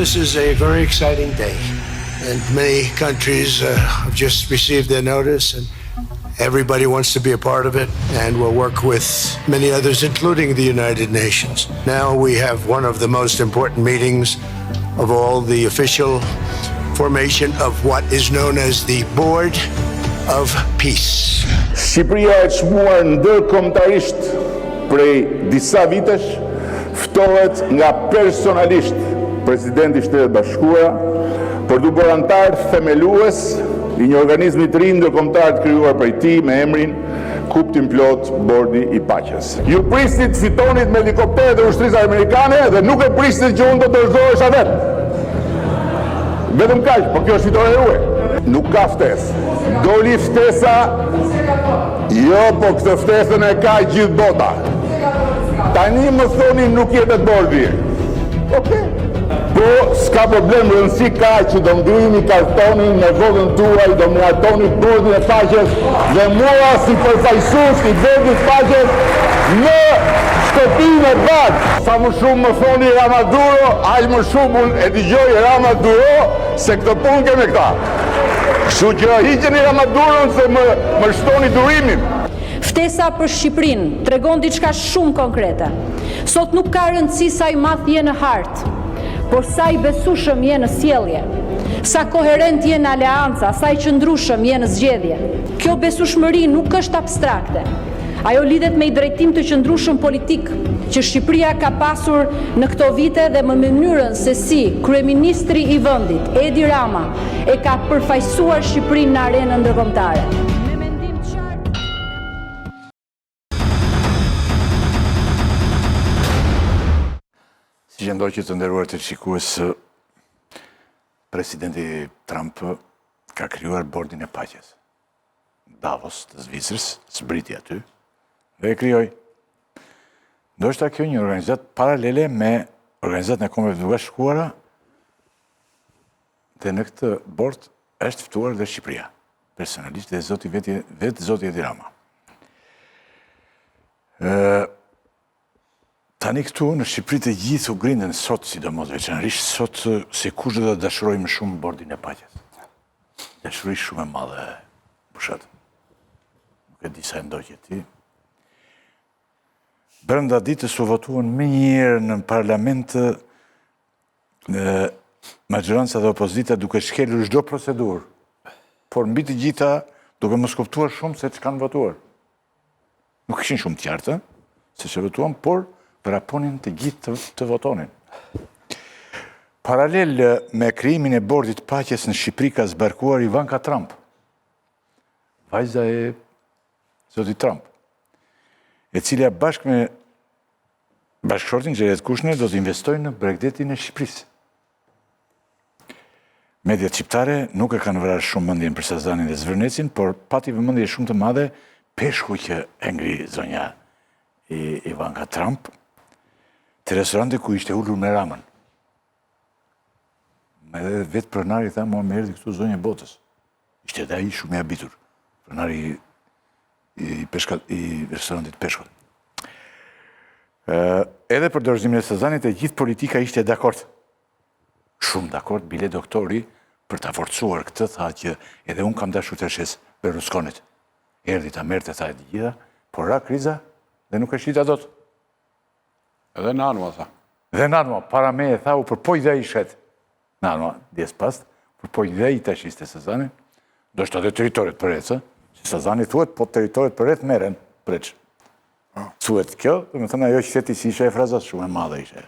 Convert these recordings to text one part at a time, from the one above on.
this is a very exciting day, and many countries have just received their notice, and everybody wants to be a part of it, and we'll work with many others, including the United Nations. Now we have one of the most important meetings of all, the official formation of what is known as the Board of Peace. Shqipëria e çmuar ndërkombëtarisht prej disa vitesh ftohet nga personalisht Presidenti i Shtetit Bashkuara për të bërë antar themelues i një organizmi të ri ndërkombëtar të krijuar prej tij me emrin Kuptim Plot Bordi i Paqes. Ju pristit fitonit me helikopter dhe ushtrisë amerikane dhe nuk e pristit që unë do të dorëzohesha vetë. Vetëm kaq, po kjo është fitore e juaj. Nuk ka ftesë. Doli ftesa, jo, po këtë ftesën e ka gjithë bota. Tani më thoni nuk jetet bordi. Okej. Po, s'ka problem, rëndësi ka që do ngrini kartonin në votën tuaj, do muatoni bordin e paqes dhe mua si përfaqësues i bordit paqes në shtëpinë e Bak. Sa më shumë më thoni Ramaduro, aq më shumë unë e dëgjoj Ramaduro se këtë punë keme këta. Kështu që hiqeni Ramaduron se më shtoni durimin. Ftesa për Shqipërinë tregon diçka shumë konkrete. Sot nuk ka rëndësi sa i madh je në hartë, por sa i besueshëm je në sjellje, sa koherent je në aleanca, sa i qëndrueshëm je në zgjedhje. Kjo besueshmëri nuk është abstrakte. Ajo lidhet me i drejtim të qëndrueshëm politik që Shqipëria ka pasur në këto vite dhe më mënyrën se si kryeministri i vendit, Edi Rama, e ka përfaqësuar Shqipërinë në arenën ndërkombëtare. Si që ndoj që të nderuar të shikues, Presidenti Trump ka krijuar Bordin e Paqes. Davos të Zvicrës, zbriti aty, dhe e krijoi. Ndoshta kjo një organizat paralele me Organizatën e Kombeve të Bashkuara, dhe në këtë bord është ftuar dhe Shqipëria, personalisht dhe vetë zoti Edi Rama. Tani këtu në Shqipëri të gjithë u grindën sot, sidomos veçanërisht sot, se kush do të dashurojë më shumë Bordin e Paqes. Dashuri shumë e madhe, pushat. Nuk e di sa e ndoqje ti. Brenda ditës u votuan më njëherë në parlament maggjoranca dhe opozita duke shkelur çdo procedurë, por mbi të gjitha duke mos kuptuar shumë se ç'kan votuar. Nuk ishin shumë të qarta se ç'e votuan, por vraponin të gjithë të votonin. Paralel me krijimin e Bordit Paqes në Shqipëri ka zbarkuar Ivanka Trump, vajza e zotit Trump, e cila bashkë me bashkëshortin Jared Kushner do të investojnë në Bregdetin e Shqipërisë. Mediat shqiptare nuk e kanë vrarë shumë mendjen për Sazanin dhe Zvërnecin, por pati vëmendje shumë të madhe peshku që e ngri zonja Ivanka Trump të restorante ku ishte ullur me Ramën. Edhe vetë pronari tha, mua më erdhi këtu zonja e botës. Ishte edhe ai shumë i habitur, pronari i restorantit Peshkut. Edhe për dorëzimin e Sazanit e gjithë politika ishte dakord. Shumë dakord, bile doktori për ta forcuar këtë, tha që edhe unë kam dashur të shes Berlusconit. Erdhi ta merrte tha e të gjitha, por ra kriza dhe nuk e shita dot. Edhe Nanua, tha. Dhe Nanua, para me e tha, u përpoj dhe i shet. Nanua, djes past, përpoj dhe i tash ishte Sazanin, do shta dhe teritorit për ecë, që Sazani thuet, po teritorit për ecë meren, preq. Thuet kjo, dhe me thënë ajo që theti si ishe e frazat shumë e madhe ishe.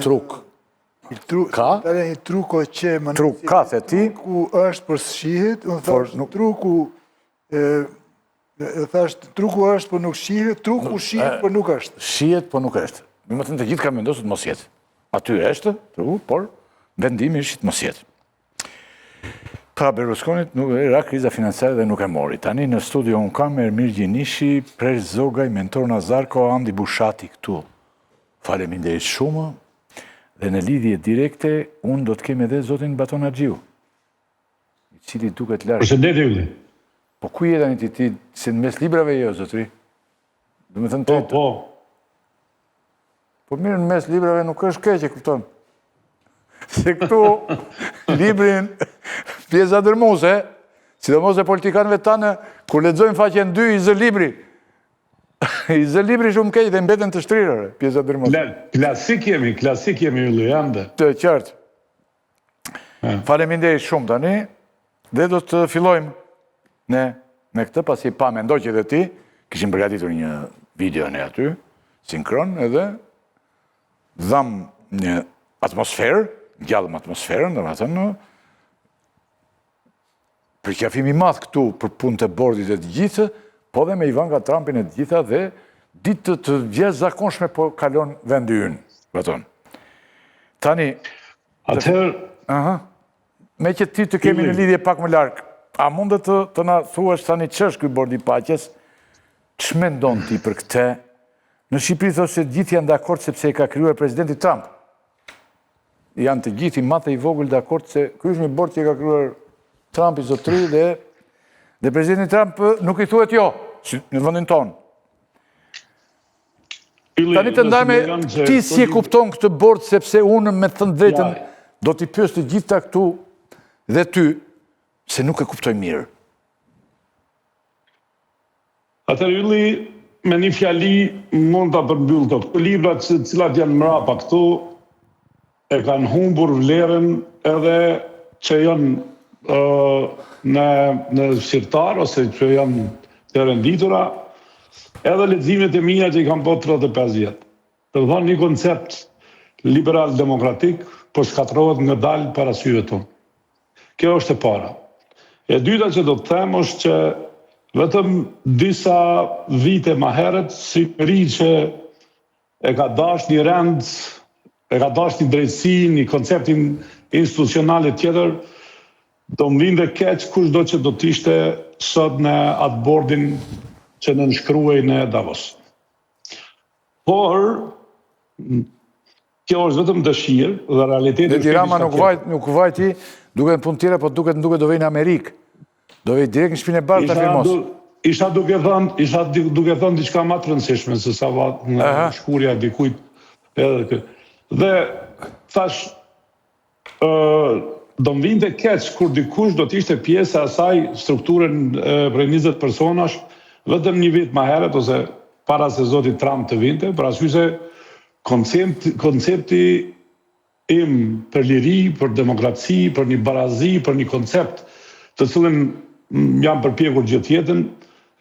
Truk. Ka? Truko që më Truk, ka, the ti? Truku është për shihet, unë thashtë truku, thashtë truku është për nuk shihet, truku shihet për nuk është. Shihet për nuk është. Në më thënë të gjithë ka mendosur të mos jetë. Aty është, truku, por vendimi është mos jetë. Pra Berlusconit nuk e ra kriza financiare dhe nuk e mori. Tani në studio unë kam Ermir Gjinishi, Presh Zogaj, Mentor Nazarko, Andi Bushati këtu. Faleminderit shumë. Dhe në lidhje direkte, unë do të kem edhe zotin Baton Haxhiu, i cili duket larg. Përshëndetje ylle. Po ku je tani ti, se në mes librave jo, zotri? Do me thënë Po. Po mirë, në mes librave nuk është keq, e kupton. se këtu librin pjesa dërmuse, sidomos e politikanëve tanë, kur lexojnë faqen 2 i zë libri. I zë libri shumë keq dhe mbeten të shtrirë, pjesa dërmuse. Klasik jemi ylli, ande. Të qartë. Faleminderit shumë tani, dhe do të fillojmë me këtë, pasi pa me ndoqje dhe ti, kishim përgatitur një video në aty, sinkron, edhe dham një atmosferë, gjallëm atmosferën, dhe më thënë, përqafim i madh këtu për punë të bordit e të gjithë, po dhe me Ivanka Trumpin e të gjitha dhe ditë të jashtëzakonshme po kalon vendi ynë, vëton. Tani, Atëherë, me që ti të kemi në lidhje pak më larkë, a mundet të na thuash tani ç'është ky bordi i paqes? Ç'mendon ti për këtë? Në Shqipëri thoshte se gjithë janë dakord sepse e ka krijuar presidenti Trump. Janë të gjithë i madh e i vogël dakord se ky është një bord që e ka krijuar Trumpi zotëri dhe presidenti Trump nuk i thuhet jo, në vendin tonë. Tani të ndajme, ti si e kupton këtë bord, sepse unë me thënë drejtën do t'i pyes të gjitha këtu dhe ty, se nuk e kuptoj mirë. atëherë ylli, me një fjali mund të përmbyll të këto libra cilat janë mrapa këtu, e kanë humbur vlerën edhe që janë në shqiptar, ose që janë të renditura, edhe leximet e mia që i kam bërë 35 vjet. Të thonë një koncept liberal-demokratik, po shkatërrohet nga dalë para syve tonë. Kjo është e para. E dyta që do të them është që vetëm disa vite më herët, Shqipëri që e ka dash një rend, e ka dash një drejtësi, një konceptin institucionale tjetër, do më vinte keq kushdo që do t'ishte sot në atë bordin që nënshkruaj në Davos. Por, kjo është vetëm dëshirë dhe realiteti... Dhe Tirama nuk vajti duke në punë tjera, po duke do vej në Amerikë. Do vej direkt në shpinë e bardhë të firmos. Isha duke thënë diçka më të rëndësishme se sa nga shkurja e dikujt edhe kë. Dhe thash, do më vinte keq kur dikush do t'ishte pjesë e asaj strukturën prej 20 personash, vetëm një vit më herët ose para se zoti Trump të vinte, për arsye se koncepti im për liri, për demokraci, për një barazi, për një koncept të cilën jam përpjekur gjithë jetën,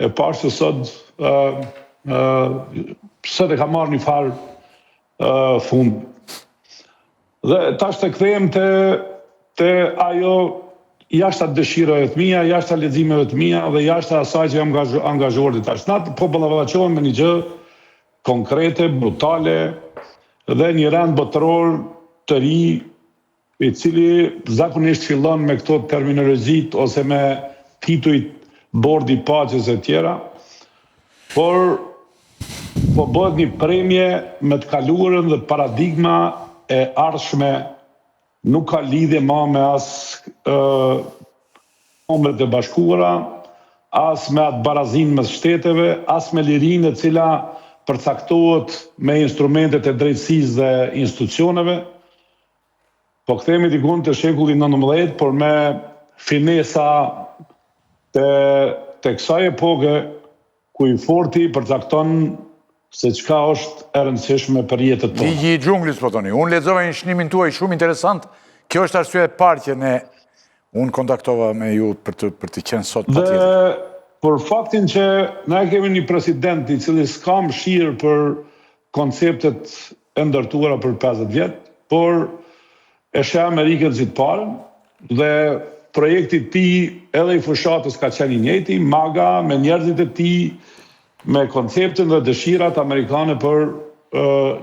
e pash se sot e ka marrë një farë fund. Dhe tash të kthehem te ajo jashtë atë dëshirave të mia, jashtë atë leximeve të mia dhe jashtë asaj që jam angazhuar të tash. Na po ballavaçohem me një gjë konkrete, brutale dhe një rend botëror të ri, i cili zakonisht fillon me këto terminologjit ose me titujt bordi i paqes e tjera, por po bëhet një premje me të kaluarën dhe paradigma e ardhshme nuk ka lidhje ma me as Kombet e Bashkuara, as me atë barazin mes shteteve, as me lirinë e cila përcaktohet me instrumentet e drejtësisë dhe institucioneve. Po kthehemi diku te shekulli 19, por me finesa të kësaj epoke ku i forti përcakton se çka është e rëndësishme për jetën tonë. Ligji i xhunglit, po thoni. Unë lexova një shkrimin tuaj shumë interesant. Kjo është arsye e parë që unë kontaktova me ju për të qenë sot patjetër. Dhe për faktin që ne kemi një president i cili s'ka mëshirë për konceptet e ndërtuara për 50 vjet, por e sheh Amerikën si të parën dhe projekti i tij edhe i fushatës ka qenë i njëjti, MAGA me njerëzit e tij, me konceptin dhe dëshirat amerikane për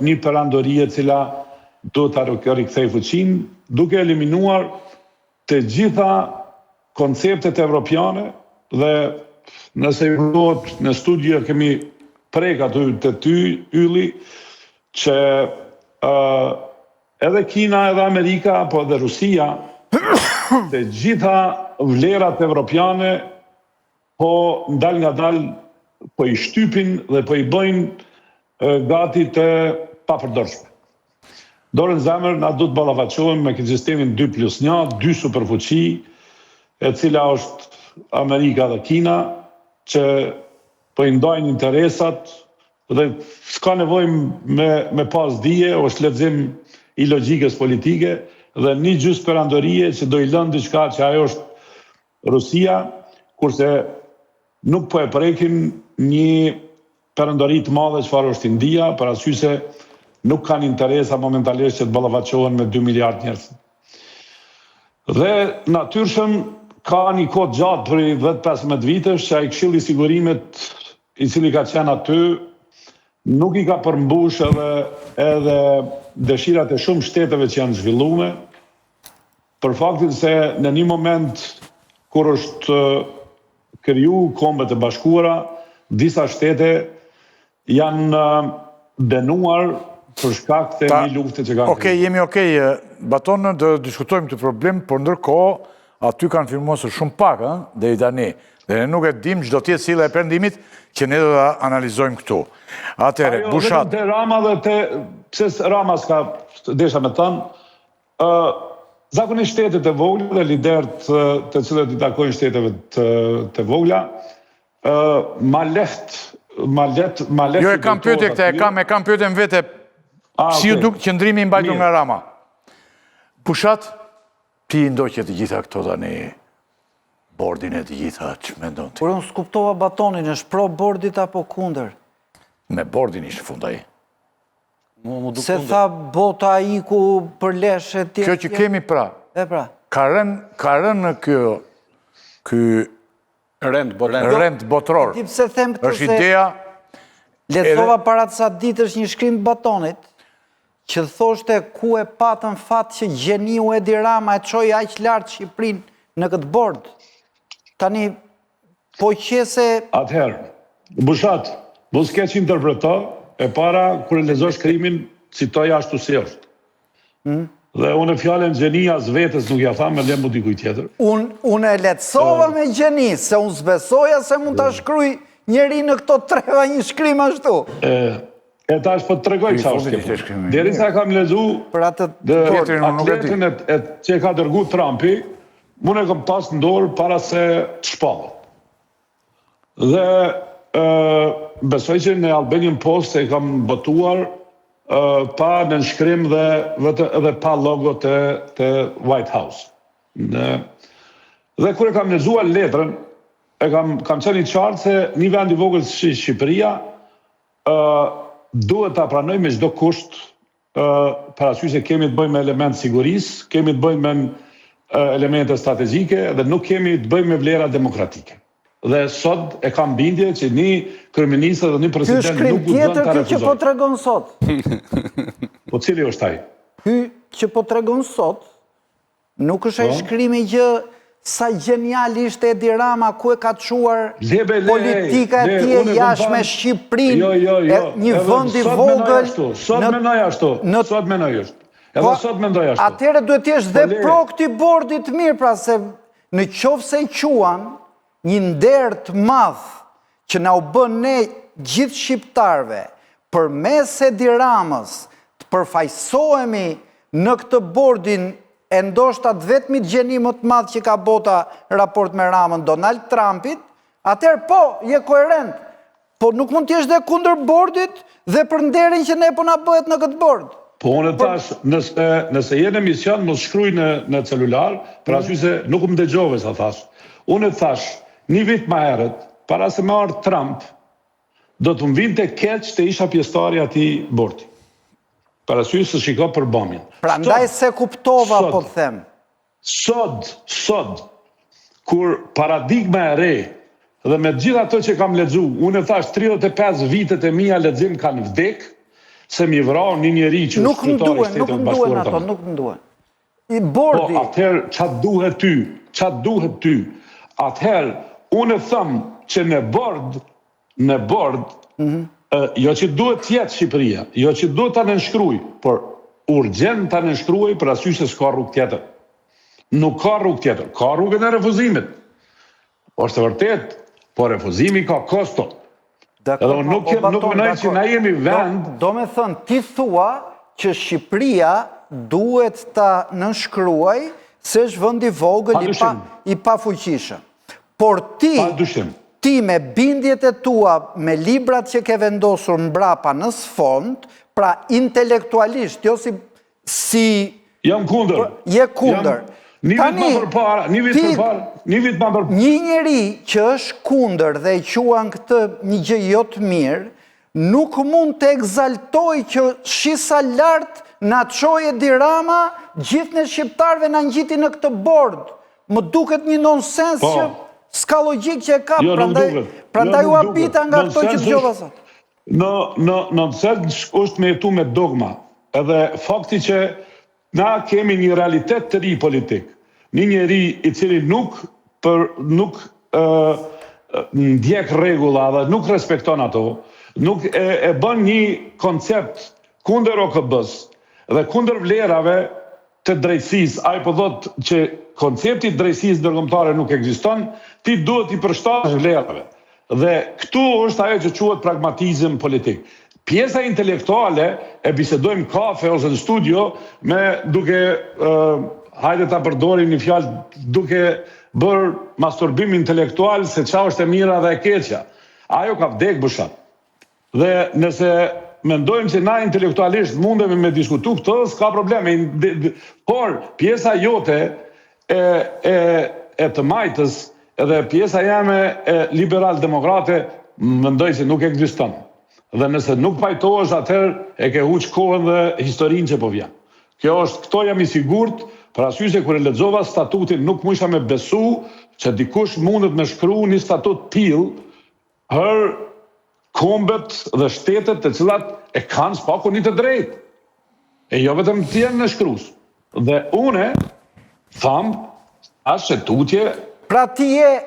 një perandori e cila duhet ta rikthej fuqinë, duke eliminuar të gjitha konceptet evropiane dhe nëse ju duhet në studio kemi prek aty të ty, Ylli, që edhe Kina, edhe Amerika, po edhe Rusia, të gjitha vlerat evropiane po ndal nga dal po i shtypin dhe po i bëjnë gati të papërdorshme. dorën zemër, na du të ballafaqohemi me këtë sistemin 2+1, 2 superfuqi, e cila është Amerika dhe Kina, që po i ndajnë interesat dhe s'ka nevojë me pas dije, është lexim i logjikës politike dhe një gjysmë perandorie që do i lënë diçka që ajo është Rusia, kurse nuk po e prekin një perandori të madhe çfarë është India, për arsye se nuk kanë interesa momentalisht që të ballafaqohen me 2 miliard njerëz. Dhe natyrshëm ka një kohë gjatë për 10-15 vitesh që ai Këshilli i Sigurimit i cili ka qenë aty nuk i ka përmbush edhe dëshirat e shumë shteteve që janë zhvilluar, për faktin se në një moment kur është kriju Kombet e Bashkuara, disa shtete janë dënuar për shkak të një lufte që kanë. Okej, jemi okej. Baton, do diskutojmë këtë problem, por ndërkohë aty kanë firmosur shumë pak, deri tani. Dhe ne nuk e dim çdo të jetë silla e perëndimit që ne do ta analizojmë këtu. Atëherë, Bushat. Te Rama dhe pse Rama s'ka desha me thënë, zakonisht shtetet e vogla dhe liderët të cilët i takojnë shteteve të vogla, ma let. Jo, e kam pyetje këtë, e kam pyetjen vete. Si ju duk qëndrimi i mbajtur nga Rama? Bushat, ti ndoqje të gjitha këto tani, bordin e të gjitha, që mendon ti? Por unë s'kuptova Batonin, është pro bordit apo kundër? Me bordin ishte fund ai. Se tha bota iku për leshe tjetër. Kjo që kemi pra. E pra. Ka rënë në ky rend botror. Ti pse them këtë Është se ideja. lexova para ca ditësh një shkrim të Batonit që thoshte ku e patën fat që gjeniu Edi Rama e çoi aq lart Shqipërinë në këtë bord. Tani po qese. Atëherë, Bushat, mos keq interpreto, e para kur e lexosh shkrimin, citoj ashtu si është. Dhe unë fjalën gjeni as vetes nuk ja tham, me lëmu dikuj tjetër. Unë e lexova me gjeni, se unë s'besoja se mund ta shkruaj njeri në këto treva një shkrim ashtu. E tash po të tregoj çfarë është. Derisa kam lexu për atë atletën që e ka dërguar Trumpi, unë e kam pas në dorë para se të shpallet. Dhe besoj që në Albanian Post e kam botuar pa në nënshkrim dhe pa logo të White House. Dhe kur e kam lexuar letrën, kam qenë i qartë se një vend i vogël si Shqipëria duhet ta pranoj me çdo kusht, parasysh se kemi të bëjmë me element sigurisë, kemi të bëjmë me elemente strategjike dhe nuk kemi të bëjmë me vlera demokratike. Dhe sot e kam bindje që një kryeminist dhe një president nuk guxon ta refuzojë. Ky që po tregon sot. Po cili është ai? Ky që po tregon sot nuk është ai shkrimi që sa genial ishte Edi Rama ku e ka çuar politika e tij jashtë me Shqipërinë, një vend i vogël. Sot mendoj ashtu. Sot mendoj ashtu. Edhe sot mendoj ashtu. Atëherë duhet të jesh dhe pro këtij bordi të mirë, pra se në qoftë se i quan një nder të madh që na u bën ne gjithë shqiptarëve përmes Edi Ramës të përfaqësohemi në këtë bordin e ndoshta vetëm gjeni më të madh që ka bota raport me Ramën, Donald Trumpit, atëherë po, je koherent. Po nuk mund të jesh dhe kundër bordit dhe për nderin që ne po na bëhet në këtë bord. Po unë thash, nëse je në mision, mos shkruaj në celular, për arsye se nuk më dëgjove sa thash. Unë thash, një vit më herët, para se më ardh Trump, do të më vinte keq të isha pjesëtari i atij bordi. Para sy se shiko për bombin. Prandaj se kuptova, po të them. Sot, kur paradigma e re, dhe me gjithë ato që kam lexu, unë thash 35 vitet e mia lexim kanë vdek, se mi vrau një njeri që nuk më duhen ato, nuk më duhen. I bordi. Po, atëherë, ç'a duhet ty? Atëherë, unë them që në bord, jo që duhet të jetë Shqipëria, jo që duhet ta nënshkruaj, por urgjent ta nënshkruaj për arsye se s'ka rrugë tjetër. Nuk ka rrugë tjetër, ka rrugën e refuzimit. Është vërtet, po refuzimi ka kosto. Edhe unë nuk mendoj që na jemi vend. Do me thënë, ti thua që Shqipëria duhet ta nënshkruaj se është vend i vogël i pafuqishëm. Por ti me bindjet e tua, me librat që ke vendosur mbrapa në sfond, pra intelektualisht, jo si Jam kundër. Je kundër. Një vit më përpara. Një njeri që është kundër dhe e quan këtë një gjë jo të mirë, nuk mund të egzaltoj që shisa lartë na çoje dirama, gjithë në shqiptarve na ngjiti në këtë bord. Më duket një nonsens që s'ka logjik që e ka, prandaj u habita nga këto që dëgjova sot. Në sens është me jetu me dogma, edhe fakti që na kemi një realitet të ri politik. Një njeri i cili nuk ndjek rregulla dhe nuk respekton ato, nuk e bën një koncept kundër OKB-s dhe kundër vlerave të drejtësisë, ai po thotë që koncepti i drejtësisë ndërkombëtare nuk ekziston, ti duhet i përshtash vlerave. Dhe këtu është ajo që quhet pragmatizëm politik. Pjesa intelektuale e bisedojmë kafe ose në studio duke, hajde ta përdorim një fjalë, duke bërë masturbim intelektual se qa është e mira dhe e keqja. Ajo ka vdek bëshat. Dhe nëse mendojmë se na intelektualisht mundemi me diskutu këtë, s'ka probleme. Por pjesa jote e të majtës edhe pjesa jame e liberal-demokrate mendoj se nuk ekziston. Dhe nëse nuk pajtohesh atëherë e ke huq kohën dhe historinë që po vjen. Këto jam i sigurt, për arsye se kur e lexova statutin nuk mundisha me besu që dikush mundet me shkruaj një statut tillë për kombet dhe shtetet të cilat e kanë spakull të drejtë. E jo vetëm të jenë në shkruas. Dhe une tham as që tutje. Pra ti je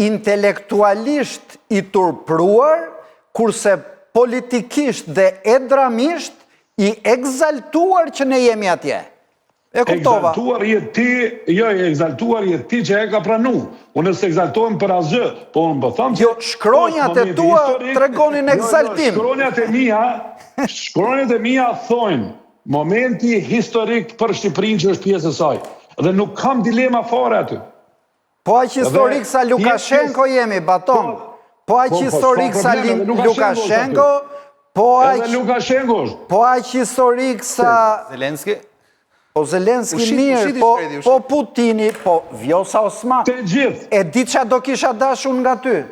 intelektualisht i turpruar, kurse politikisht dhe edramisht i egzaltuar që ne jemi atje. E kuptova. Egzaltuar je ti që e ka pranu. Unë se egzaltohem për asgjë, po unë po them. Jo, shkronjat e tua tregonin egzaltim. Shkronjat e mia thojnë momenti historik për Shqipërinë që është pjesë e saj. Dhe nuk kam dilema fare aty. Po aq historik sa Lukashenko jemi, Baton. Po aq historik sa Lukashenko, po aq historik sa Zelenski. Po Zelenski mirë, po Putini, po Vjosa Osman. E di qa do kisha dashur nga ty?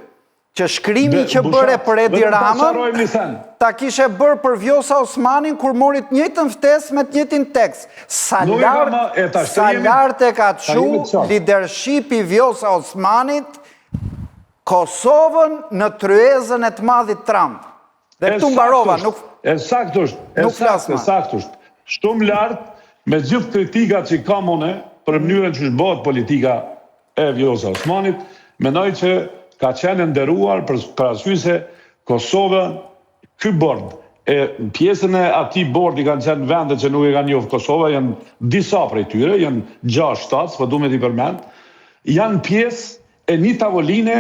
Që shkrimi që bëre për Edi Ramën, ta kishe bërë për Vjosa Osmanin kur morit njëjtën ftesë me të njëjtin tekst. Sa lart e ka çu leadershipi Vjosa Osmanit Kosovën në tryezën e të madhit Trump. Dhe këtu mbarova, nuk saktusht. Shumë lart me gjithë kritikat që kam une për mënyrën që bëhet politika e Vjosa Osmanit, mendoj që ka qenë nderuar për arsye se Kosova, ky bord, pjesën e atij bordi kanë qenë vende që nuk e kanë njohur Kosova, janë disa prej tyre, janë 6-7, po duhet i përmend, janë pjesë e një tavoline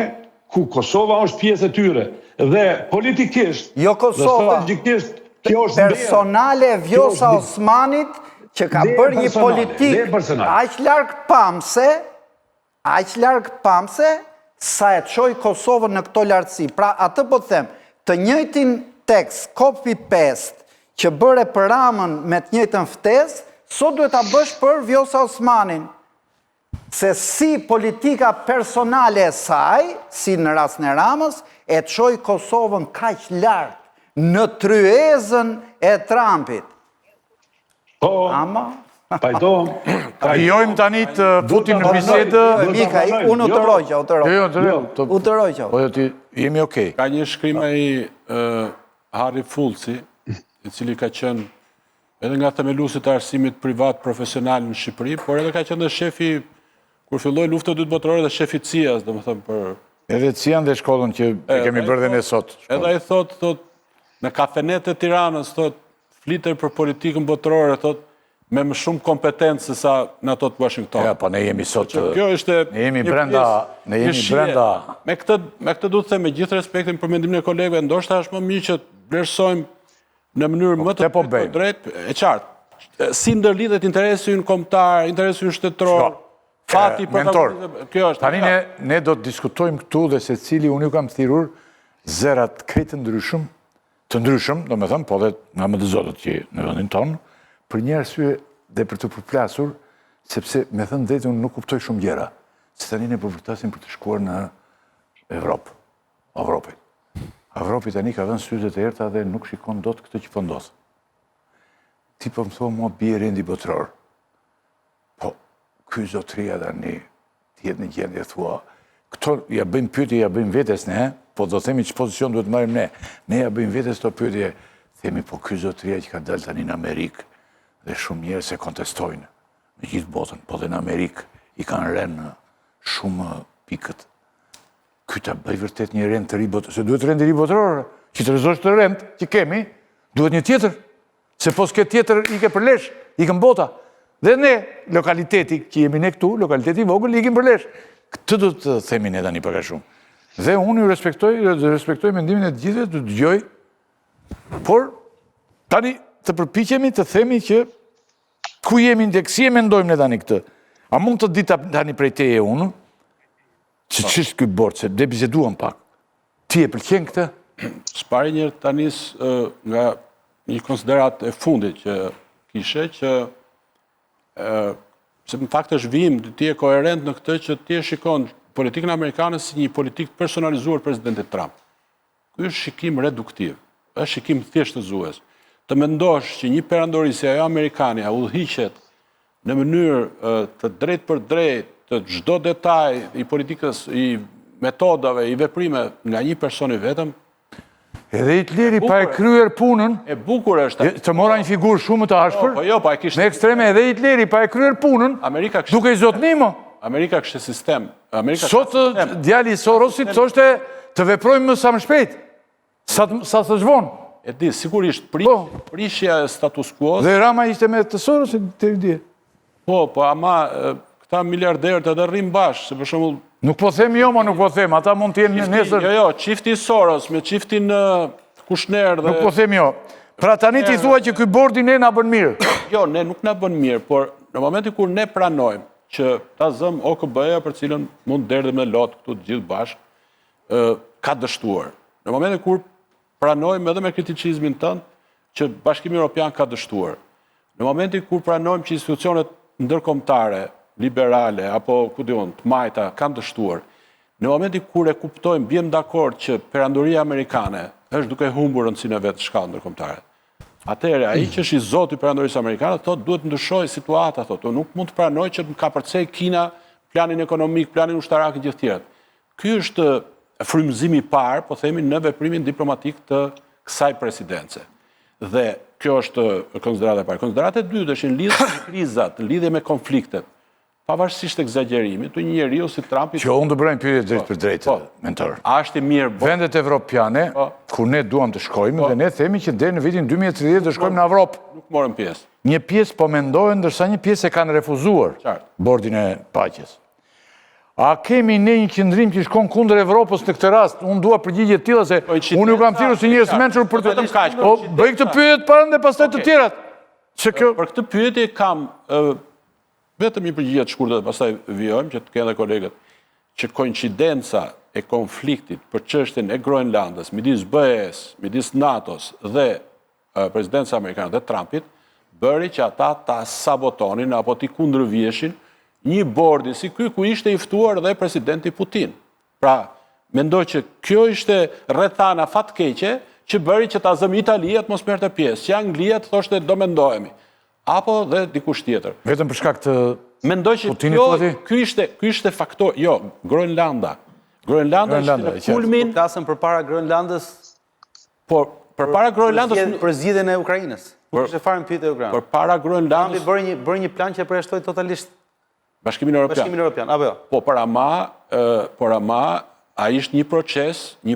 ku Kosova është pjesë e tyre. Dhe politikisht, jo Kosova, personale Vjosa Osmanit që ka bërë një politik aq larg pamse, sa e çoi Kosovën në këto lartësi. Pra atë po them, të njëjtin tekst, copy-paste, që bëre për Ramën me të njëjtën ftesë, sot duhet ta bësh për Vjosa Osmanin. Se si politika personale e saj, si në rastin e Ramës, e çoi Kosovën kaq lart në tryezën e Trumpit. Ama Vijojmë tani të futim në bisedë. Mika, unë u të rojqa. Po jemi okej. Ka një shkrim ai Harry Fulci, i cili ka qenë edhe nga themeluesit e arsimit privat profesional në Shqipëri, por edhe ka qenë dhe shefi, kur filloi lufta e dytë botërore, dhe shefi CIA-s, domethënë për... Edhe CIA-n dhe shkollën që kemi bërë dhe ne sot. Edhe ai thot, në kafenet e Tiranës, fliter për politikën botërore, me më shumë kompetencë se sa në ato të Washington. Ja, po ne jemi sot... Kjo është... Ne jemi brenda... Me këtë du të them, me gjithë respektin për mendimin e kolegëve, ndoshta është më mirë që vlerësojmë në mënyrë më të drejtë, e qartë, si ndërlidhet interesi ynë kombëtar, interesi ynë shtetëror, fati mentor, kjo është. Tani ne do të diskutojmë këtu dhe se cili unë ju kam thirrur zërat krejt të ndryshëm, do me thëmë, po dhe nga më të zotët që në vendin tonë, për një arsye dhe për të përplasur, sepse me thënë drejtë unë nuk kuptoj shumë gjëra, se tani ne përvërtasim për të shkuar në Evropë. Evropi tani ka dhënë syze të errta dhe nuk shikon dot këtë që po ndodh. Ti po më thua mua bie rendi botror. Po, ky zotëria tani tjetë në gjendje thua, këto ja bëjmë pyetje, ja bëjmë vetes ne, po do themi që pozicion duhet marrim ne. Ne ja bëjmë vetes të pyetje, themi po ky zotëria që ka dalë tani në Amerikë dhe shumë njerëz e kontestojnë në gjithë botën, po dhe në Amerikë i kanë rënë shumë pikët. Ky ta bëj vërtet një rend të ri botror, se duhet rend i ri botror, që të rrezosh të rend që kemi, duhet një tjetër, se po s'ke tjetër i ke për lesh, i ke bota. Dhe ne, lokaliteti që jemi ne këtu, lokaliteti vogël, i kem për lesh. Këtë do të themi ne tani pak a shumë. Dhe unë ju respektoj mendimin e të gjithëve, të dëgjoj, por tani të përpiqemi të themi që ku jemi ndek, si e mendojmë ne tani këtë. A mund të di tani prej teje unë, që ç'është ky bord, se dhe biseduam pak. Ti e pëlqen këtë? S'pari njërë tanis nga një konsiderat e fundit që kishe, që se në fakt është vim, ti e koherent në këtë që ti e shikon politikën amerikane si një politikë personalizuar presidentit Trump. Ky është shikim reduktiv, është shikim thjeshtëzues. Të mendosh që një perandori si ajo amerikane udhëhiqet në mënyrë të drejt për drejt, të çdo detaj i politikës, i metodave, i veprime nga një person i vetëm. Edhe Hitleri pa e kryer punën, e bukur është. Të mora një figurë shumë të ashpër, po jo, pa e kishte. Me ekstreme edhe Hitleri pa e kryer punën, duke i zotnimo. Amerika kishte sistem. Sot djali Sorosit thoshte të veprojmë sa më shpejt, sa të zhvonë. E di, sigurisht, prishja e status quo. Dhe Rama ishte me të Sorosit të rridje. Po, ama këta miliarderët edhe rrim bashkë, se për shembull. Nuk po them jo, ma nuk po them, ata mund të jenë nesër. Jo, çifti Soros me çiftin Kushner dhe. Nuk po them jo. Pra tani ti thua që ky bordi ne na bën mirë. Jo, ne nuk na bën mirë, por në momentin kur ne pranojmë që ta zëm OKB-ja për cilën mund derdhëm me lot këtu të gjithë bashkë, ka dështuar. Në momentin kur pranojmë edhe me kriticizmin tënd që Bashkimi Evropian ka dështuar. Në momentin kur pranojmë që institucionet ndërkombëtare, liberale, apo ku diun, të majta, kanë dështuar. Në momentin kur e kuptojmë, bjem dakord që perandoria amerikane është duke humbur rëndësinë e vetë shkallë ndërkombëtare. Atëherë, ai që është i zoti i perandorisë amerikane, thotë duhet ndryshojë situata, thotë, nuk mund të pranoj që ka përcej Kina planin ekonomik, planin ushtarak e gjithë tjerët. Ky është frymëzimi i parë, po themi, në veprimin diplomatik të kësaj presidence. Dhe kjo është konsiderata e parë. Konsiderata e dytë është në lidhje me krizat, në lidhje me konfliktet. Pavarësisht egzagerimit, të një njeriu si Trumpi. Që unë të bëjmë pyetje drejt për drejtë, mentor. A është i mirë vendet evropiane, kur ne duam të shkojmë, dhe ne themi që deri në vitin 2030 të shkojmë në Evropë. Nuk morëm pjesë. Një pjesë po mendohen, ndërsa një pjesë e kanë refuzuar bordin e paqes. A kemi ne një qëndrim që shkon kundër Evropës në këtë rast? Unë dua përgjigje të tilla se unë ju kam thirrur si njerëz mençur për të. Po bëj këtë pyetje para dhe pastaj të tjerat. Për këtë pyetje kam vetëm një përgjigje të shkurtër dhe pastaj vijojmë që të kenë kolegët, që koincidenca e konfliktit për çështjen e Groenlandës midis BE-s, midis NATO-s dhe presidencës amerikane dhe Trumpit bëri që ata ta sabotonin apo t'i kundërvjeshin një bordi si ky ku ishte i ftuar dhe presidenti Putin. Pra, mendoj që kjo ishte rrethana fatkeqe që bëri që ta zëm Italia të mos merrte pjesë, që Anglia të thoshte do mendohemi. Apo dhe dikush tjetër. Vetëm për shkak të mendoj që ky ishte faktor, jo, Groenlanda. Groenlanda ishte në kulmin. Flasëm përpara Groenlandës. Por përpara Groenlandës për zgjidhjen e Ukrainës. Nuk ishte fare pyetje e Ukrainës. Përpara Groenlandës bëri një plan që përjashtoi totalisht Bashkimin Evropian. Apo jo. Po por ama ai ishte një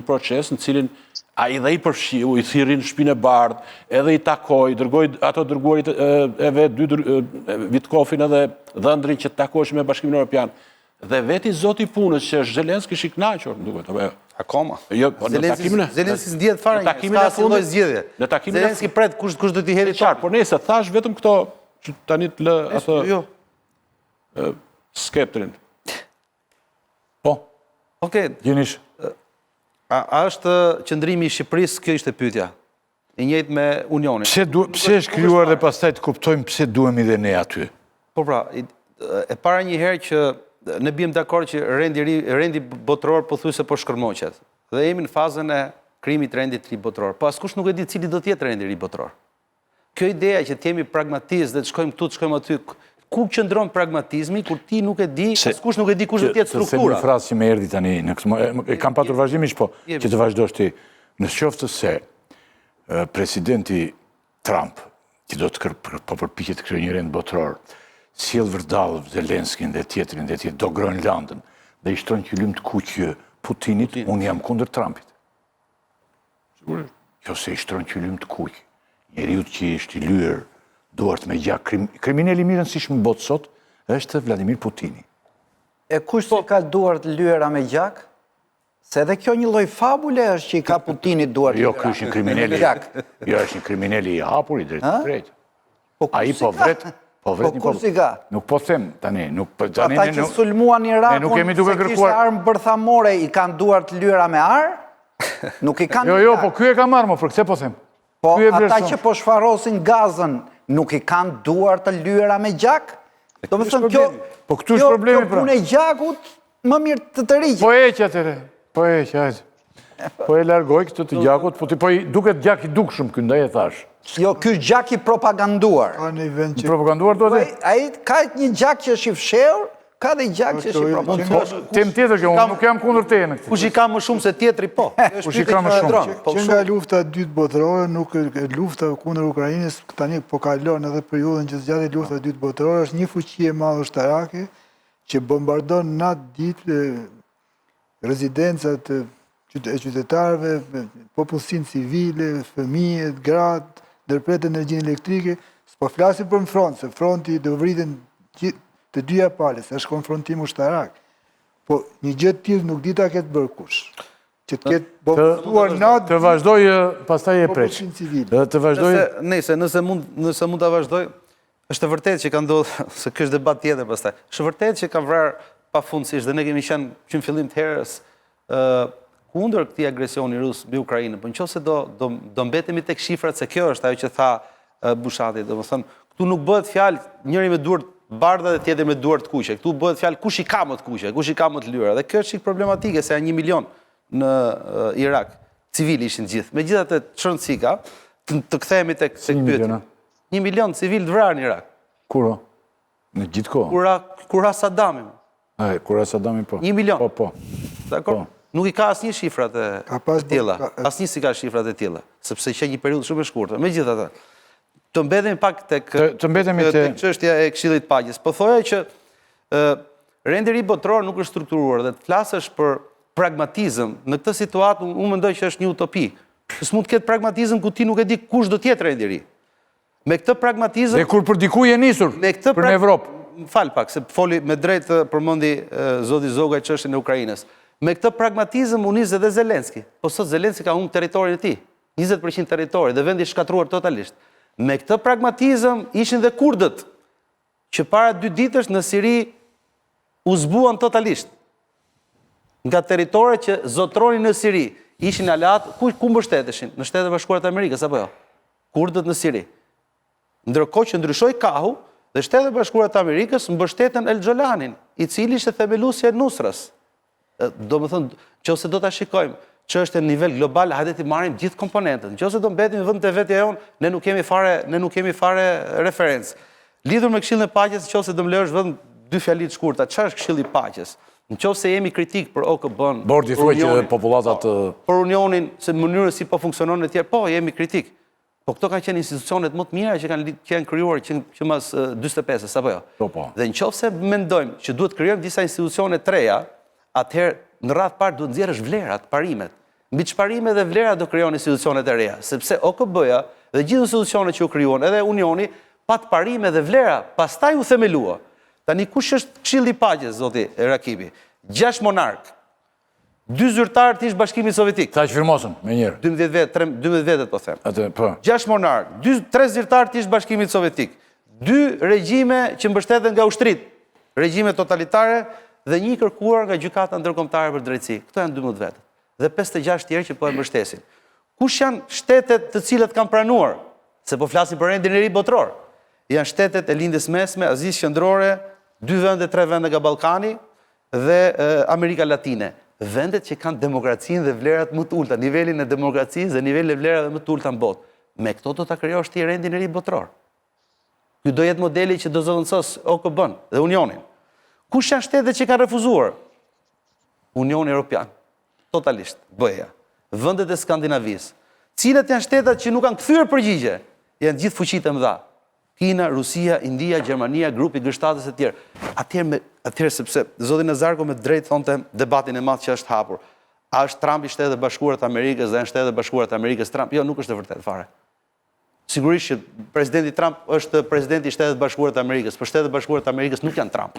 proces në cilin ai dhe i përfshiu, i thirrin në shtëpinë e bardhë, edhe i takoi, dërgoi ato dërguarit e vet, Vitkofin edhe dhëndrin që takoheshin me Bashkimin Evropian. Dhe veti zoti i punës që është Zelenski i kënaqur, duket apo jo. Akoma. Jo, po në takimin e... Zelenski s'ndjehet fare, në takimin e s'ka lloj zgjedhje. Në takimin e Zelenski pret kush do t'i hedhë qartë, por nëse thash vetëm këto që tani të lë atë Jo. skeptrin. Po, Okej, gjenish. a është qëndrimi i Shqipërisë, kjo ishte pyetja. I njëjtë me Unionin. Pse është krijuar dhe pastaj të kuptojmë pse duhemi dhe ne aty? Po pra, e para një herë që ne bjem dakord që rendi botëror pothuajse po shkërmoqet. Dhe jemi në fazën e krijimit të rendit të ri botëror. Po askush nuk e di cili do të jetë rendi i ri botëror. Kjo ideja që të jemi pragmatistë dhe të shkojmë këtu, të shkojmë aty, ku qëndron pragmatizmi kur ti nuk e di, askush nuk e di kush do të jetë struktura. Se një frasë që më erdhi tani, e kam patur vazhdimisht, po që të vazhdosh ti. Në qoftë se presidenti Trump, që do të përpiqet të krijojë një rend botëror, sjell vërdall Zelenskin dhe tjetrin do Groenlandën dhe i shtron qylim të kuq Putinit, unë jam kundër Trumpit. Sigurisht. Jo se i shtron qylim të kuq. Njeriu që është i lyer duart me gjak, kriminali mirë si më botë sot, është Vladimir Putini. E kush që ka duart lyera me gjak? Se edhe kjo një lloj fabule është që i ka Putini duart Jo, lyera ky është një kriminal. me gjak. Jo, është një kriminal i hapur i drejtë. Ai kush po si ka? vret. Po vret një kush si ka? Nuk po them tani, nuk po tani Ata që sulmuan Irakun, nuk kemi duke se kishte kërkuar. armë bërthamore, i kanë duart lyera me ar? Nuk i kanë. Jo, po ky e ka marrë, për këtë po them. Po Ky e ata vlerëson. që po shfarosin gazën, nuk i kanë duart të lyera me gjak? Do të thënë kjo. Po këtu është problemi, Kjo pra. punë e gjakut, më mirë të riqë. Po eq atëre. Po eq, hajde. Po e largoj këtë të gjakut, po i duket gjak i dukshëm ky, ndaj e thash. Jo, ky gjak i propaganduar. Ka një vend që Propaganduar do të. Ai ka një gjak që është i fshehur, ka dhe gjak që është i propaganduar. Tem tjetër që unë nuk jam kundër teje në këtë. Kush i ka më shumë se tjetri, po. Kush i ka më shumë? që nga lufta e dytë botërore, nuk lufta kundër Ukrainës tani po kalon edhe periudhën që zgjati lufta e dytë botërore, është një fuqi e madhe ushtarake që bombardon natë ditë rezidencat e qytetarëve, popullsinë civile, fëmijët, gratë, ndërpret energjinë elektrike. S'po flasim për front, se fronti do vriten të dyja palës, është konfrontim ushtarak. Po një gjë të tillë nuk di ta ketë bërë kush. Që të ketë bombarduar natë Të vazhdoj pastaj e preq. popullsinë civile. Të vazhdoj. Nëse mund ta vazhdoj, është e vërtetë që ka ndodhur, se ky është debat tjetër pastaj. Është vërtetë që ka vrarë pafundësisht dhe ne kemi qenë që në fillim të herës kundër këtij agresioni rus mbi Ukrainën. Po nëse do mbetemi tek shifrat, se kjo është ajo që tha Bushati, domethënë këtu nuk bëhet fjalë njëri me duart bardha dhe tjetri me duart të kuqe. Këtu bëhet fjalë kush i ka më të kuqe, kush i ka më të lyera. Dhe kjo është çik problematike se janë 1 milion në Irak. Civil ishin gjithë. Megjithatë çon cika, të kthehemi tek pyetja. 1 milion civil të vrarë në Irak. Kur? Në gjithë kohë. Kur Saddami. Kur Saddami po. 1 milion. Po. Dakor. Nuk i ka asnjë shifrat e tilla. Asnjë si ka shifrat e tilla, sepse që një periudhë shumë e shkurtër. Megjithatë, të mbetemi pak tek çështja e Këshillit të Paqes. Po thoya që rendi i ri botëror nuk është strukturuar dhe të flasësh për pragmatizëm në këtë situatë, unë mendoj që është një utopi. S'mund të ketë pragmatizëm ku ti nuk e di kush do të jetë rendi i ri. Me këtë pragmatizëm dhe kur për dikuj e nisur për në Evropë. Fal pak, se foli me drejt përmendi zoti Zogaj çështjen e Ukrainës. Me këtë pragmatizëm u nis edhe Zelenski. Po sot Zelenski ka humbur territorin e tij, 20% territori dhe vendi shkatruar totalisht. Me këtë pragmatizëm ishin dhe kurdët, që para 2 ditësh në Siri u zbuan totalisht. Nga territoret që zotronin në Siri, ishin aleat, ku mbështeteshin? Në Shtetet Bashkuara të Amerikës apo jo? Kurdët në Siri. Ndërkohë që ndryshoi kahu dhe Shtetet Bashkuara të Amerikës mbështetën El Xholanin, i cili ishte themeluesja e Nusrës. Do më thënë, nëse do ta shikojmë çështën në nivel global, hajde të marrim gjithë komponentët. Nëse do mbetim vend të vetja jonë, ne nuk kemi fare referencë. Lidhur me Këshillin e Paqes, nëse do më lësh vend 2 fjali të shkurta. Çfarë është Këshilli i Paqes? Nëse jemi kritik për OKB-n, Bordi thuaj që popullatat për Unionin, se në mënyrë si po funksionon etj, po jemi kritik. Po këto kanë qenë institucionet më të mira që kanë krijuar që mas 45-s apo jo. Dhe nëse mendojmë që duhet krijojmë disa institucione të reja, atëherë në radhë parë duhet nxjerrësh vlerat, parimet. Mbi çparimet dhe vlerat do krijon institucionet e reja, sepse OKB-ja dhe gjithë institucionet që u krijuan, edhe Unioni, pat parime dhe vlera, pastaj u themelua. Tani kush është Këshilli i Paqes, zoti Rakibi? 6 monark. 2 zyrtarë të ish Bashkimit Sovjetik. Ta që firmosën, me njërë. 12 vetet, po them. Atë, po. 6 monark, 3 zyrtarë të ish Bashkimit Sovjetik, 2 regjime që mbështeten nga ushtrit, regjime totalitare dhe 1 kërkuar nga gjykata ndërkombëtare për drejtësi. Këto janë 12 vetet. Dhe 56 tjerë që po e mbështesin. Kush janë shtetet të cilët kanë pranuar? Se po flasin për rendin e ri botror. Janë shtetet e lindjes mesme, Azisë Qendrore, 2 vende, 3 vende nga Ballkani dhe Amerika Latine. Vendet që kanë demokracinë dhe vlerat më të ulta, nivelin e demokracisë dhe nivelin e vlerave më të ulta në botë. Me këto do ta krijosh ti rendin e ri botror. Ky do jetë modeli që do zëvendësos OKB-n dhe Unionin. Kush janë shtetet që kanë refuzuar? Unioni Evropian, totalisht, BE-ja, vendet e Skandinavisë. Cilat janë shtetat që nuk kanë kthyer përgjigje? Janë gjithë fuqitë e mëdha. Kina, Rusia, India, Gjermania, grupi G7 e tjerë. Atëherë sepse zoti Nazarko me drejt thonte debatin e madh që është hapur. A është Trump i Shtetet e Bashkuara të Amerikës dhe janë Shtetet e Bashkuara të Amerikës Trump? Jo, nuk është e vërtetë fare. Sigurisht që presidenti Trump është presidenti i Shtetet e Bashkuara të Amerikës, por Shtetet e Bashkuara të Amerikës nuk janë Trump.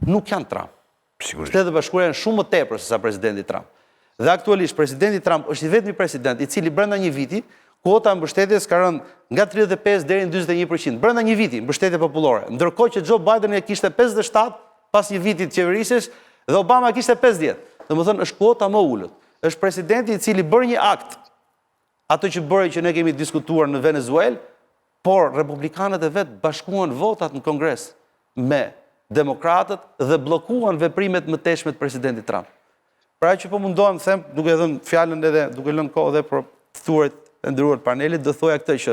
Nuk janë Trump. Shtetet e Bashkuara janë shumë më tepër se sa presidenti Trump. Dhe aktualisht presidenti Trump është i vetmi president i cili brenda një viti kuota e mbështetjes ka rënë nga 35 deri në 41%. Brenda një viti mbështetje popullore, ndërkohë që Joe Biden e kishte 57 pas një viti të qeverisjes dhe Obama kishte 50. Domethënë është kuota më ulët. Është presidenti i cili bëri një akt, ato që bëri që ne kemi diskutuar në Venezuelë, por republikanët e vet bashkuan votat në Kongres me demokratët dhe bllokuan veprimet më teshme të presidentit Trump. Pra që po mundohem them, duke dhënë fjalën edhe duke lënë kohë edhe për thuarit e nderuar panelit, do thoja këtë që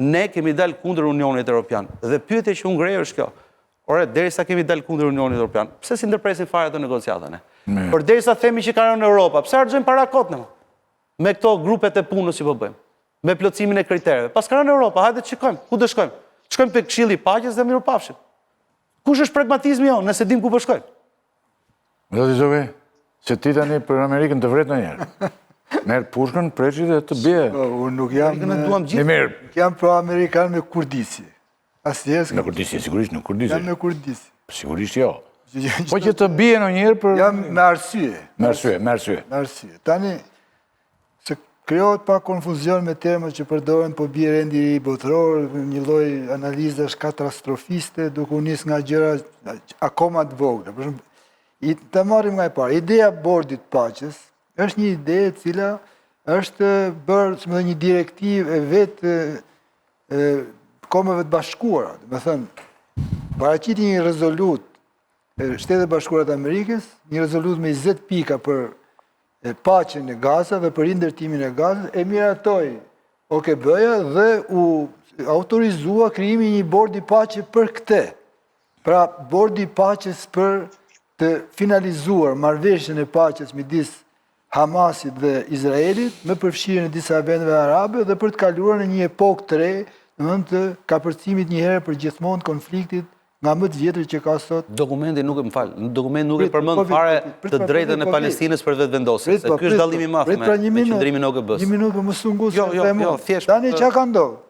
ne kemi dalë kundër Unionit Evropian. Dhe pyetja që unë ngrej është kjo. Ore, derisa kemi dalë kundër Unionit Evropian, pse si ndërpresin fare ato negociatën? Por derisa themi që ka rënë në Europa, pse harxojmë para kot në? Me këto grupet e punës që po bëjmë, me plotësimin e kritereve. Pas ka rënë në Europa, hajde të shikojmë, ku do shkojmë? Shkojmë te Këshilli i Paqes dhe mirupafshim. Kush është pragmatizmi jonë, nëse dim ku po shkojmë? Zoti Zovi, se ti tani për Amerikën të vret ndonjëherë. Merë pushkën, preqit dhe të bje. Unë nuk jam pro-amerikan me kurdisi. Me kurdisi, sigurisht në kurdisi. Jam me kurdisi. Sigurisht jo. Po që të bje në njërë për... Jam me arsye. Me arsye. Tani, se krijohet pa konfuzion me termët që përdoren po bje rendi i botror, një lloj analizash katastrofiste, duke u nis nga gjëra akoma të vogla. Të marrim nga e parë, ideja bordit paqes është një ide e cila është bërë një direktivë e vetë Kombeve të Bashkuara. Do të thënë, paraqiti një rezolut Shtetet e Bashkuara të Amerikës, një rezolut me 20 pika për paqen e Gaza dhe për rindërtimin e Gazës, e miratoi OKB-ja dhe u autorizua krijimi një bordi paqe për këtë. Pra, bordi paqes për të finalizuar marrëveshjen e paqes midis Hamasit dhe Izraelit me përfshirjen e disa vendeve arabe dhe për të kaluar në një epokë të re, domethënë të kapërcimit një herë për gjithmonë konfliktit nga më të vjetër që ka sot. Dokumenti nuk nuk e përmend fare të drejtën e Palestinës për vetëvendosje. Se ky është dallimi i madh me qendrimin e OKB-s. Një minutë më sungus. Jo, thjesht. Tani çka ka ndodhur?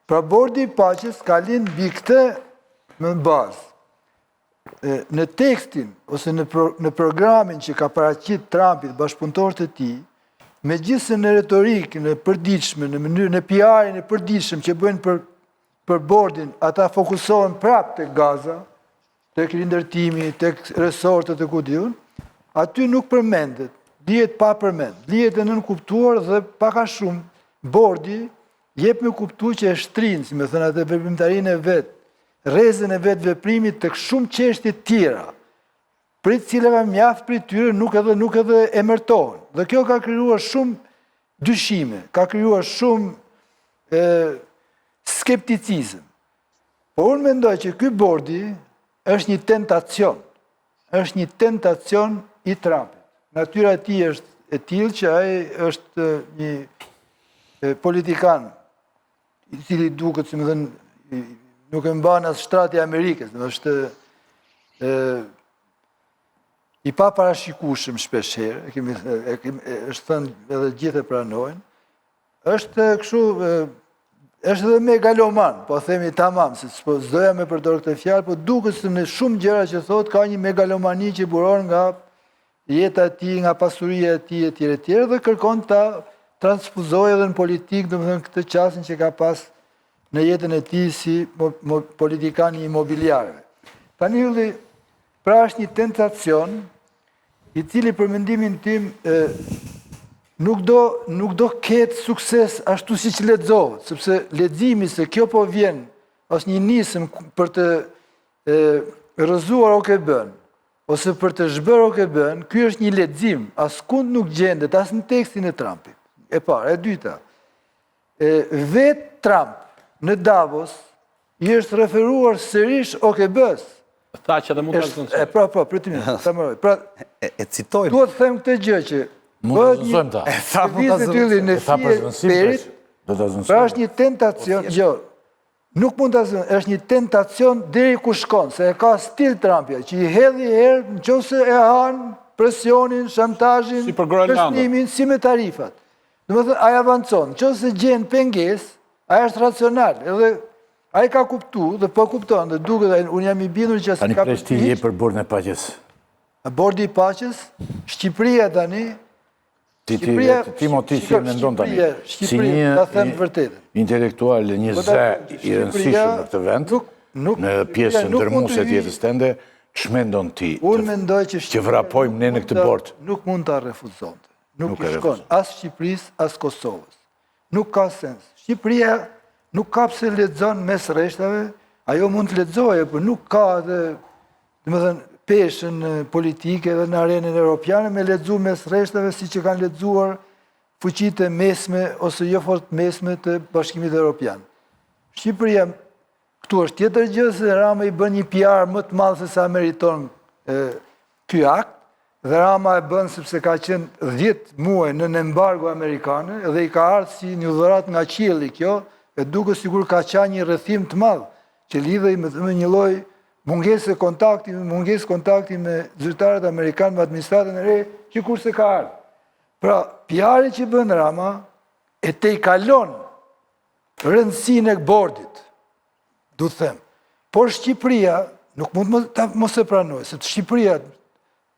Pra bordi i paqes ka lind mbi këtë në bazë. Në tekstin ose në programin që ka paraqit Trumpit bashkëpunëtorët e tij, megjithëse në retorikën e përditshme, në mënyrën e PR-in e përditshëm që bëjnë për bordin, ata fokusohen prapë tek Gaza, tek rindërtimi, tek resortet e kudiun, aty nuk përmendet, lihet pa përmend, lihet e nënkuptuar dhe pak a shumë bordi jep me kuptuar që e shtrin, si më thënë atë veprimtarinë e vet, rrezën e vetë veprimit tek shumë çështje tjera, për të cilave mjaft për tyre nuk edhe emërtohen. Dhe kjo ka krijuar shumë dyshime, ka krijuar shumë skepticizëm. Por unë mendoj që ky bordi është një tentacion i Trumpit. Natyra e tij është e tillë që ai është një politikan i cili duket, si më thënë, nuk e mban as shtrati i Amerikës, është i paparashikueshëm shpeshherë, është thënë edhe gjithë e pranojnë, është kështu, është edhe megaloman, po themi tamam, se s'doja me përdor këtë fjalë, po duket se në shumë gjëra që thot ka një megalomani që buron nga jeta e tij, nga pasuria e tij etj etj dhe kërkon ta transfuzojë edhe në politikë, domethënë këtë çastin që ka pas në jetën e tij si politikan i imobiliarëve. Tani ylli, pra është një tentacion i cili për mendimin tim nuk do ketë sukses ashtu siç lexohet, sepse leximi se kjo po vjen është një nisëm për të rrëzuar OKB-n ose për të zhbërë OKB-n, ky është një lexim, askund nuk gjendet as në tekstin e Trumpit. E parë, e dyta. Vetë Trump në Davos i është referuar sërish OKB-s. Tha që dhe mund të zënësoj. Pritimi, ta mëroj. Pra, E citojmë. duhet të them këtë gjë që Mund të zënësojmë ta. vizit ylli në fije perit, pra është një tentacion, jo, nuk mund të zënë, është një tentacion deri ku shkon, se e ka stil Trumpja, që i hedhi herë, në qoftë e hanë presionin, shantazhin, Si për Groenlandën. kështnimin, si me tarifat. Domethënë, ai avancon, në qoftë se gjen pengesë, ai është racional, edhe ai ka kuptu dhe po kupton, dhe duket unë jam i bindur që Tani ka pleshti je për bordën e paqes. Bordi i paqes, Shqipëria tani, Ti moti si mendon tani. Si Shqipëria, ta them një vërtetën. intelektual, një zë i rëndësishëm në këtë vend, në pjesën ndërmuese të jetës tënde, ç'mendon ti? Unë mendoj që vrapojmë ne në këtë bord. Nuk mund ta refuzonte. Nuk Nuk e i shkon as Shqipërisë as Kosovës. Nuk ka sens. Shqipëria nuk ka pse lexon mes rreshtave, ajo mund të lexojë, por nuk ka edhe, domethënë, peshën politike dhe në arenën europiane me lexu mes rreshtave siç e kanë lexuar fuqitë e mesme ose jo fort mesme të Bashkimit Evropian. Shqipëria këtu është tjetër gjë se Rama i bën një PR më të madh se sa meriton ky akt, dhe Rama e bën sepse ka qenë 10 muaj në embargo amerikane dhe i ka ardhur si një dhuratë nga qielli kjo, e duket sikur ka qenë një rrethim të madh që lidhej me një lloj mungesë kontakti me zyrtarët amerikanë, me administratën e re, që kurse ka ardhur. Pra, PR-i që bën Rama e te i kalon rëndësinë e bordit, du të them. Por Shqipëria nuk mund të mos e pranoj, se Shqipëria,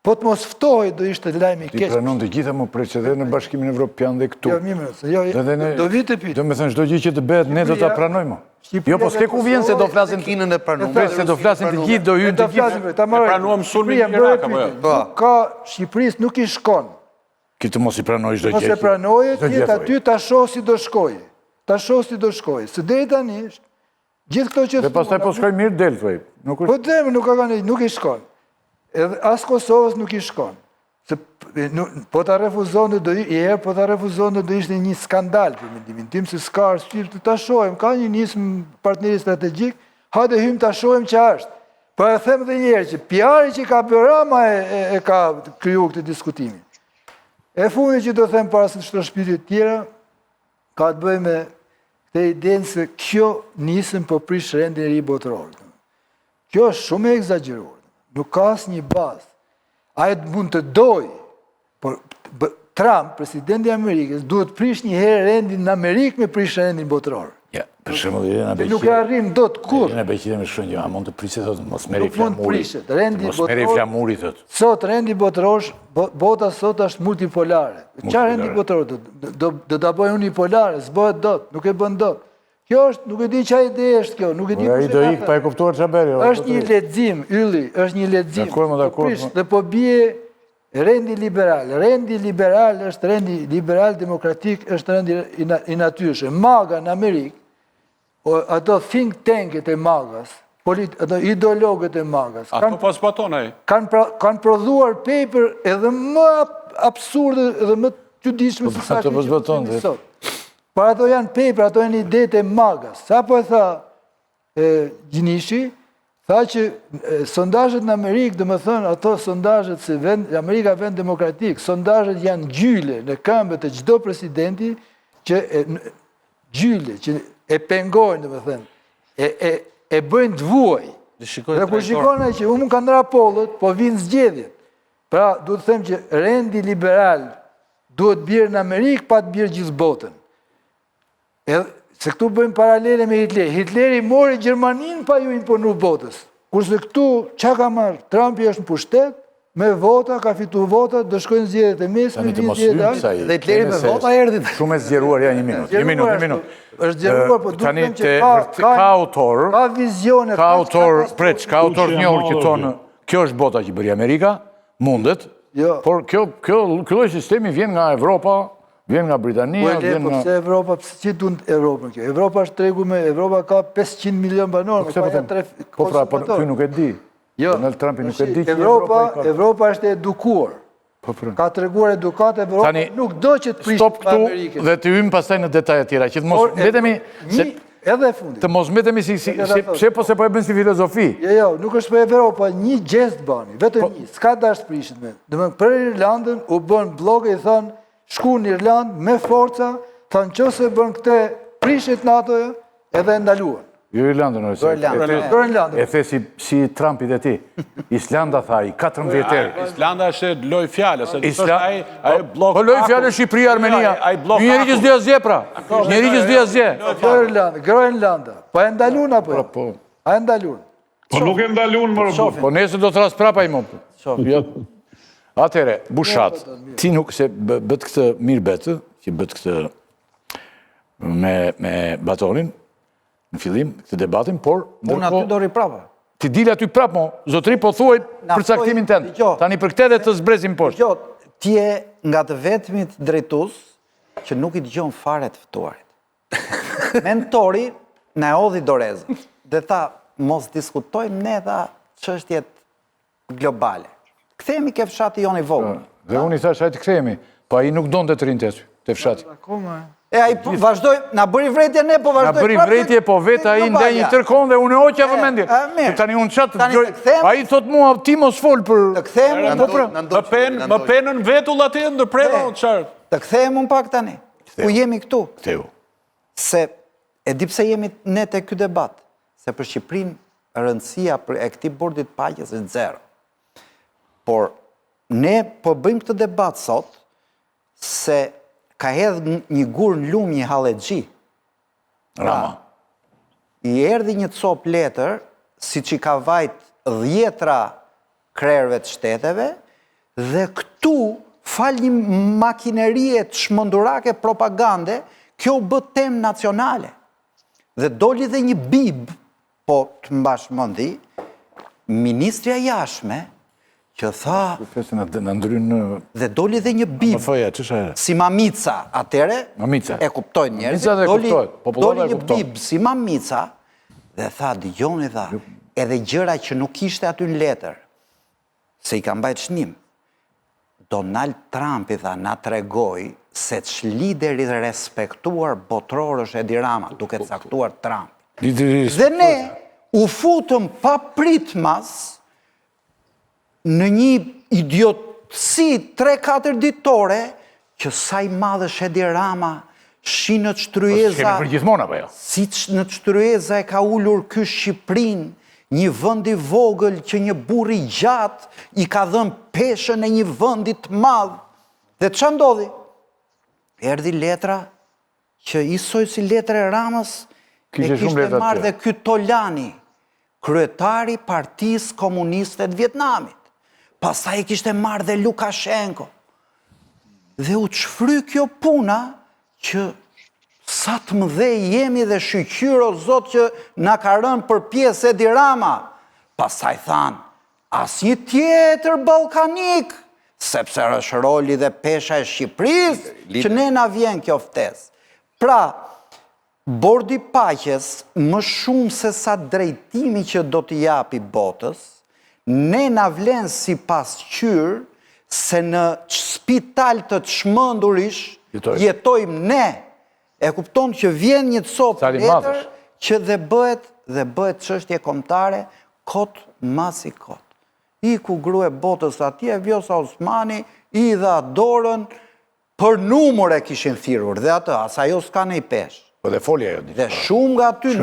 po të mos ftohej, do ishte lajmi keq. Ti pranon të gjitha më preqe në Bashkimin Evropian dhe këtu. Do vite pyet. Do me thënë, çdo gjë që të bëhet, ne do ta pranojmë. Jo, po s'ke ku vjen se do flasin Kinën e pranuar. se do flasin të gjithë, do hyjnë të gjithë. pranuam sulmin e Irak, apo jo? Nuk ka, Shqipërisë nuk i shkon. Ki të mos i pranoj çdo gjë. Mos e pranoje, tjetë aty ta shoh si do shkojë. Ta shoh si do shkojë. Se deri tani, gjithë këto që Dhe pastaj po shkoj mirë del, thuaj. Po them, nuk i shkon. Edhe as Kosovës nuk i shkon. Se po ta refuzon do ishte një skandal për mendimin tim, se s'ka arsye të ta shohim, ka një nismë partneri strategjik, hajde hym ta shohim ç'a është. Po e them edhe një herë që PR-i që ka bërë Rama e ka kriju këtë diskutimin. E fundi që do them para se të shtroshpyetje të tjera, ka të bëjë me këtë idenë se kjo nisëm po prish rendin e ri botëror. Kjo është shumë e egzageruar. Nuk ka asnjë bazë. Ai mund të dojë, por Trump, presidenti i Amerikës, duhet prish një herë rendin në Amerikë me prish rendin botëror. Ja, për shembull, Irena Beqiri. Nuk e arrin dot kurrë. Irena Beqiri më shkruan gjë, mund të prishet thotë mos merri Nuk mund të flamuri. prishet. Rendi Mos merri botëror. flamuri thotë. Sot rendi botëror, bota sot është multipolare. Çfarë rendi botëror do ta bëjë unipolare, s'bëhet dot, nuk e bën dot. Kjo është, nuk e di çfarë ide është kjo, nuk e di Ai do ik pa e kuptuar çfarë bëri. Është një lexim, ylli, është një lexim. Dakor. Dhe po bie rendi liberal. Rendi liberal është rendi liberal demokratik, është rendi i natyrshëm. MAGA në Amerikë, ato think tanket e MAGAs, ato ideologët e MAGAs, Ato pas baton ai. kanë prodhuar paper edhe më absurde edhe më çuditshme se sa ato pas baton. Por ato janë paper, ato janë idetë e MAGAs. Sa po e tha Gjinishi, tha që sondazhet në Amerikë, do më thënë, ato sondazhet se Amerika vend demokratik, sondazhet janë gjyle në këmbët e çdo presidenti që gjyle që e pengojnë, do më thënë, e bëjnë të vuaj. Dhe kur shikona që mund kanë rapollët, po vinë zgjedhjet. Pra, duhet të them që rendi liberal duhet bjerë në Amerikë, pa të bjerë gjithë botën. Se këtu bëjmë paralele me Hitleri. Hitleri mori Gjermaninë pa ju imponu botës. Kurse këtu, që ka marrë? Trumpi është në pushtet, me vota, ka fitu vota, do shkojnë zgjedhjet e mesme, Tani të mos zgjedhjet e hymë ardhshme. kësaj. Dhe Hitleri me vota erdhi. Shumë e zgjeruar, ja, një minut. Është zgjeruar, po Tani dukem që ka autor, ka vizione, ka autor, katastrofë. ka autor të njohur që thonë, kjo është bota që bëri Amerika, mundet, Jo. por kjo lloj sistemi vjen nga Evropa, vjen nga Britania, vjen Po nga... pse Evropa, pse që duan Evropën kjo? Evropa është tregu me, Evropa ka 500 milion banorë, Pse po them? Po pra, por ky nuk e di. Jo. Donald Trumpi nuk e di që Evropa është e edukuar. Po pra. Ka treguar edukat Evropa, Tani, nuk do që të prishë Stop këtu Amerikën. dhe të hymë pastaj në detajet tjera, që të mos mbetemi... Edhe e fundit. Të mos mbetemi pse po se po e bën si filozofi. Jo, nuk është për Evropa, një gest bani, vetëm një, s'ka dash të prishet me. Domethënë për Irlandën u bën blloge i thënë shku në Irlandë me forca, thanë nëse bën këtë prishet NATO-ja, edhe ndaluan. Jo Irlandën, Për Irlandën. e the si Trumpi dhe ti. Islanda tha i 14 vjetër. Islanda është loj fjale, se ai blok... Po loj fjallë Shqipëri, Armenia. Njeri që s'dija zje pra. Njeri që s'dija zje. Për Irlandë, Groenlanda. Po e ndalun apo? Po. A e ndalun? Po nuk e ndalun më rëbut. Po nesër do të ras prapa i më. Atere, Bushat, ti nuk se bët këtë mirë betë, që bët këtë me Batonin, në fillim, këtë debatin, por... Unë aty do riprapa. Ti dile aty prapë, mo, zotri po thuaj për caktimin tënë. Tani për këte dhe të zbrezim poshtë. Ti je nga të vetmit drejtues që nuk i dëgjon fare të ftuarit. Mentori na e hodhi dorezën dhe tha mos diskutojmë ne dha çështjet globale. Kthehemi ke fshati jon i vogël. Dhe unë i thash, hajtë kthehemi, po ai nuk donte të rinte aty, te fshati. E ai vazhdoi, na bëri vrejtje ne, po vazhdoi. Na bëri vrejtje, po vetë ai ndaj një tërkon dhe unë hoqja vëmendje. Se tani unë çat dëgjoj. Ai thot mua ti mos fol për. Të kthehemi. Më penën vetull aty ndërpreva çfarë? Të kthehemi un pak tani. Ku jemi këtu? Ktheu. Se e di pse jemi ne te ky debat, se për Shqipërinë rëndësia e këtij bordi të paqes është zero. Por ne po bëjmë këtë debat sot se ka hedh një gur në lumë një Hallexhi. Rama. I erdhi një cop letër, si që ka vajt 10 krerëve të shteteve, dhe këtu, fal një makinerie të shmëndurake propagande, kjo bë temë nacionale. Dhe doli dhe një bib, po të mbash mendje, Ministria e Jashtme, që tha... Dhe doli dhe një bib, si Mamica, atere, e kuptojnë njerëzit, doli një bib si Mamica, dhe tha, dëgjoni tha, edhe gjëra që nuk ishte aty në letër, se i ka mbajt shnim, Donald Trump i tha, na tregoj se ç'lideri respektuar botror është Edi Rama, duke caktuar Trump. Dhe ne u futëm pa pritmas në një idiotësi 3-4 ditore që sa i madh është Edi Rama, shi në Shtryeza, si në Shtryeza e ka ullur ky Shqipërinë, një vënd i vogël që një burr i gjatë i ka dhënë peshën e një vëndi të madh. Dhe ç'a ndodhi? Erdhi letra që isoj si letra e Ramës, e kishte marrë dhe ky Tolani, kryetari Partisë Komuniste të Vietnamit. Pastaj e kishte marrë dhe Lukashenko. Dhe u çfry kjo puna që sa të mëdhej jemi dhe shqyqyro zot që na ka rënë për pjesë Edi Rama. Pastaj thanë, as një tjetër balkanik, sepse është roli dhe pesha e Shqipërisë, që ne na vjen kjo ftesë. Pra, bordi paqes, më shumë se sa drejtimi që do t'i japi botës, ne na vlen si pasqyrë se në spital të çmendurish jetojmë ne. E kupton që vjen një copë letër që dhe bëhet çështje kombëtare kot masi kot. I ku grue botës atje, Vjosa Osmani, i dha dorën, për numër e kishin thirrur, dhe atë, as ajo s'ka nej peshë. Po dhe folja jo. Dhe shumë nga aty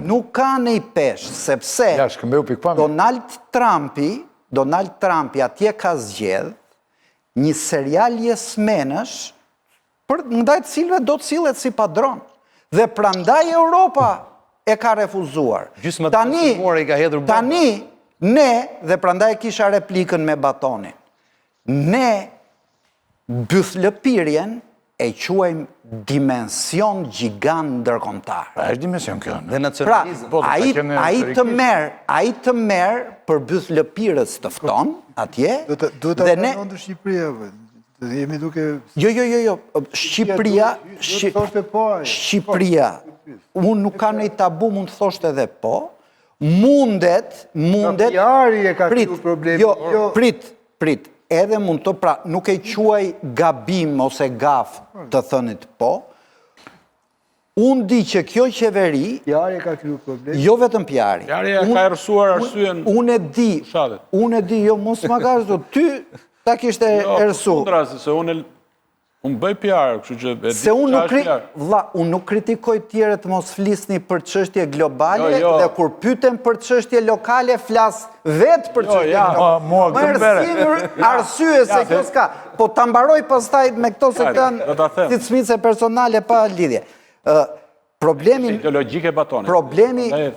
nuk ka nej peshë, sepse Donald Trumpi atje ka zgjedh një serial jesmenësh për ndaj të cilëve do të cilët si padron. Dhe prandaj Europa e ka refuzuar. Tani, Ne, dhe prandaj kisha replikën me Batonin, ne bythlëpirjen e quajmë dimension gjigant ndërkombëtar. Pra, është dimension kjo. Dhe Pra, nacionalizëm. ai të merr për bythlëpirës të fton atje Duhet të dhe ne pranon të Shqipëria, jemi duke... Jo, Shqipëria, Shqipëria, Shqipëria, unë nuk kam një tabu, mund të thoshte edhe po, mundet, PR-i e ka këtu problemi. Jo, prit, edhe mund të, pra, nuk e quaj gabim ose gaf të thënit po, unë di që kjo qeveri, PR-i ka këtu problemi. jo vetëm PR-i. PR-i ka erësuar arsyen Unë e di, jo, mos ma ka erësu, ty ta kishte erësu. Kundra, se unë bëj PR, kështu që e di Se unë çfarë është PR. unë nuk kritikoj tjere të mos flisni për çështje globale, Jo. dhe kur pyeten për çështje lokale, flas vetë për çështje globale. mua këtë bere. Arsye se kjo s'ka. Po ta mbaroj pastaj me këto se do ta them. këtanë si smice personale pa lidhje. Problemi Ideologjike Batonit.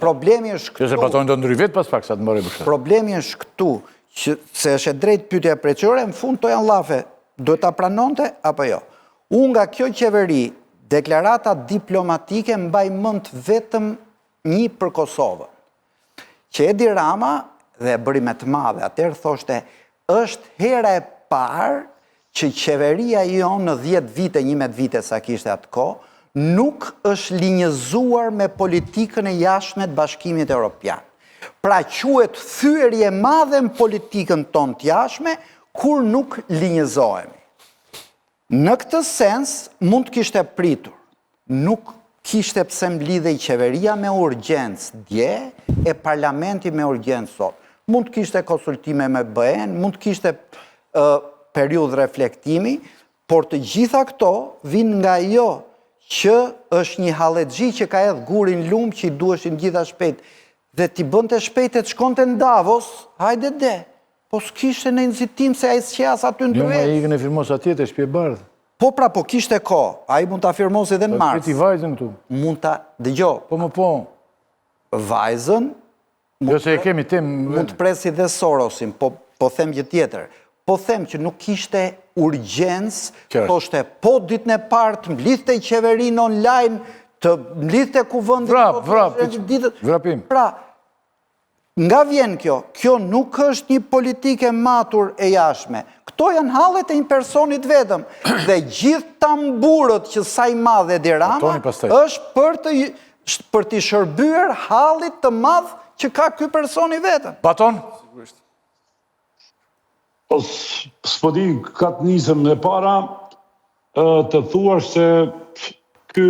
problemi është Kjo se këtu. Batoni do ndry vetë pas pak sa të mbërë për shkak. Problemi është këtu, që se është e drejt pyetja preqore, në fund to janë llafe, duhet ta pranonte apo jo. Unë nga kjo qeveri, deklarata diplomatike mbaj mend vetëm një për Kosovën. Që Edi Rama, dhe bëri me të madhe, atëherë thoshte, është hera e parë që qeveria jonë në 10 vite, 11 vite sa kishte atë kohë, nuk është linjëzuar me politikën e jashtme të Bashkimit Evropian. Pra quhet thyerje madhe në politikën tonë të jashtme, kur nuk linjëzohemi. Në këtë sens, mund të kishte pritur. Nuk kishte pse mblidhej qeveria me urgjencë dje, e parlamenti me urgjencë sot. Mund të kishte konsultime me BE-n, mund të kishte periudhë reflektimi, por të gjitha këto vinë nga jo që është një halexhi që ka edhë gurin lumë që i duheshin gjitha shpejt, dhe t'i bënte shpejt e të shkonte në Davos, hajde de, po s'kishte në inzitim se a i s'qeas aty në Jo, ma duhet. ikën e firmos atjet e shpje bardhë. Po pra, po kishte ko, a i mund t'a firmos edhe në mars. Këti vajzën këtu. Mund t'a, dëgjo, Po më po. vajzën, Jo se e kemi tem. mund të presi dhe Sorosin, po them gjë tjetër. Po them që nuk kishte urgjencë, Qartë. thoshte, po ditën e parë të mblidhte qeverinë online, të mblidhte kuvendin. Vrapim. Pra, nga vjen kjo nuk është një politike matur e jashtme. Këto janë hallet e një personit vetëm. Dhe gjithë tamburët që sa i madhe Edi Rama Toni pastaj. është për t'i shërbyer hallit të madh që ka ky personi vetëm. Baton? Po s'po di ka të nisëm e para të thuash se ky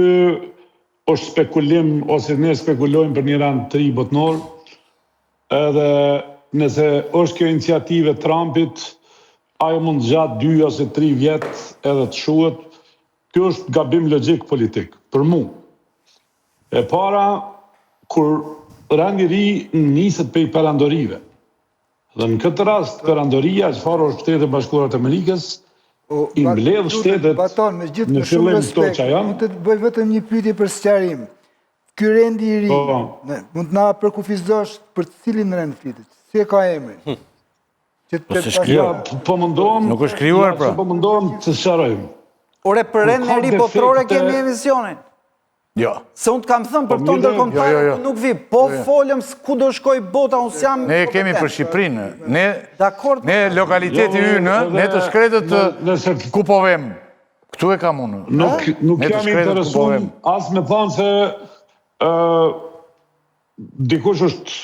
është spekulim ose ne spekulojmë për një rand të ri botnor, edhe nëse është kjo iniciative Trumpit, ajo mund gjatë 2 ose 3 vjet edhe të shuhet, kjo është gabim logjik politik, për mu. E para, kur randi ri niset prej perandorive, dhe në këtë rast, perandoria, çfarë është Shtetet Bashkuara të Amerikës, i mbledh shtetet Baton, me gjithë në me shumë fillim këto respekt, që janë. mund të të bëj vetëm një pyetje për sqarim. Ky rendi i ri, Po. mund të na përkufizosh për cilin rend flitet? Si e ka emrin? Po se shkruar. Po mundohem... Nuk është krijuar, pra. Po mundohem të sqarojmë. Ore, për rendin e ri ka botrore defekte- kemi emisionin. Jo. Se unë të kam thënë për Po, tonë mirë, ndërkombëtare, jo. nuk vi. Po folëm ku do shkoj bota, unë s'jam... Ne kemi për Shqipërinë. Dakord. Ne lokaliteti Jo, ynë, edhe- ne të shkretët nëse- ku po vem. Këtu e kam unë. Nuk Ne të jam shkretët ku po interesuar vem. as me thanë se dikush është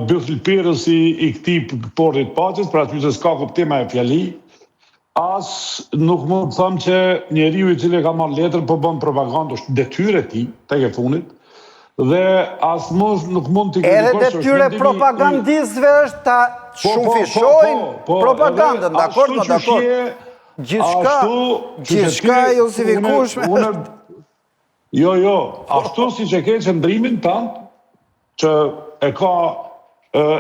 bythëlpirës i këtij portit paqes, pra aty se s'ka kuptim e fjali, as nuk mund të them që njeriu i cili ka marrë letër po bën propagandë, është detyrë e tij tek e fundit, dhe as nuk mund të Edhe kritikosh detyre propagandistëve është ta shumë fishojnë propagandën, dakord, më dakord. Gjithçka e justifikueshme. Jo, ashtu si që ke qëndrimin tanë, që e ka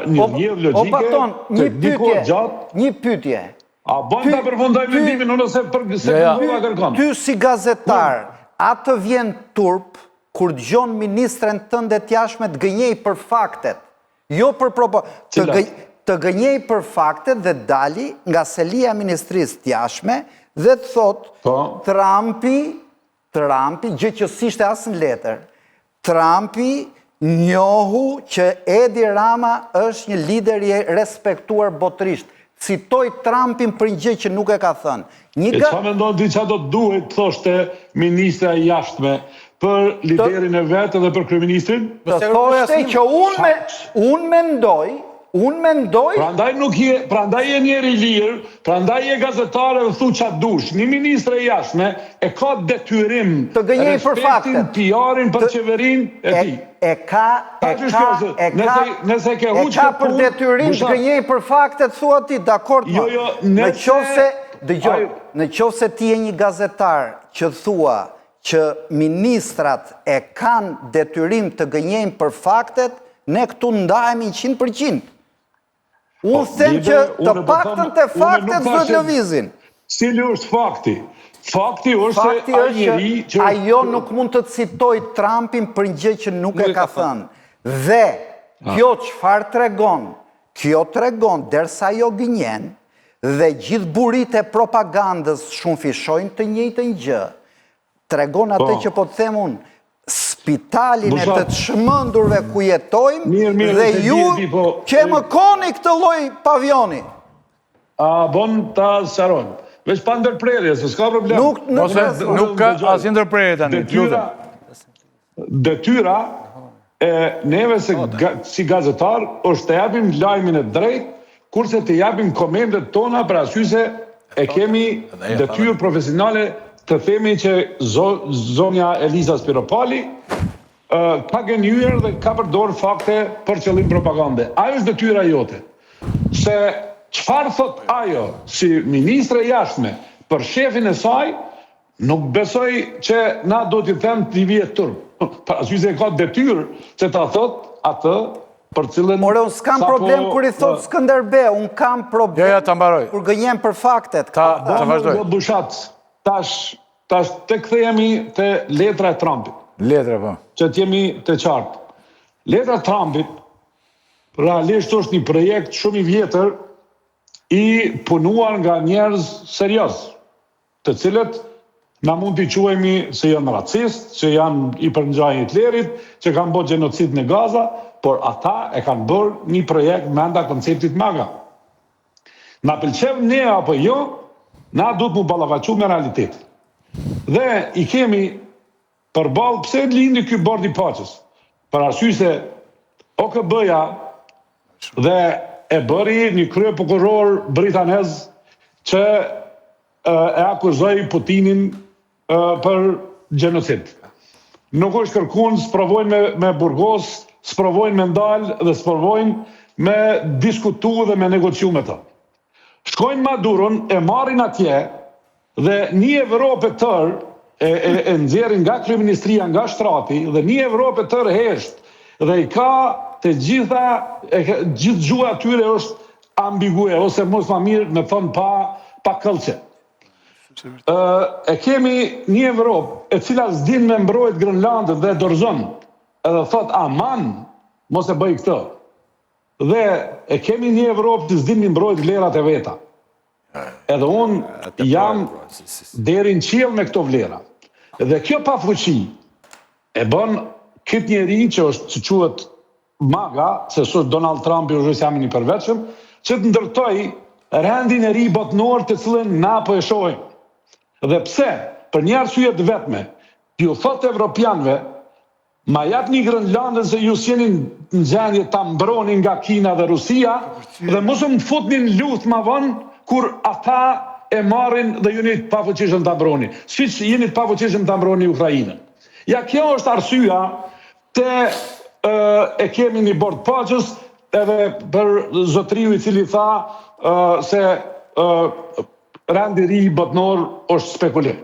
një rrjedhë O logjike, Baton, një pyetje. A bën ta përfundoj mendimin unë se nuk kërkon. Ty si gazetar, a të vjen turp kur dëgjon ministren tënde të jashtme të gënjej për faktet Jo për të gënjej për faktet dhe dali nga selia e Ministrisë të Jashtme dhe të thot Trumpi, gjë që s'ishte asë në letër, Trumpi njohu që Edi Rama është një lider i respektuar botërisht. Citoj Trumpin për një gjë që nuk e ka thënë. E që mendon ti që do të duhet, thoshte ministra e jashtme, për liderin e vetë dhe për kryeministrin? Të thoshte që unë mendoj, Prandaj e njeri lirë, prandaj e gazetare dhe thu qatë dush. Një ministre e jashtme e ka detyrim të gënjej për faktet. Respektin, PR-in për qeverin e ti. E ka për detyrim të gënjej për faktet, thua ti, dakord ma. Në qoftë se ti e një gazetar që thua që ministrat e kanë detyrim të gënjejnë për faktet, ne këtu ndajemi 100%. Unë them që të paktën të faktet zë lëvizin. Cili është fakti? Fakti është se a njeri që... Ajo nuk mund të citoj Trumpin për një gjë që nuk e ka thënë. Dhe kjo çfarë tregon? Kjo tregon, derisa jo gënjen, dhe gjithë burit e propagandës shumë fishojnë të njëjtën gjë, tregon atë që po të them unë, spitalin e të çmendurve ku jetojmë dhe ju që më koni këtë lloj pavioni. A bon ta sharojmë. Veç pa ndërprerje, se s'ka problem. Nuk ka as ndërprerje tani. Detyra e neve si gazetar është të japim lajmin e drejt, kurse të japim komendet tona për arsye se e kemi detyrë profesionale të themi që zonja Eliza Spiropali ka gënjur dhe ka përdorur fakte për qëllim propagande. Ajo është detyra jote. Se çfarë thot ajo si ministre e jashtme për shefin e saj, nuk besoj që na do t'i them t'i vihet turp. Arsye se ka detyrë që ta thot atë për cilën... Ore, unë s'kam problem kur i thot Skënderbe, unë kam problem kur gënjen për faktet. Ta vazhdoj. Tash të kthehemi te letra e Trumpit. Letra, po. Që t'jemi të qartë. Letra e Trumpit realisht është një projekt shumë i vjetër i punuar nga njerëz serioz, të cilët na mund t'i quajmë se janë racist, që janë i përngjajnë Hitlerit, që kanë bërë gjenocid në Gaza, por ata e kanë bërë një projekt menda konceptit MAGA. Na pëlqen ne apo jo, na duhet mu ballafaqu me realitetin. Dhe i kemi përballë pse lindi ky bord i paqes. Për arsye se OKB-ja dhe e bëri një krye prokuror britanez që e akuzoi Putinin për gjenocid. Nuk është kërkuar, sprovojnë me burgos, sprovojnë me ndalë dhe sprovojnë me diskutu dhe me negociu me ta. Shkojnë Maduron, e marrin atje dhe një Evropë tërë e nxjerrin nga kryeministria, nga shtrati, dhe një Evropë tërë hesht dhe i ka të gjithë gjuha atyre është ambigue, ose mos ma mirë me thonë pa këllqe. E kemi një Evropë e cila s'din me mbrojt Grenlandën dhe dorëzon, edhe thot aman, mos e bëj këtë. Dhe e kemi një Evropë që s'din me mbrojt vlerat e veta. Edhe unë jam deri në qiell me këto vlera. Dhe kjo pafuqi e bën këtë njeri që quhet MAGA, se sot Donald Trump është jam i përvetshëm, që të ndërtoj rendin e ri botnor të cilën na po e shohim. Dhe pse? Për një arsye të vetme, ju thot evropianëve, ma jap një Grenlandën se ju s'jeni në gjendje ta mbroni nga Kina dhe Rusia, dhe mos më futni në luftë ma vonë kur ata e marrin dhe ju jeni të pafuqishëm ta mbroni. Siç jeni të pafuqishëm ta mbroni Ukrainën. Ja, kjo është arsyeja e kemi një bord paqes edhe për zotriu i cili tha se rendi i ri botnor është spekulim.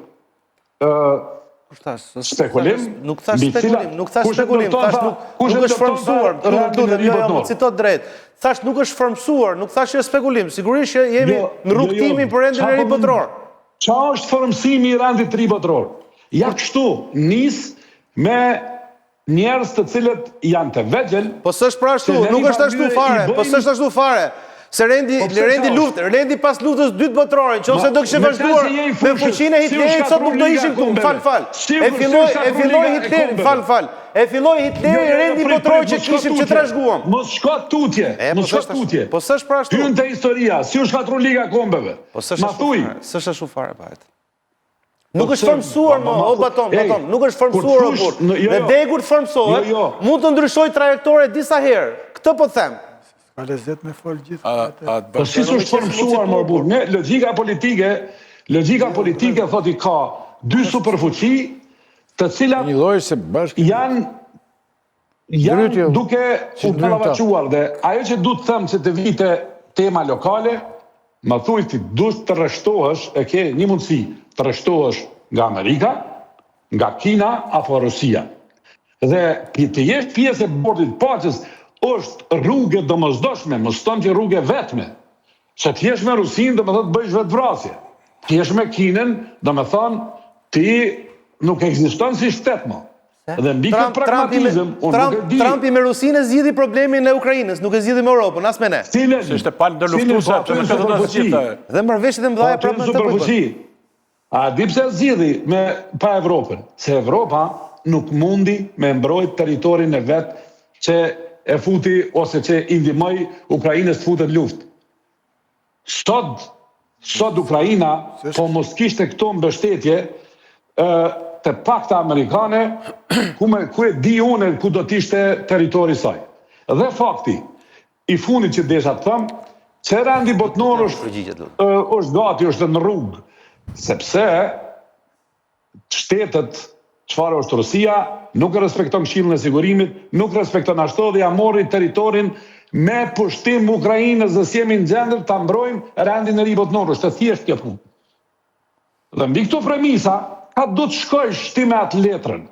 Spekulim? Nuk thash spekulim, thash nuk është formësuar, më cito drejt. Thash nuk është formësuar, nuk thash që është spekulim. Sigurisht që jemi në rrugtimin për rendin e ri botror. Qa është formësimi i rendit të ri botror? Ja kështu, nis me njerëz të cilët janë të vegjël. Po s'është pra ashtu, nuk është ashtu fare, po s'është ashtu fare. Se Rendi pas luftës dytë botërore, nëse do kishte vazhduar me fuqinë e Hitlerit, sot nuk do ishin këtu, fal. E filloi Hitleri Rendi botëror që kishim që trashëguam. Mos shko tutje, Po s'është pra ashtu. Hyn te historia, si u shkatrua Liga e Kombeve. Ma thuj. S'është ashtu fare, pahet. Nuk është formësuar, o Baton, nuk është formësuar o burr. Dhe degur të formësohet, mund të ndryshoj trajektore disa herë. Këtë po them. Ka lezet me folë gjithë. Po si s'është formësuar, më burr. Ne logjika politike thot i ka dy superfuqi, të cilat janë duke u ballavaçuar dhe ajo që du të them se të vite tema lokale, ma thuj ti dush të rreshtohesh, e ke një mundësi të rreshtohesh nga Amerika, nga Kina apo Rusia. Dhe të jesh pjesë e bordit paqes është rrugë domosdoshme, mos thon që rrugë vetme. Se të jesh me Rusinë do të thotë bësh vetvrasje. Të jesh me Kinën do të thonë ti nuk ekziston si shtet më. Dhe mbi këtë pragmatizëm, Trumpi me Rusinë zgjidhi problemin e Ukrainës, nuk e zgjidhi me Europën, as me ne. Ishte palë ndërluftuese, pse më këtë do të zgjidhte. Dhe marrëveshjet e mëdha prapë të superfuqi. A di pse zgjidhi pa Evropën? Se Evropa nuk mundi me mbrojt territorin e vet që e futi ose që i ndihmoi Ukrainës të futet luftë. Sot Ukraina po mos kishte këto mbështetje të pakta amerikane, ku e di unë ku do t'ishte territori saj. Dhe fakti, i fundit që desha të thëmë, që Rendi botnor është gati, është në rrugë, sepse shtetet, çfarë është Rusia, nuk e respekton Këshillin e Sigurimit, nuk respekton ashtu dhe ja mori territorin me pushtim Ukrainës dhe si jemi në gjendër ta mbrojmë Rendin e ri botnor, është e thjeshtë kjo punë. Dhe mbi këto premisa, ka du të shkoj shtime atë letrën.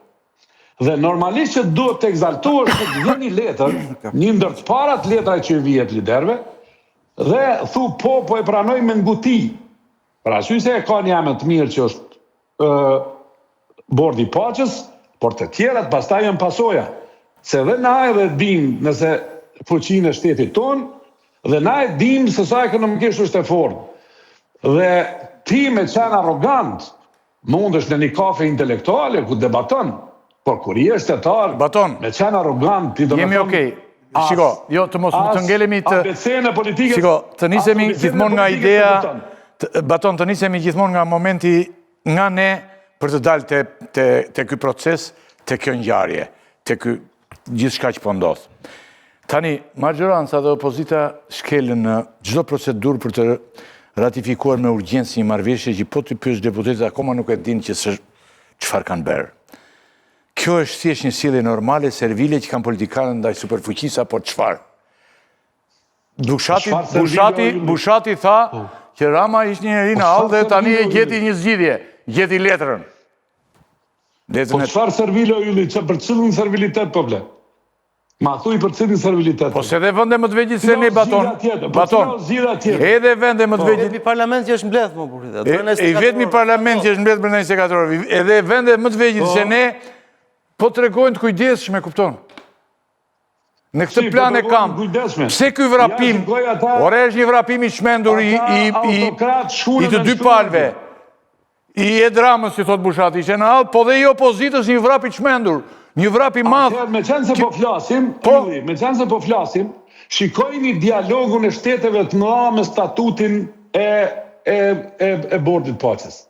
Dhe normalisht që duhet të egzaltuar që të vjen një letër, një ndër të parat letra që i vijet liderve, dhe thu po e pranoj me nguti. Pra sy se e ka një amë të mirë që është bordi paqes, por të tjerat pastaj janë pasoja. Se dhe na edhe dim nëse fuqinë e shtetit tonë, dhe na e dim se sa ekonomikisht është e fortë. Dhe ti me qenë arrogant, mund është në një kafe intelektuale ku debaton, por kur je shtetar, me qenë arrogant, ti do me jemi okej. Shiko, jo të mos të ngelemi të... Shiko, të nisemi gjithmonë nga ideja... Baton, të nisemi gjithmonë nga momenti nga ne për të dalë të ky proces, të kjo ngjarje, të ky gjithë shka që po ndodhë. Tani, majoranca dhe opozita shkelën në çdo procedurë për të ratifikuar me urgjencë një marrëveshje që po të pyes deputetët akoma nuk e dinë që çfarë kanë bërë. Kjo është thjesht një sjellje normale, servile që kanë politikanët ndaj superfuqisë apo çfarë? Bushati tha që Rama ishte një njeri në hall dhe tani e gjeti një zgjidhje, gjeti letrën. Po çfarë servile o Ylli, që për cilën servilitet po ble? Ma thuj për cilin servilitet. Po se dhe vende më të vegjit se ne Baton, edhe vende më të vegjit. Vetëmi parlament që është mbledh më burit. E vetëmi parlament që është mbledh për 24 orë, edhe vende më të vegjit se ne, po të regojnë të kujdesshme, kupton. Në këtë plan e kam, pse ky vrapim, ore është një vrapim i shmendur i të dy palve, i Edramës, që thot Bushati, që në halë, po dhe i opozitës një vrap i shmendur. Një vrap i madh. Me qenë se po flasim, shikojni dialogun e shteteve të mëdha me statutin e bordit paqes.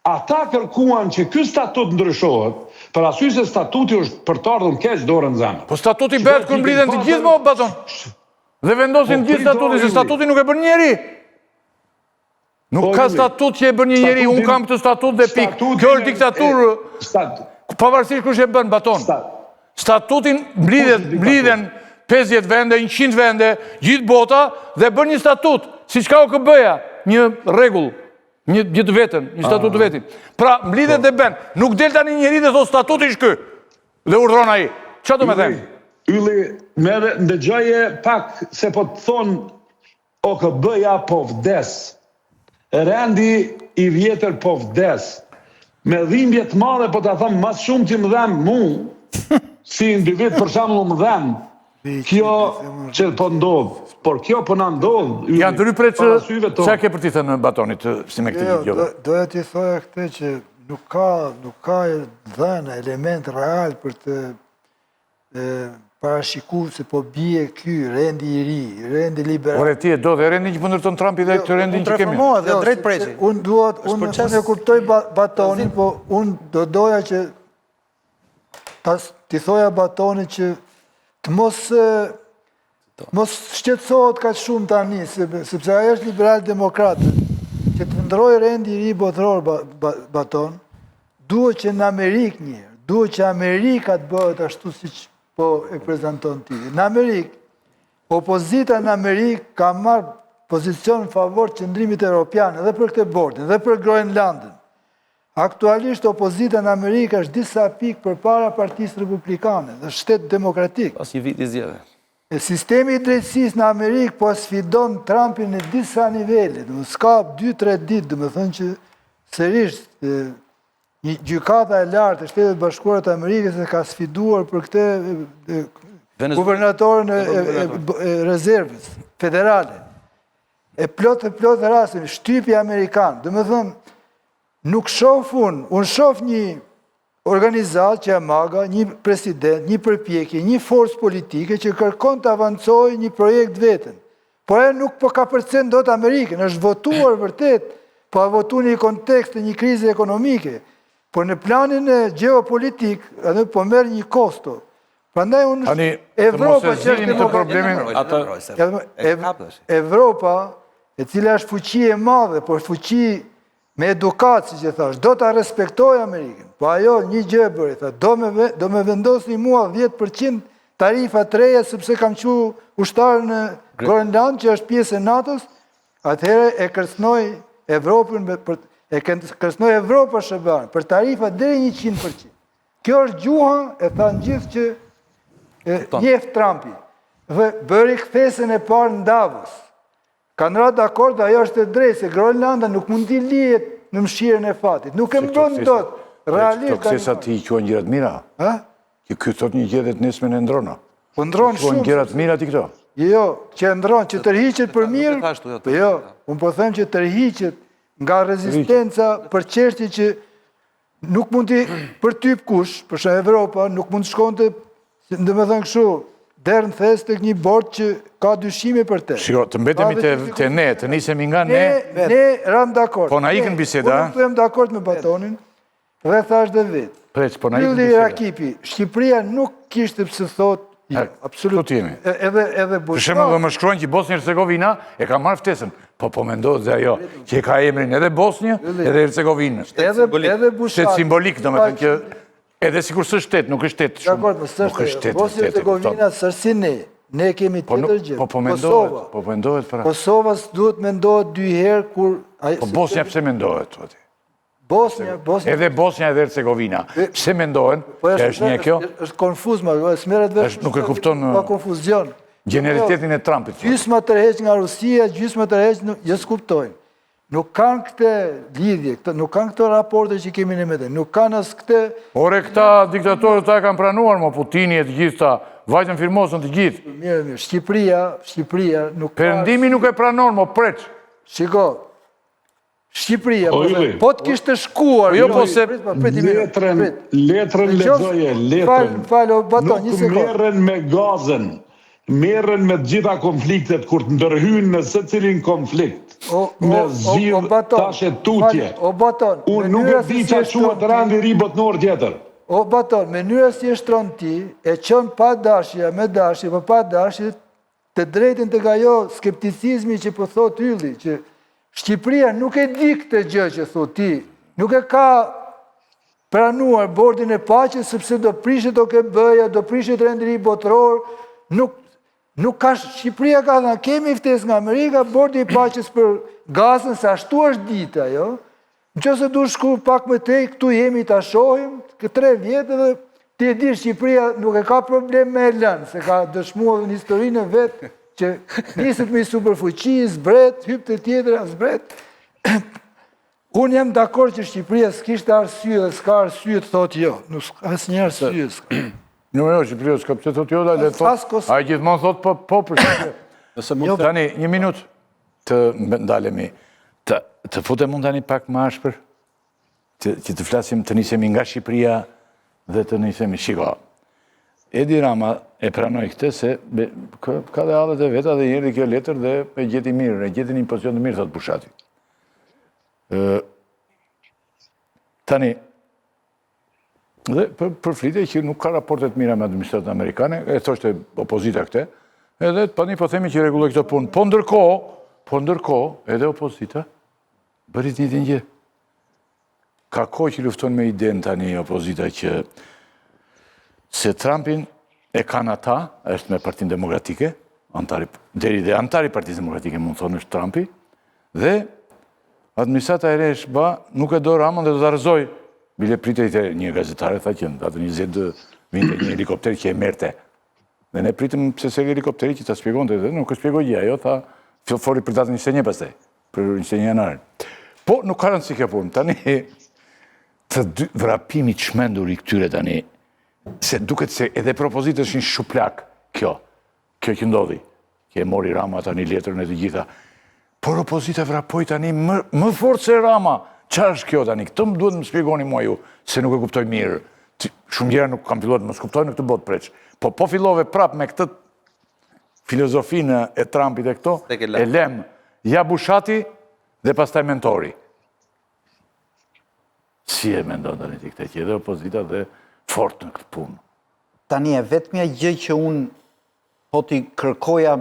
Ata kërkuan që ky statut ndryshohet, për arsye se statuti është për të ardhur keq dorën zemër. Po statuti bëhet kur mblidhen të gjithë më Baton. Dhe vendosin të gjithë statutin, se statuti nuk e bën njeri. Nuk ka statut që e bën një njeri, unë kam këtë statut dhe pik. Kjo është diktaturë. Pavarësisht kush e bën Baton. Statutin mblidhen 50 vende, 100 vende, gjithë bota dhe bën një statut, si çka OKB-ja, një rregull, një të vetën, një statut të vetin. Pra mblidhet dhe bën. Nuk del tani njeri dhe thot statuti është ky. Dhe urdhron ai. Çfarë do të them? Ylli, merre ndëgjoje pak se po të thon OKB-ja po vdes. Rendi i vjetër po vdes. Me dhimbje të madhe, po ta them mas shumë që më dhem mu, si individ për shembull më dhem, kjo që po ndodh, por kjo po na ndodh. Janë të rypre që çka ke për t'i thënë Batonit si me këtë gjë? Doja t'i thoja këtë që nuk ka dhënë element real për të parashikuar se po bie ky rendi i ri, rendi liberal. Ore ti e do dhe rendin që po ndërton Trumpi dhe këtë rendin që kemi. Dhe drejt preqi. Unë e kuptoj Batonin, po unë do doja që t'i thoja Batonit që të mos shqetësohet ka shumë tani, sepse ajo është liberal-demokratë, që të ndroj rendi i ri botëror Baton, duhet që në Amerikë njërë, duhet që Amerika të bëhet ashtu si që po e prezenton ti. Në Amerikë, opozita në Amerikë ka marrë pozicion në favor qëndrimit europian edhe për këtë bordin, edhe për Groenlandin. Aktualisht opozita në Amerikë është disa pikë për para partisë republikane dhe shtetë demokratik. Pas një vit i zgjedhjeve. Sistemi i drejtësisë në Amerikë po sfidon Trumpin në disa nivele. S'ka 2-3 ditë, dhe më thënë që sërish një gjykata e lartë e Shtetet Bashkuara të Amerikës e ka sfiduar për këtë guvernatorën e rezervës federale. E plot rastin, shtypi Amerikan. Dhe më thënë, nuk shof unë shof një organizat që e maga, një president, një përpjekje, një forcë politike që kërkon të avancoj një projekt vetën. Por e nuk po ka përcen do të Amerikën, është votuar vërtet, po a votu një kontekst të një krize ekonomike, por në planin e geopolitik, edhe po merë një kosto. Prandaj unë Evropa që është Evropa, e cila është fuqi e madhe, por fuqi me edukatë, si që thash, do të respektoj Amerikën. Po ajo një gjë e bërë, do me vendosni mua 10% tarifa të reja, sepse kam që ushtarë në Groenland, që është pjesë e NATO-s, atëhere e kërcnoj Evropën, e kërcnoj Evropa shëbanë, për tarifa deri 100%. Kjo është gjuha, e thanë gjithë që njeftë Trumpi. Dhe bëri kthesën e parë në Davos. Kanë ratë dakord, ajo është e drejtë, se Groenlanda nuk mund t'i lijet në mshirën e fatit. Nuk e mbron dot. Realisht. Këto kësesa ti i quen gjërat mira? Kjo thot një gjedet nismen e ndrona. Po ndronë shumë. Quen gjërat mira ti këto? Jo, që ndronë, që tërhiqet për mirë. Jo, unë po them që tërhiqet nga rezistenca për çështje që nuk mund t'i përtyp kush, për shembull Evropa, nuk mund të shkonte, domethënë kështu, derë në thes të një bord që ka dyshime për te. Shiko, të mbetemi të ne, të nisemi nga ne. Ne ram dakord. Po na ikën biseda. Unë të jem dakord me Batonin, dhe thash dhe vetë. Preç, po na ikën Ylli biseda. Rakipi, Shqipëria nuk kishte pse thot, absolut. Këtu jemi. Edhe Për shembull, dhe më shkruajnë që Bosnjë-Hercegovina e ka marrë ftesën. Po mendohet dhe ajo, që e ka emrin edhe Bosnjë, edhe Hercegovinë. Edhe Bushati. Shtet simbolik, domethënë që edhe sikur së shtet, nuk është shtet shumë. Dakord, më sështë, Bosnjë-Hercegovina sërsi ne kemi tjetër gjë. Po mendohet para. Kosovës duhet mendohet 2 herë kur... Po Bosnja pse mendohet, thua ti? Bosnja... Edhe Bosnja edhe Hercegovina. Pse mendohen, që është një kjo? është konfuz, smeret vesh... Nuk e kupton... Pa konfuzion. Generalitetin e Trumpit. Gjysma tërheq nga Rusia, gjysma tërheq jës kuptojnë. Nuk kanë këte lidhje, nuk kanë këto raporte që kemi në mete, nuk kanë as këte... Ore, këta diktatorët ta kanë pranuar, mo Putini e të gjithë ta, vajtën firmosën të gjithë. Mirë, Shqipëria nuk ka... Perëndimi nuk e pranor, mo preç. Shiko, Shqipëria, po të kishtë shkuar... Jo, po se... Letrën lexoje, letrën. Falo, Baton, një Nuk sekundë. merren me gazën, merren me të gjitha konfliktet, kur të ndërhyjnë në secilin konflikt. Me zgjidh tashe tutje. O Baton, Unë nuk e di që quhet rendi i ri botnor tjetër. O Baton, mënyra si e shtron ti, e qën pa dashje, me dashje, po pa dashje, të drejtën të ajo skepticizmi që po thot Ylli, që Shqipëria nuk e di këtë gjë që thot ti, nuk e ka pranuar bordin e paqes, sepse do prishet o ke bëja, do prishet rendi i ri botëror, nuk ka Shqipëria ka dhe kemi ftesë nga Amerika, bordi i paqes për gazën, se ashtu është dita, jo? Në që se du shku pak më tej, këtu jemi të shohim, këtë 3 vjetë dhe ti e di Shqipëria nuk e ka problem me e lënë, se ka dëshmuar në historinë e vetë, që niset me i superfuqi, zbret, hyp të tjetër, zbret. Unë jam dakord që Shqipëria s'kishtë arsye dhe s'ka arsye të thotë jo, nuk asë një arsye s'ka. Jo, Shqipëria s'ka pse thotë jo, le thotë. Ai gjithmonë thotë po për Shqipëri. Nëse mund Tani, një minutë të ndalemi. Të futem mund tani pak më ashpër, që të flasim, të nisemi nga Shqipëria dhe të nisemi shiko. Edi Rama e pranoj këtë se ka dhe hallet e veta dhe njëri kjo letër dhe e gjeti mirë, e gjeti një pozicion të mirë, thotë Bushati. Tani, dhe përflite që nuk ka raportet mira me administratën amerikane, e thoshte opozita këte, edhe tani po themi që rregulloj këtë punë. Po ndërkohë, edhe opozita bërit një gjë. Ka kohë që lufton me idenë tani opozita që se Trumpin e kanë ata, është me Partinë Demokratike, deri dhe antari Partisë Demokratike mund thonë është Trumpi, dhe administrata e resh nuk e do Ramon dhe do të arëzoj. Bile pritej të një gazetare, tha që në datë 20 vinte një helikopter që e merte. Dhe ne pritëm pse se helikopteri që ta spjegonte dhe nuk e spjegoj gjë, ajo tha fori për datën 21 pastaj, për 21 janarën. Po nuk ka rëndësi kjo punë. Tani të vrapimi çmendur i këtyre tani, se duket se edhe propozitës është një shuplak kjo që ndodhi, që e mori Rama tani letrën e të gjitha. Por opozita vrapoj tani më fort se Rama. Qa është kjo tani? Këtë më duhet më spjegoni mua ju, se nuk e kuptoj mirë. Shumë gjera nuk kam filluar të më skuptoj në këtë botë preq. Po fillove prap me këtë filozofinë e Trumpit e këto, e lem, ja Bushati dhe pastaj mentori. Si e mendon tani ti këtë që edhe opozita dhe fort në këtë punë? Tani e vetmja gjë që unë po t'i kërkoja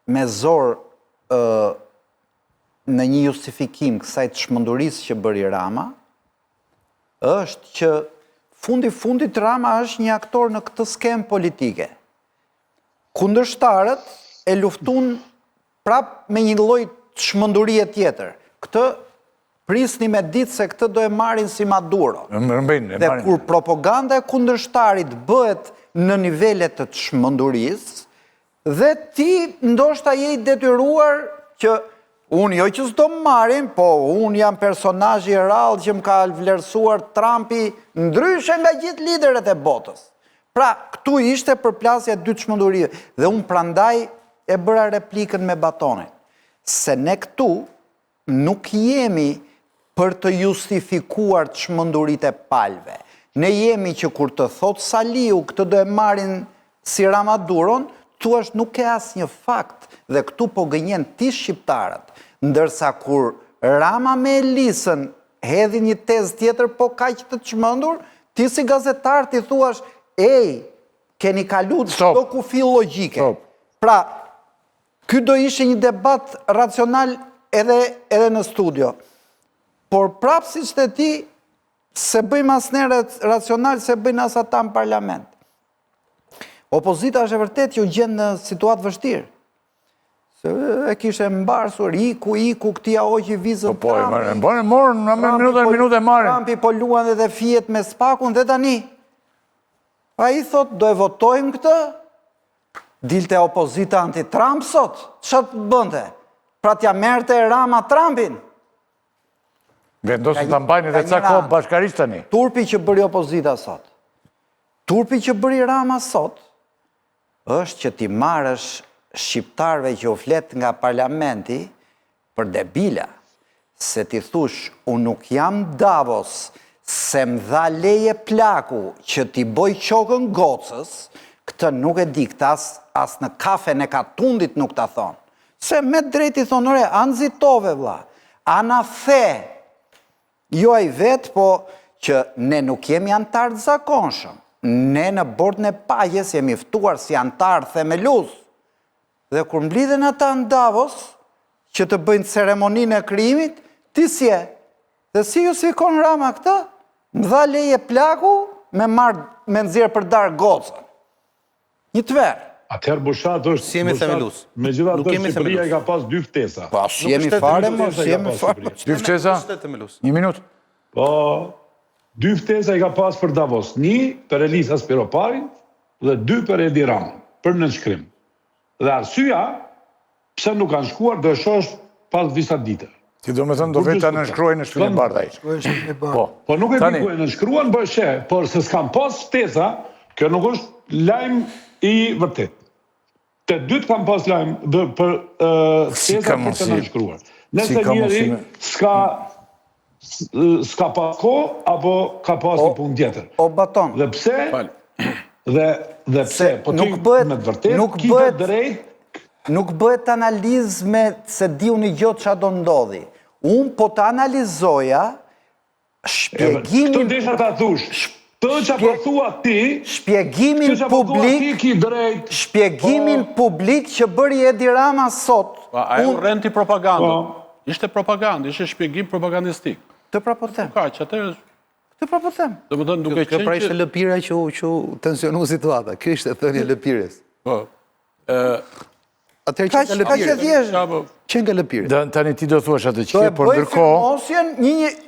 me zor në një justifikim kësaj të çmendurisë që bëri Rama, është që fundit Rama është një aktor në këtë skemë politike. Kundërshtarët e luftun prap me një lloj çmendurie tjetër. Këtë prisni me ditë se këtë do e marrin si Maduro. Dhe kur propaganda e kundërshtarit bëhet në nivele të çmendurisë, dhe ti ndoshta je i detyruar që unë jo që s'do më marrin, po unë jam personazh i rrallë që më ka vlerësuar Trumpi ndryshe nga gjithë liderët e botës. Pra, këtu ishte përplasja e dy çmendurive. Dhe unë prandaj e bëra replikën me batonin. Se ne këtu nuk jemi për të justifikuar çmenduritë e palëve. Ne jemi që kur të thot Saliu këtë do e marrin si Ramaduron, thua nuk ke asnjë fakt dhe këtu po gënjen ti shqiptarët. Ndërsa kur Rama me Elisën hedhi një tezë tjetër po kaq të çmendur, ti si gazetar ti thuash, keni kalu çdo kufi logjike. Pra, ky do ishte një debat racional edhe në studio. Por prapë siç të ti, se bëjmë asnjëherë racional se bëjnë as ata në parlament. Opozita është e vërtet që u gjen në situatë vështirë. Se e kishe mbarsur, iku, këtia oqi vizën Po, morën, në minutë e marën. Trumpi po luan edhe fijet me spakun dhe tani. A i thot, do e votojmë këtë? Dilte opozita anti-Trump sot? Çfarë të bënte? Pra t'ja merte Rama Trumpin? Vendosën të mbajnë edhe ca kohë bashkarisht tani. Turpi që bëri opozita sot. Turpi që bëri Rama sot, është që ti marrësh shqiptarve që u flet nga parlamenti për debila, se ti thush, unë nuk jam Davos, se më dha leje plaku që ti boj qokën gocës, këtë nuk e di, këtë as në kafe në Katundit nuk ta thonë. Se me drejti thonë, ore, anë zitove, vla, anë the, jo ai vetë, po që ne nuk jemi antarë të zakonshëm. Ne në bordën e pagjes jemi ftuar si antarë themelus. Dhe kur mblidhen ata në Davos, që të bëjnë ceremoninë e krijimit, ti si e? Dhe si justifikon Rama këtë? Më dha leje plaku me nxjerr për dar gocën. Një tverr. Atëherë Bushat është... Si jemi themelus. Me gjitha të Shqipëria i ka pas 2 ftesa. Po, si jemi fare, mo, si jemi fare. 2 ftesa? Një minutë. Po, 2 ftesa i ka pas për Davos. 1 për Elisa Spiroparin dhe 2 për Edi Ramën, për nënshkrim. Dhe arsyeja, pse nuk kanë shkuar, do e shosh pas disa dite. Ti do me thënë do vetë të nënshkruaj në Shtëpinë e Bardhë ai. Po nuk e di ku e nënshkruan, por se s'kan pas ftesa, Kjo nuk është lajm i vërtet. Të dytë kam pas lajm për teza për të nënshkruar. Nëse njeri s'ka pas kohë, apo ka pas një punë tjetër. O baton. Dhe pse? Dhe pse? Po ti me të vërtet, kite drejt. Nuk bëhet analizë me se di unë i gjotë qa do ndodhi. Unë po të analizoja shpjegimin... Këtë desha ta thush, të që po thua ti... Shpjegimin publik që bëri Edi Rama sot. Ajo renti propaganda. Ishte propaganda, ishte shpjegim propagandistik. Të prapotem. Ka që atërë... Të prapotem. Dhe më thënë duke Kjo qenë pra që... ishte lëpira që u tensionu situata. Kjo ishte thënje lëpires. Atëherë që nga lëpires. Që nga lëpires. Tani ti do thuash atë që Do e por bëj ndërkohë... firmosjen,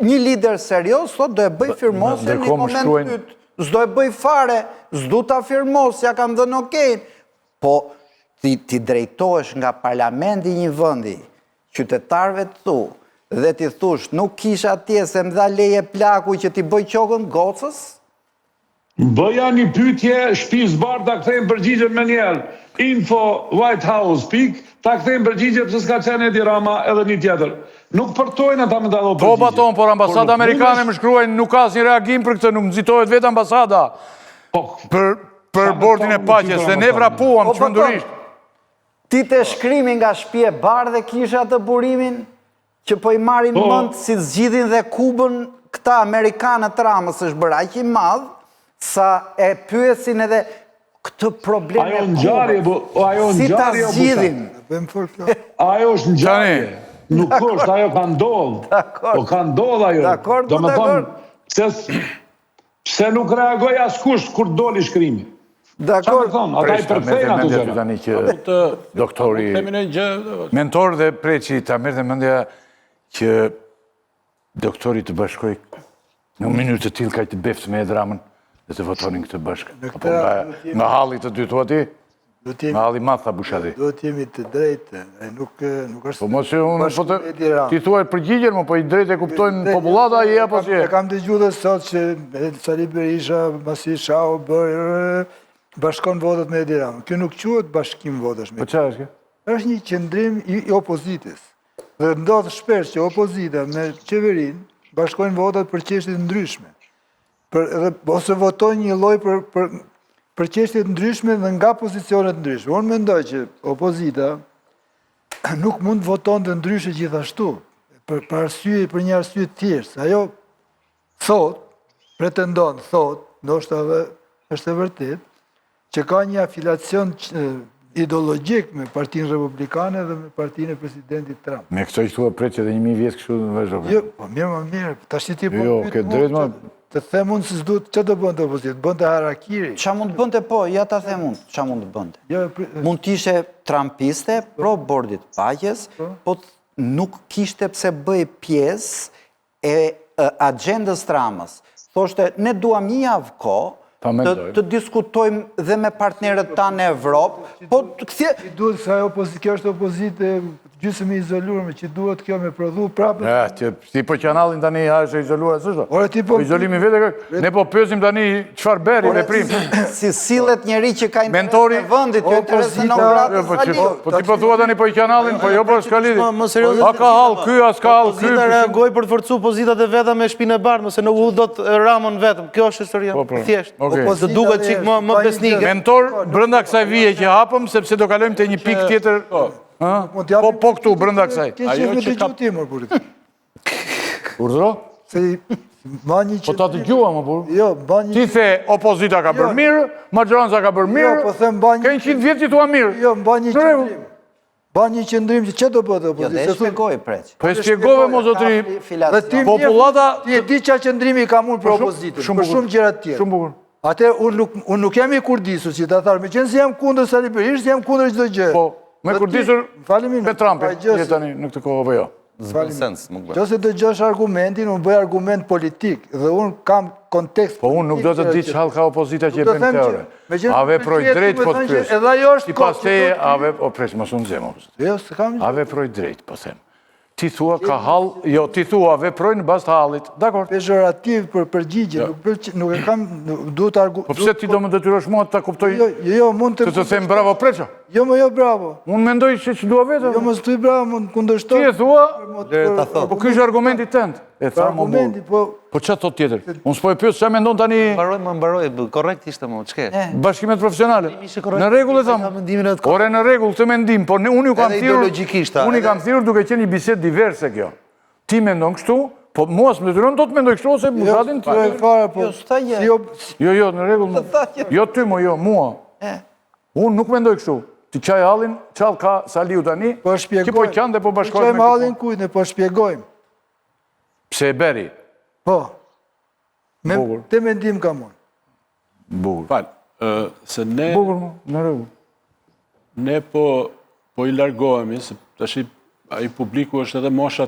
një lider serios, thot do e bëj firmosjen një moment pyt. S'do e bëj fare, s'du ta firmosja, kam dhe në okejn. Po, ti drejtohesh nga parlamenti një vëndi, qytetarve të thu, dhe ti thush, nuk kisha atje se më dha leje plaku që ti bëj qokën gocës? Bëja një pytje, shtëpi zbarë, ta kthejmë përgjigjen me njerë. Info White House, ta kthejmë përgjigje pëse s'ka qenë Edi Rama edhe një tjetër. Nuk përtojnë ata me ta do përgjigje. Po baton, por ambasada amerikane më shkruajnë nuk ka asnjë reagim për këtë, nuk nxitohet vetë ambasada. Për bordin e paqes, dhe ne vrapuam çmendurisht. Ti të shkrimi nga shtëpia e bardhe kisha të burimin që po i marrin mend si zgjidhin dhe Kubën këta amerikanët Ramës është bërë aq i madh sa e pyesin edhe këtë problem e Kubës. Si ta zgjidhin? Ajo është ngjarje. Nuk është, ajo ka ndodhë. Po ka ndodhë ajo. Do me thonë, pse nuk reagoj askush kur doli shkrimi. Dakor. Ata i përkthejnë ato gjëra. Tani që doktori, mentor dhe preqi, ta merr dhe mendja që doktori të bashkoj në mënyrë të tillë kaq të beft me Edi Ramën dhe të votonin këtë bashkë. Apo nga halli të dy thua ti? Nga halli madh tha Bushati. Do t'jemi të drejtë, nuk është... Po mos e unë, ti thuaj përgjigjen, po i drejtë e kuptojnë popullata i apo si? E kam dëgjuar dhe sot që Sali Berisha, Masi Shau bashkon votat me Edi Ramën. Kjo nuk quhet bashkim votash me. Po çfarë është kjo? Është një qëndrim i opozitës. Dhe ndodh shpesh që opozita me qeverinë bashkojnë votat për çështje të ndryshme. Ose votojnë një lloj për çështje të ndryshme dhe nga pozicione të ndryshme. Unë mendoj që opozita nuk mund të votonte ndryshe gjithashtu, për një arsye të thjeshtë. Ajo pretendon, ndoshta është e vërtetë, që ka një afiliacion ideologjik me Partinë Republikane dhe me Partinë e Presidentit Trump. Me këto i thua preqe dhe 1000 vjetë kështu në vazhdo. Jo, po mirë, tash ti po pyet mua. Të them unë se s'duhet, që të bënte opozitë? Bënte harakiri. Qa mund të bënte po, ja ta them unë, qa mund të bënte? Mund t'ishe trumpiste, pro bordit paqes, po nuk kishte pse bëj pjesë e agendës Ramës. Thoshte, ne duam një javë kohë, të diskutojmë dhe me partnerët ta në Evropë, po të këthje... Duhet se kjo është opozitë gjysmë i izoluar, që duhet kjo me prodhu prapë... Ti po kanalin tani është izoluar, sështë? Ore ti po... Izolimi vete, ne po pësim tani qëfar beri, veprim. Si sillet njeri që ka interes në vëndit, jo interes në gratës Saliu. Po ti po thua tani po i kanalin, po jo po s'ka lidi. A ka hal ky, a s'ka hal ky. Opozita reagoj për të forcu opozitat e veta me shpinë e bardhë, mëse nuk u do të Ramën vetëm. Kjo është historia, thjesht. Të duket qik më besnike. Mentor, brënda kësaj vije që hapëm, sepse do kalojmë të një pik tjetër. Po këtu, brënda kësaj. Ajo që ka... Urdhro? Po ta të gjua, më burë. Ti the opozita ka bërë mirë, majoranca ka bërë mirë, ka 100 vjetë që tua mirë. Jo, mba një qëndrim. Ba një qëndrim që do bëtë opozita? Jo, dhe e shpjegoj, preq. Po e shpjegove, mo zotri, populata... Ti e di qa qëndrimi ka mund për opozitën, për shumë gjërat tjerë. Shumë bukur. Ate, unë nuk jam i kurdisur, që ta tharë, me qenë si jam kundër Sali Berisha, jam kundër çdo gjë. Po, me kurdisur me Trumpin, jetani në këtë kohë, po jo. Qëse të gjosh argumentin, unë bëj argument politik, dhe unë kam kontekst politik. Po unë nuk do të di që halë ka opozita që e bën teore. Ave proj drejt po të pës. Edhe ajo është ti pas teje, ave, o presë, mos unë zemë. Jo, së kam një. Ave proj drejt, po them. Ti thua ka hall, jo, ti thua veprojnë në bazë të hallit. Dakor. Pejorativ për përgjigje, nuk e kam, duhet Po pse ti do më detyrosh mua të ta kuptoj? Jo, mund të... Të them bravo Preço? Jo, bravo. Unë mendoj se që dua vetëm. Jo, më s'tuj bravo, mund kundërshtoj. Ti e thua, po ky është argumenti tënd. E tha më Argumenti, burr. Po çfarë thot tjetër? Unë s'po e pyet çfarë mendon tani Mbaroj, korrekt ishte më, ç'ke? bashkimet profesionale. Në rregull e tham. Ore në rregull këtë mendim, por unë ju kam Edhe thirrur. ideologjikisht, Unë i kam thirrur duke qenë një bisedë diverse kjo. Ti mendon kështu, po mua s'më detyron dot mendoj kështu ose buzatin Jo, e fara, po... Jo, në rregull. Jo ty, jo, mua. Unë nuk mendoj kështu. Ti qaj hallin, qall ka Saliu tani, Po shpjegojmë. ki po qanë dhe po bashkojmë Qajmë hallin kujt, po shpjegojmë. Pse e beri? Po. Bukur. Te mendim kam unë. Bukur. Falë, se ne... Bukur mu, në rregull. Ne po i largohemi, se tash ai publiku është edhe mosha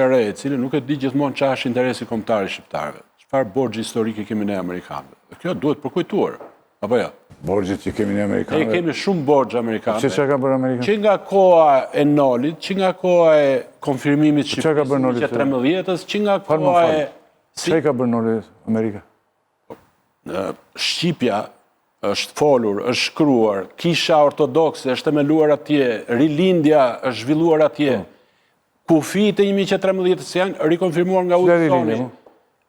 e re, e cili nuk e di gjithmonë çfarë është interesi kombëtar i shqiptarëve. Çfarë borxhi historik e kemi ne amerikanëve. Dhe kjo duhet përkujtuar, apo jo? Borxhet që kemi në Ne Amerikanë. kemi shumë borxh amerikanëve. Çfarë ka bërë Amerika? Që nga koha e Nolit, që nga koha e konfirmimit çfarë ka bërë Noli? që 13-ës, që nga Falë më koha falë. e Çfarë ka bërë Noli Amerika? Shqipja është folur, është shkruar, kisha ortodokse është themeluar atje, rilindja është zhvilluar atje. Kufijtë e 1113 janë rikonfirmuar nga Udhësoni.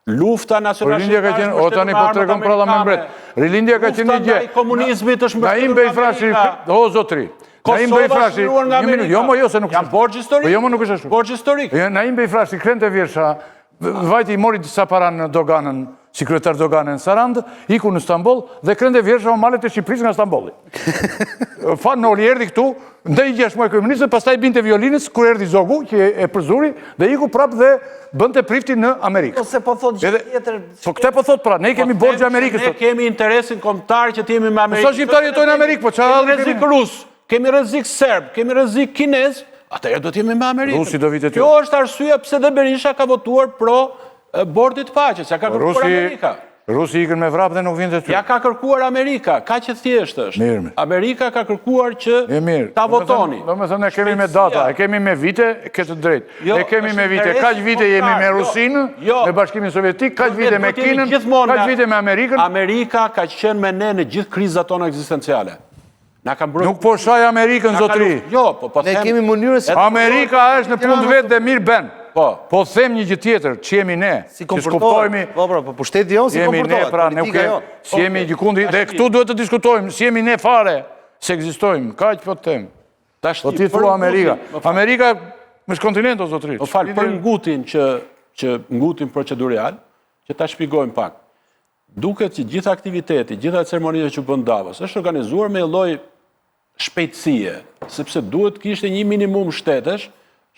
Lufta nacionale Rilindja ka qenë, o tani po tregon pralla me mbret. Rilindja ka qenë një gjë. Lufta ndaj komunizmit është Naim Bejfrashi, o zotri. Naim Bejfrashi, një minutë, jo më jo se nuk është. Janë borxh historik. Po jo më nuk është ashtu. Borxh historik. Naim Bejfrashi krente vjersha, vajti i mori disa para në doganën, si kryetar doganën në Sarandë, iku në Stamboll dhe krente vjersha o malet e Shqipërisë nga Stambolli. Fa Noli erdhi këtu, ndaj 6 muaj kryeministër, pastaj binte violinës kur erdhi Zogu, që e përzuri, dhe iku prap dhe bënte prifti në Amerikë. Ose po thot gjithë tjetër... Po këtë po thot pra, ne kemi borxhe Amerikës. Ne kemi interesin kombëtar që të jemi me Amerikën. Po sa shqiptarë jetojnë në Amerikë, po çfarë kemi rrezik rus, kemi rrezik serb, kemi rrezik kinez, atëherë do të jemi me Amerikën. Rusi do vitet Kjo është arsyeja pse dhe Berisha ka votuar pro bordit të paqes, ja ka kërkuar Amerika. Rusi ikën me vrap dhe nuk vinte ty. Ja ka kërkuar Amerika, ka që thjesht është. Mirë. Amerika ka kërkuar që ta votoni. Do me thënë, e kemi me data, e kemi me vite, këtë drejt. E kemi me vite, kaq vite jemi me Rusinë, me Bashkimin Sovjetik, kaq vite me Kinën, kaq vite me Amerikën. Amerika ka qenë me ne në gjithë krizat tona ekzistenciale. Nuk po shaj Amerikën, zotri. Jo, po them... Ne kemi mënyrës... Amerika është në punë vetë dhe mirë ben. Po them një gjë tjetër, që jemi ne, Si që skuptojmi... Po pushteti jonë si komportohet, pra, politika jonë. Si jemi gjikundi, dhe këtu duhet të diskutojmë, si jemi ne fare, se egzistojmë, ka që po të them. Po ti thua Amerika. Amerika është kontinent, o zotri. Po falë, për ngutin procedurial, që ta shpjegojmë pak. Duket që gjitha aktiviteti, gjitha ceremonitë që bën Davos, është organizuar me lloj shpejtësie, sepse duhet kishte një minimum shtetesh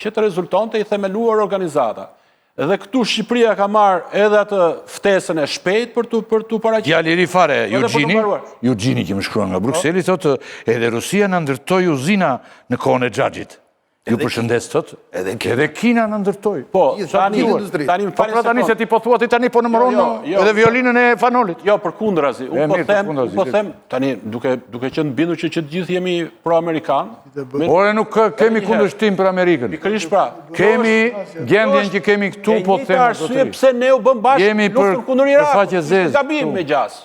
që të rezultonte i themeluar organizata. Dhe këtu Shqipëria ka marrë edhe atë ftesën e shpejt për tu paraqitur. Ja liri fare, Eugjini që më shkruan nga Brukseli, thotë edhe Rusia në ndërtoi uzina në kohën e Xhaxhit. Ju përshëndes thot, edhe Kina në ndërtoi. Po, tani se ti po thua ti tani po numëron edhe violinën e Fanolit. Jo, përkundrazi. Unë po them, tani duke qenë bindur që të gjithë jemi pro-amerikan. Ore nuk kemi kundërshtim për Amerikën. Pikërisht pra. Kemi gjendjen që kemi këtu, po them. E një arsye pse ne u bëm bashkë luftën kundër Irakut. Gabim me gjas.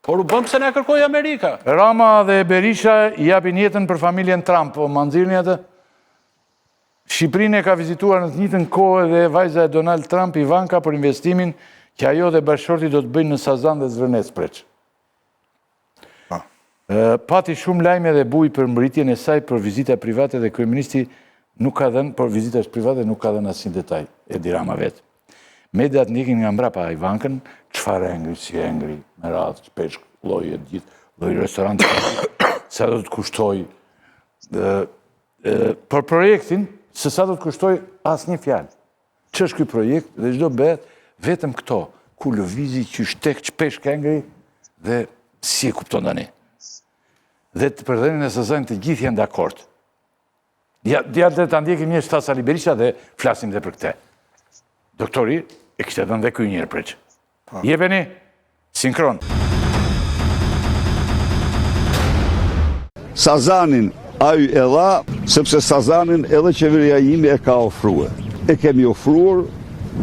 Por u bëm pse na kërkoi Amerika. Rama dhe Berisha i japin jetën për familjen Trump, po ma nxirrni atë. Shqipërinë e ka vizituar në të njëjtën kohë dhe vajza e Donald Trump, Ivanka, për investimin që ajo dhe bashkëshorti do të bëjnë në Sazan dhe Zvërnec preç. Pati shumë lajme dhe buj për mbërritjen e saj për vizita private dhe kryeministri nuk ka dhënë, për vizita private nuk ka dhënë asnjë detaj, Edi Rama vetë. Mediat ndikin nga mbrapa Ivankën, çfarë engri, si engri, me radhë, shpesh lloje të gjithë, lloj restorante, sa do të kushtoj. Për projektin, se sa do të kushtoj asnjë fjalë. Që është ky projekt dhe çdo bëhet vetëm këto, ku lëvizi që shtek shpesh kengri dhe si e kupton tani. Dhe të përdhenin e Sazan të gjithë janë dakord. Djalë dhe të ndjekim një Shtasa Berisha dhe flasim dhe për këte. Doktori, e kështë edhe dhe ky njërë preq. Jepeni, sinkron. Sazanin Ai e dha sepse Sazanin edhe qeveria ime e ka ofruar. E kemi ofruar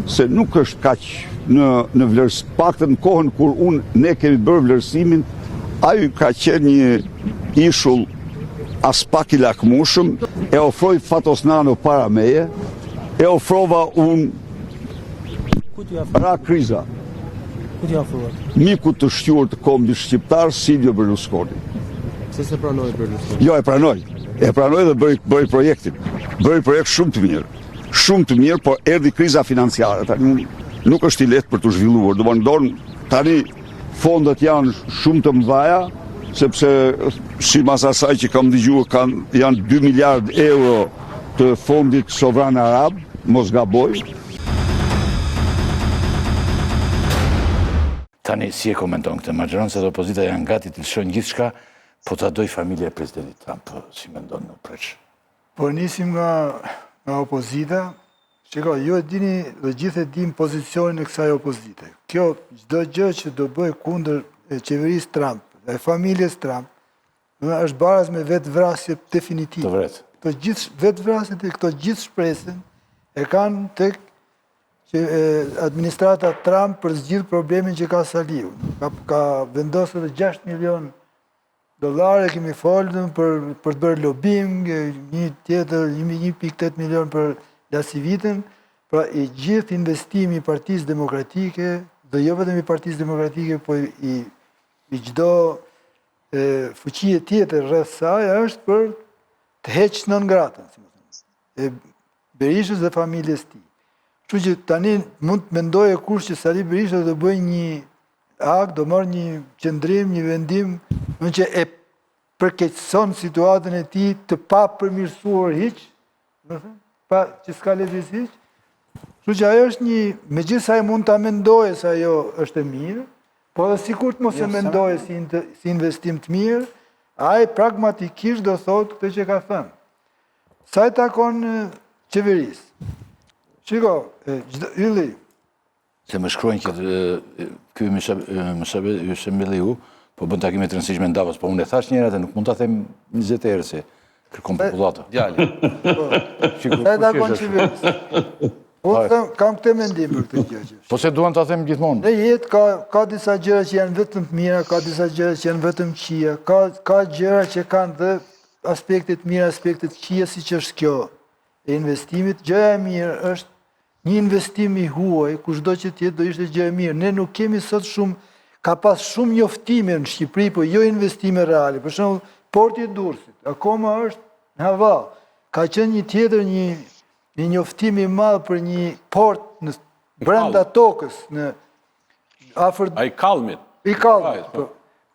se nuk është kaq në vlerës, paktën në kohën kur ne kemi bërë vlerësimin, ai ka qenë një ishull as pak i lakmushëm, e ofroi Fatosnano para meje, e ofrova unë ra kriza. Miku të shquar të kombit shqiptar, Silvio Berlusconi. Se se pranoi Berlusconi? Jo, e pranoi. E pranoi dhe bëri projektin. Bëri projekt shumë të mirë. Shumë të mirë, por erdhi kriza financiare. Tani nuk është i lehtë për të zhvilluar. Tani fondet janë shumë të mëdha, sepse sipas asaj që kam dëgjuar janë 2 miliard euro të fondit sovran arab, mos gaboj. Tani, si e komenton këtë? Majoranca dhe opozita janë gati të lëshojnë gjithçka, po ta doj familja e presidentit Trump, si mendon në preç? Po nisim nga opozita. Shiko, ju e dini dhe gjithë e dim pozicionin e kësaj opozite. Kjo, çdo gjë që do bëj kundër qeverisë Trump, e familjes Trump, është baraz me vetë vrasje definitive. Të vret. Këto gjithë vetë vrasjet e këto gjithë shpresën e kanë tek që administrata Trump për zgjidh problemin që ka Saliu. Ka vendosur $6 milion, kemi folën për të bërë lobbying, një tjetër 1.8 milion për lasivitën, pra i gjithë investimi i Partisë Demokratike, dhe jo vetëm i Partisë Demokratike, po i çdo fuqie tjetër rreth saj është për të heqë non gratën, si më thënë, Berishës dhe familjes tij. Kështu që tani mund të mendoje kush që Sali Berisha do bëjë një akt, do marrë një qëndrim, një vendim, në që e përkeqëson situatën e tij të pa përmirësuar hiç, pa që s'ka lezis hiç. Kështu që ajo është një, megjithëse ai mund ta mendojë se ajo është e mirë, po edhe sikur të mos e mendojë si investim të mirë, ai pragmatikisht do thotë këtë që ka thënë. Sa i takon qeverisë. Shiko, Ylli. Se më shkruajnë që ky Mysembeliu, po bën takime të rëndësishme në Davos, po unë e thash njëra dhe nuk mund ta them 20 herë se kërkon popullata. Djali. Sa i takon qeverisë. Unë kam këtë mendim për këtë gjë. Po se duan ta them gjithmonë. Në jetë ka disa gjëra që janë vetëm të mira, ka disa gjëra që janë vetëm këqija, ka gjëra që kanë dhe aspektet mira, aspektet këqija, siç është kjo e investimit. Gjëja e mirë është një investim i huaj, kushdo që të jetë do ishte gjë e mirë. Ne nuk kemi sot shumë, ka pas shumë njoftime në Shqipëri, po jo investime reale. Për shembull, porti i Durrësit, akoma është në hava. Ka qenë një tjetër një njoftim i madh për një port në brenda tokës, në afër ai Kallmit. I Kallmit.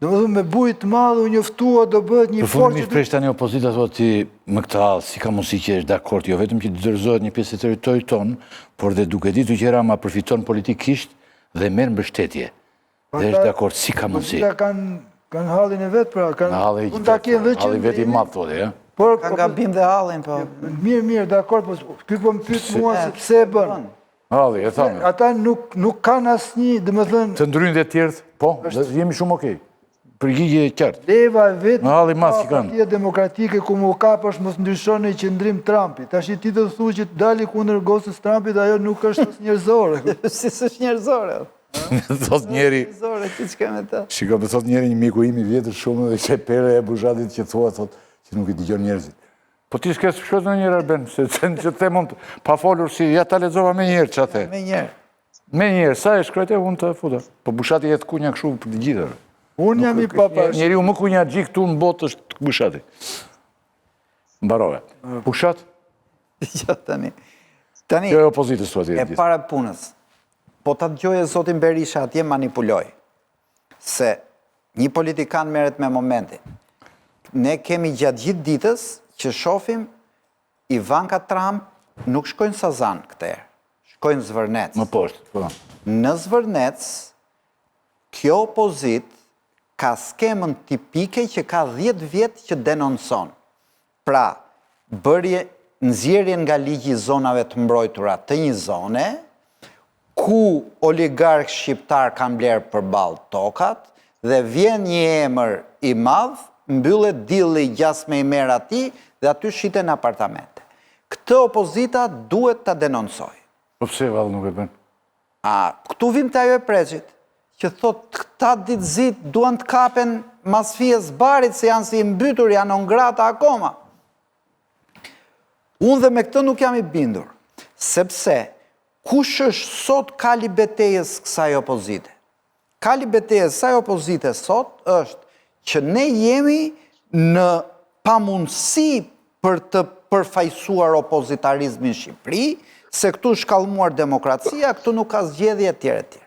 Domethënë me bujë të madh u njoftua do bëhet një port. Përfundimisht presh tani opozita thotë ti më këtë hall, si ka mundësi që është dakord, jo vetëm që të dorëzohet një pjesë e territorit ton, por dhe duke ditur që Rama përfiton politikisht dhe merr mbështetje. Dhe është dakord, si ka mundësi. Kanë hallin e vet, pra, kanë mund ta kenë vetë. Halli vetë i madh thotë, ja. Por ka gabim dhe hallin, po. Mirë, dakord, po ky po më pyet mua se pse e bën. Halli, e thamë. Ata nuk kanë asnjë, domethënë, të ndryjnë dhe të tjerë, po, jemi shumë okay. Përgjigje e qartë. Leva e vetë Partia Demokratike ku mu kapash mos ndryshon në qëndrim Trumpi. Tash ti të thuaj që dali kundër gocës Trumpit, ajo nuk është as njerëzore. Si s'është njerëzore? Thot njeri... Njerëzore, ti çka me ta? Shiko, më thot njeri një miku im i vjetër shumë dhe që pere e buzhatit që thua, thot që nuk i dëgjon njerëzit. Po ti s'ke shkruar në njëra Arben, se që the mund pa folur si ja ta lexova më një herë çate. Me një herë, sa e shkruajte unë të futa. Po bushati jetë kunja kështu për të gjithë. Unë jam i papash. Njeriu më kunja gjik këtu në botë është bushati. Mbarove. Bushat? Jo, tani. Kjo e opozitës tu atje. E para punës. Po ta dëgjoje zotin Berisha atje manipuloj. Se një politikan merret me momentin. Ne kemi gjatë gjithë ditës që shohim Ivanka Trump nuk shkojnë Sazan këtë herë. Shkojnë Zvërnec. Më poshtë, po. Në Zvërnec, kjo opozit ka skemën tipike që ka 10 vjetë që denonson. Pra, bërje nxjerrjen nga ligji i zonave të mbrojtura të një zone, ku oligarkë shqiptar kanë blerë përballë tokat, dhe vjen një emër i madh mbyllet dilli gjas me i merë ati dhe aty shiten apartamente. Këtë opozita duhet të denoncoj. Po pse vallë nuk e bën? Këtu vim të ajo e preqit, që thot këta ditëzit duan të kapen mas fies barit se janë si mbytur, janë on grata akoma. Unë dhe me këtë nuk jam i bindur, sepse kush është sot kali betejës kësaj opozite? Kali betejës kësaj opozite sot është që ne jemi në pamundësi për të përfajsuar opozitarizmin në Shqipëri, se këtu shkallmuar demokracia, këtu nuk ka zgjedhje etj.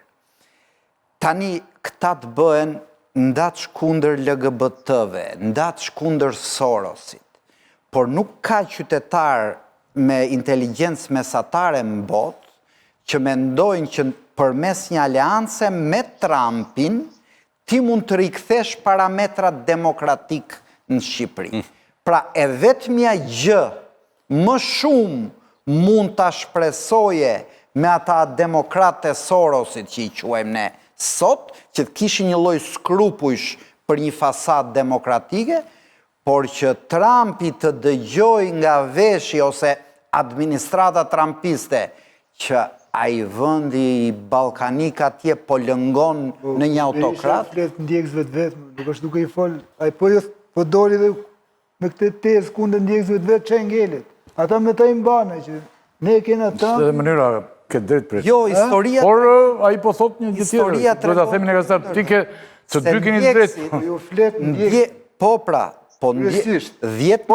Tani këta të bëhen ndaç kundër LGBT-ve, ndaç kundër Sorosit, por nuk ka qytetar me inteligjencë mesatare në botë që mendojnë që përmes një aleance me Trumpin ti mund të rikthesh parametrat demokratik në Shqipëri. Pra e vetmja gjë më shumë mund të shpresoje me ata demokratë e Sorosit që i quajmë ne sot, që të kishin një lloj skrupujsh për një fasad demokratike, por që Trumpi të dëgjoj nga veshi ose administrata trumpiste që ai vendi i Ballkanik atje po lëngon në një autokrat. Flet ndjekësve të vet, nuk është duke i fol, ai po doli dhe me këtë tezë kundër ndjekësve të vet çe ngelet. Ata me ta i mbane që ne kena ta. Në mënyra ke drejt për. Jo, historia. Por ai po thot një gjë tjetër. Do ta themi ne gazetar, ti ke të dy keni drejt. Ju flet ndjekës. Po pra, po kryesisht. 10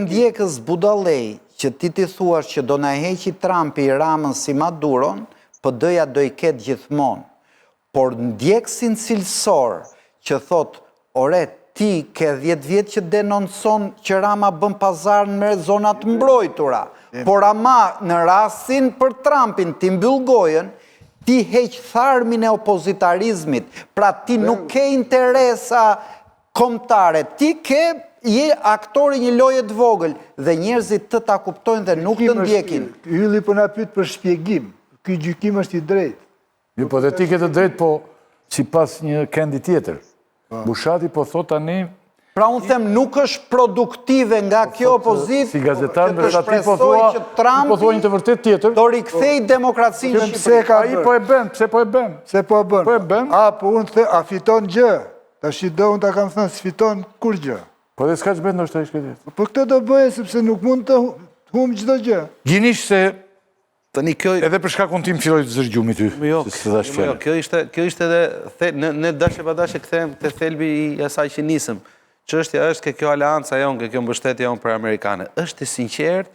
ndjekës budallej që ti thuash që do na heqi Trumpi Ramën si Maduron, PD-ja do i ketë gjithmonë. Por ndjekësin cilësor që thot, ore, ti ke 10 vjetë që denoncon që Rama bën pazar në zonat mbrojtura, por ama në rastin për Trumpin ti mbyll gojën, ti heq tharmin e opozitarizmit, pra ti nuk ke interesa kombëtare, ti je aktori një loje të vogël dhe njerëzit të ta kuptojnë dhe nuk të ndjekin. Ylli po na pyet për shpjegim. Ky gjykim është i drejtë. Jo, po dhe ti ke të drejtë, po sipas një kendi tjetër. Bushati po thot tani. Pra unë them nuk është produktive nga kjo opozitë. Si gazetar ndërsa ti po thua një të vërtet tjetër. Do rikthej demokracinë në Shqipëri. Ai po e bën, pse po e bën? Se po e bën. Po e bën. Po unë the, a fiton gjë? Tash do unë ta kam thënë, s'fiton kur gjë. Po dhe s'ka ç'bën ndoshta ai shkëtit. Po këtë do bëje sepse nuk mund të humb çdo gjë. Gjinisht se tani kjo edhe për shkakun tim filloi të zërgjumi ty. Jo, kjo ishte edhe ne dashje pa dashje kthehem te thelbi i asaj që nisëm. Çështja është ke kjo aleanca jon, ke kjo mbështetje jon për amerikanë. Është e sinqert,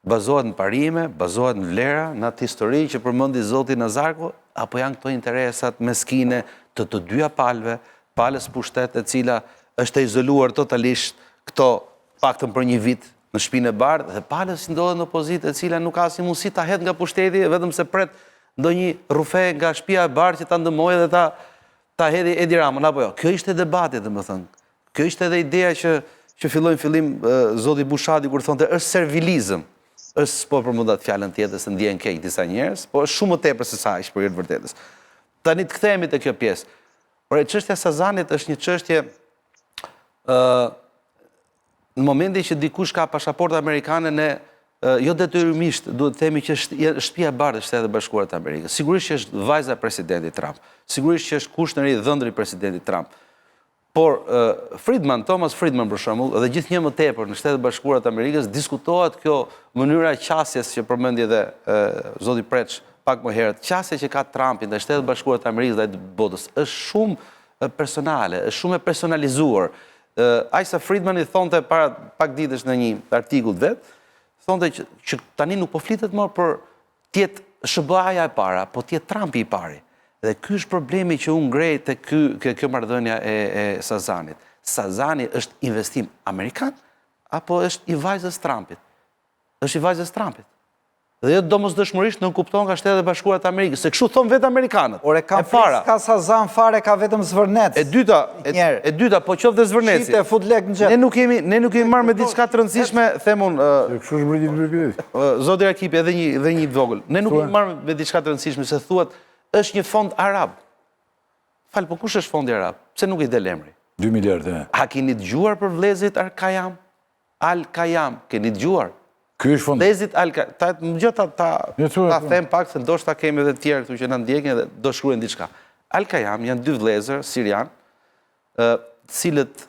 bazohet në parime, bazohet në vlera, në atë histori që përmendi zoti Nazarku, apo janë këto interesat meskine të të dyja palëve, palës pushtet e cila është e izoluar totalisht këto paktën për një vit në shtëpinë e bardhë, dhe palës që ndodhet në opozitë e cila nuk ka asnjë mundësi ta hedh nga pushteti vetëm se pret ndonjë rufe nga shtëpia e bardhë që ta ndëmojë dhe ta hedhë Edi Ramën apo jo. Kjo ishte debati, domethënë. Kjo ishte edhe ideja që filloi në fillim zoti Bushati kur thonte është servilizëm. Është po përmendat fjalën tjetër se ndjen keq disa njerëz, po është shumë më tepër se sa aq për të vërtetës. Tani të kthehemi te kjo pjesë. Por çështja e Sazanit është një çështje në momentin që dikush ka pasaportë amerikane, ne jo detyrimisht duhet të themi që shtëpia e bardhë e Shtetit Bashkuar të Amerikës. Sigurisht që është vajza e presidentit Trump. Sigurisht që është kushtëri i dhëndri i presidentit Trump. Por Thomas Friedman për shembull, dhe gjithnjë më tepër në Shtetet Bashkuara të Amerikës diskutohet kjo mënyra e qasjes që përmendi edhe zoti Preç pak më herët. Qasja që ka Trumpi ndaj Shtetit Bashkuar të Amerikës dhe botës është shumë personale, është shumë e personalizuar. Asa Friedman i thonte para pak ditësh në një artikull vet, thonte që tani nuk po flitet më për tjetë SBA-ja e para, po tjetë Trumpi i pari. Dhe ky është problemi që unë ngrej te kjo marrëdhënia e Sazanit. Sazani është investim amerikan apo është i vajzës Trumpit? Është i vajzës Trumpit. Dhe jo domosdoshmërisht nuk kupton nga Shtetet Bashkuara të Amerikës, se kështu thon vetë amerikanët. Ore ka Sazan fare, ka vetëm zvërnec. E dyta, po qoftë dhe zvërneci. Shite fut lek në gjep. Ne nuk kemi marrë me diçka të rëndësishme, themun kështu është mbërgjit. Zoti Rakipi edhe një vogël. Ne nuk kemi marrë me diçka të rëndësishme, se thuat është një fond arab. Fal, po kush është fondi arab? Pse nuk i del emri? 2 miliardë. A keni dëgjuar për vlezit Al-Kayam? Al-Kayam, keni dëgjuar? Ky është fond. Vlezit Al-Kayam, ta them pak se ndoshta kemi edhe të tjerë këtu që na ndjekin dhe do shkruajnë diçka. Al-Kayam janë 2 vlezër sirian, cilët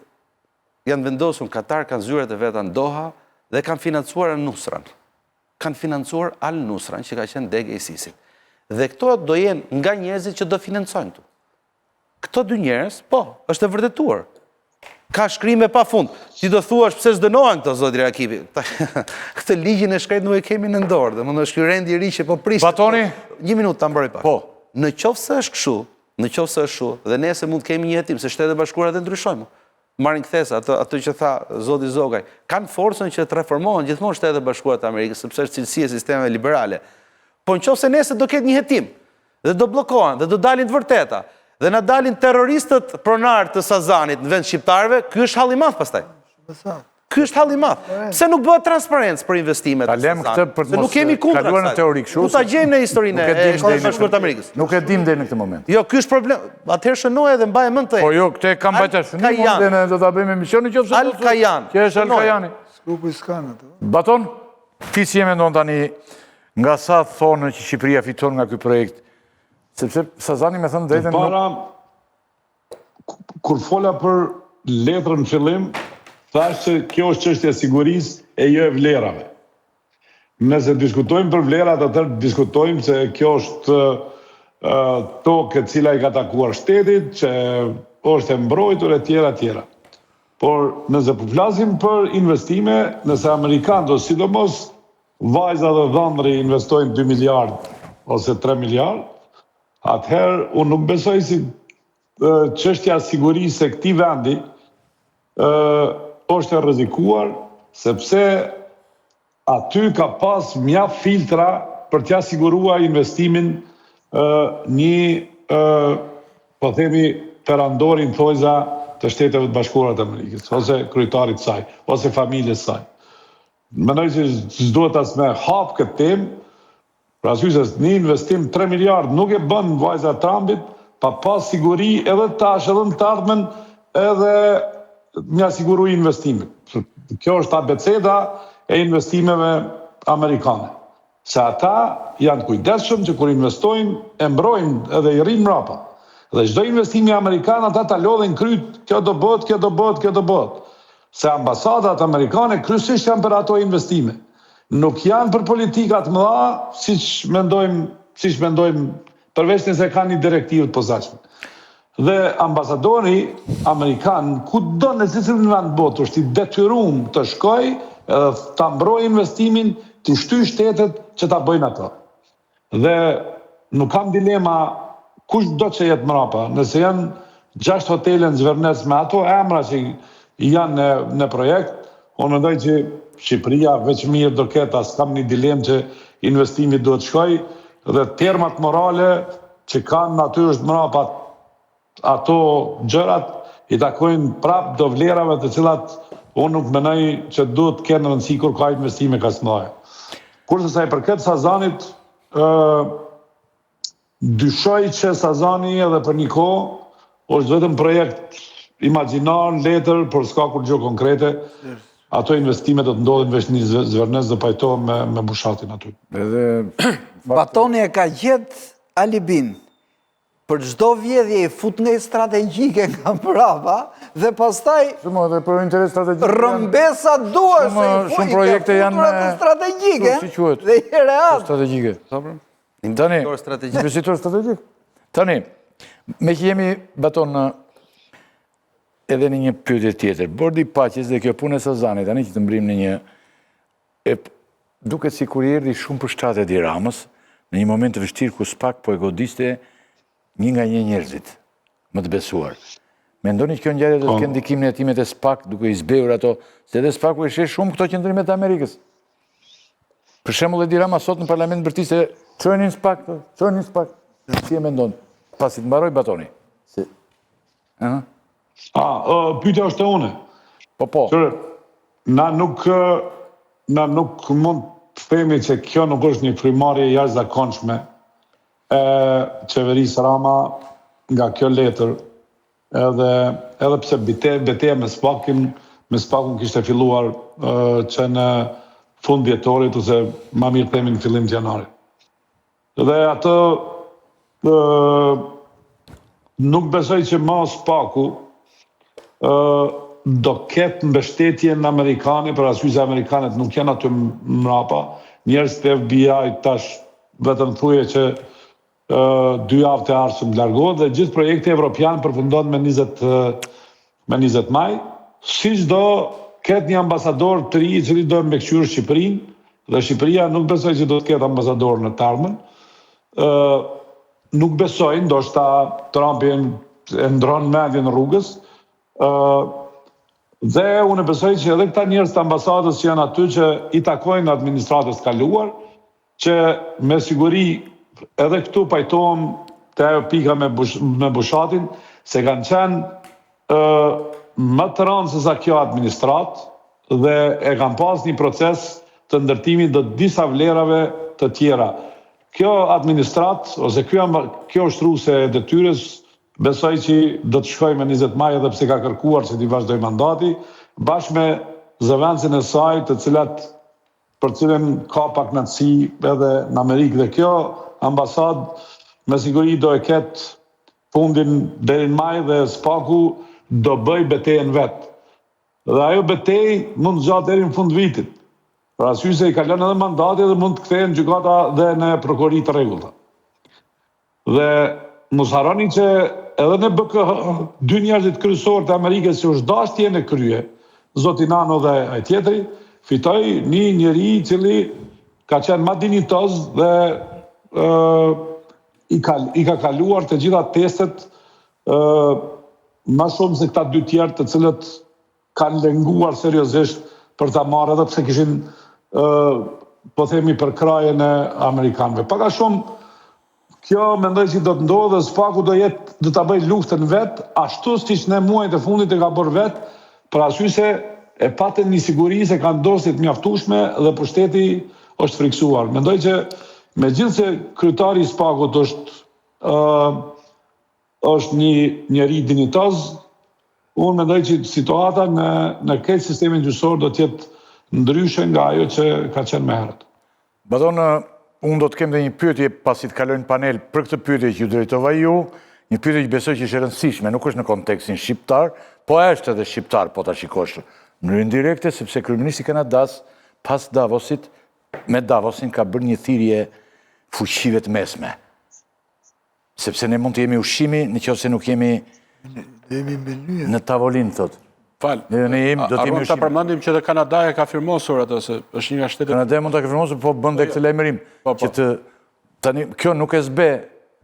janë vendosur në Katar, kanë zyrat e veta në Doha dhe kanë financuar Al-Nusran. Kanë financuar Al-Nusran, që ka qenë degë e ISIS-it. Dhe këto do jenë nga njerëzit që do financojnë tu. Këto 2 njerëz, po, është e vërtetuar. Ka shkrime pa fund. Ti do thuash pse s'dënohen këto, zotri Rakipi. Këtë ligjin e shkret nuk e kemi në dorë, dhe më në shkyrend i ri që po prishtë. Batoni? 1 minutë ta mbaroj pak. Po. Në qoftë se është kështu, dhe nese mund të kemi një hetim, se Shtetet e Bashkuara dhe ndryshojmë. Marrin kthesa atë që tha zoti Zogaj. Kanë forcën që të reformohen gjithmonë Shtetet e Bashkuara të Amerikës, sepse është cilësia e sistemeve liberale. Po në qoftë se nese do ketë një hetim, dhe do bllokohen, dhe do dalin të vërteta, dhe na dalin terroristët pronar të Sazanit në vend shqiptarëve, ky është halli i madh pastaj. Ky është halli i madh. Pse nuk bëhet transparencë për investimet? Kalem këtë për të mos kaluar në teori kështu. Nuk ta gjejmë në historinë e Shtetit Bashkuar të Amerikës. Nuk e dim deri në këtë moment. Jo, ky është problem. Atëherë shënoj edhe mbaj mend të. Po jo, këtë kam bajtë shënim, dhe do ta bëjmë emisionin nëse Al-Kayan. Që është Al-Kayani. Skupi s'kan ato. Baton, ti si e mendon tani nga sa thonë që Shqipëria fiton nga ky projekt? Sepse Sazani më thënë drejtën. Para, kur fola për letrën në fillim, thash që kjo është çështja e sigurisë e jo e vlerave. Nëse diskutojmë për vlerat, atëherë diskutojmë se kjo është tokë e cila i ka takuar shtetit, që është e mbrojtur e tjera. Por nëse po flasim për investime, nëse amerikanët ose sidomos vajza dhe dhëndri investojnë 2 miliard ose 3 miliard, atëherë unë nuk besoj si çështja e sigurisë e këtij vendi është e rrezikuar, sepse aty ka pas mjaft filtra për t'ia siguruar investimin një po themi perandorin thojza të Shteteve të Bashkuara të Amerikës, ose kryetarit saj, ose familjes saj. Mendoj se s'duhet as me hap këtë temë, pra arsye se një investim 3 miliard nuk e bën vajza Trumpit pa pas siguri edhe tash edhe në të ardhmen edhe një siguru investimit. Kjo është abeceda e investimeve amerikane. Se ata janë kujdesshëm që kur investojnë, e mbrojnë edhe i rrinë mrapa. Dhe çdo investimi amerikan ata ta lodhin kryt, kjo do bëhet. Se ambasadat amerikane kryesisht janë për ato investime. Nuk janë për politikat mëdha, siç mendojmë, përveç nëse kanë një direktivë të posaçme. Dhe ambasadori amerikan, kudo në cilin vend botë, është i detyruar të shkojë edhe ta mbrojë investimin, të shtyjë shtetet që ta bëjnë ato. Dhe nuk kam dilema kush do që jetë mrapa. Nëse janë 6 hotele në Zvërnes me ato emra që janë në projekt, unë mendoj që Shqipëria veç mirë do ketë, as kam një dilemë që investimi duhet shkoj, dhe termat morale që kanë natyrisht mrapa ato gjërat i takojnë prap do vlerave të cilat unë nuk menoj që duhet të kenë rëndësi kur ka investime ka së Kurse sa i përket Sazanit, dyshoj që Sazani edhe për një kohë është vetëm projekt imagjinar, letër, por s'ka kur gjë konkrete. Ato investime do të ndodhin veç një Zvërnes dhe pajtohen me bushatin aty. Batoni e ka gjetë alibin për çdo vjedhje i fut një strategjike nga mbrapa dhe pastaj rëmbesa duar se i fuj projekte janë strategjike dhe i reat. Strategjike. Tani, investitor strategjik. Tani, me që jemi Baton edhe në një pyetje tjetër. Bordi i Paqes dhe kjo punë e Sazanit, tani që të mbrim në një duket si kur i erdhi shumë për shtatet i Ramës, në një moment të vështirë ku SPAK po e godiste një nga një njerëzit më të besuar. Mendoni që kjo ngjarje do të kenë ndikimin e hetimet e SPAK duke i zbehur ato, se edhe SPAK-u e sheh shumë këto qendrimet e Amerikës. Për shembull Edi Rama sot në parlament bërti se çojnë SPAK, si e mendon? Pasi të mbaroj Batoni. Pyetja është e une. Po. Na nuk mund të themi që kjo nuk është një frymarrje jashtëzakonshme e qeverisë Rama nga kjo letër edhe pse betejë me Spakun kishte filluar që në fund vjetorit ose ma mirë themi në fillim të janarit. Dhe atë nuk besoj që ma Spaku do ketë mbështetje në Amerikane, për arsye se Amerikanët nuk janë aty mrapa, njerëz të FBI tash vetëm thuje që 2 javë të ardhshëm largohet dhe gjithë projekti evropian përfundon me 20 maj, siç do ketë një ambasador të ri i cili do mbikëqyrë Shqipërinë, dhe Shqipëria nuk besoj që do të ketë ambasador në të ardhmen. Nuk besoj, ndoshta Trumpi e ndron mendjen rrugës, dhe unë besoj që edhe këta njerëz të ambasadës që janë aty që i takojnë administratës kaluar, që me siguri edhe këtu pajtohem të ajo pika me Bushatin, se kanë qenë më të rëndë se sa kjo administrat dhe e kanë pas një proces të ndërtimit të disa vlerave të tjera. Kjo administrat, ose kjo ushtruese e detyres, besoj që do të shkoj me 20 maj edhe pse ka kërkuar që t'i vazhdoj mandati, bashkë me zëvendësin e saj të cilat për cilën ka pak nëtësi edhe në Amerikë. Dhe kjo ambasad me siguri do e ketë fundin deri në maj dhe Spaku do bëj betejën vetë. Dhe ajo betejë mund të gjatë deri në fund vitit. Për arsye se i kalon edhe mandati dhe mund të kthehen në gjykata dhe në prokurori të rregullta. Dhe mos harroni që edhe në BKH, 2 njerëzit kryesorë të Amerikës që është dashje në krye, zoti Nano dhe ai tjetri, fitoi një njeri i cili ka qenë ma dinitoz dhe i ka kaluar të gjitha testet ma shumë se këta 2 tjerë të cilët kanë lenguar seriozisht për ta marrë edhe pse kishin po themi për krajen e Amerikanëve. Paka shumë kjo mendoj që do të ndodhë dhe Spaku do ta bëj luftën vet, ashtu siç në muajt e fundit e ka bërë vet, për arsye se e patën një siguri se kanë dorësit mjaftueshme dhe pushteti është friksuar. Mendoj që megjithëse kryetari i Spakut është një njeri dinitoz, unë mendoj që situata në këtë sistemin gjyqësor do të jetë ndryshe nga ajo që ka qenë më herët. Badon, unë do të kem dhe një pyetje pasi të kalojnë panel për këtë pyetje që ju drejtova ju, një pyetje që besoj që është e rëndësishme, nuk është në kontekstin shqiptar, po është edhe shqiptar, po ta shikosh në mënyrë indirekte, sepse kryeministri Kanadas pas Davosit, me Davosin ka bërë një thirrje fuqive të mesme. Sepse ne mund të jemi ushqimi nëse nuk jemi në tavolinë, thotë. Fal, arruam ta përmendim që dhe Kanada e ka firmosur atë, se është një nga shtetet... Kanada mund ta firmosur, po bën dhe këtë lajmërim. Kjo nuk e zbe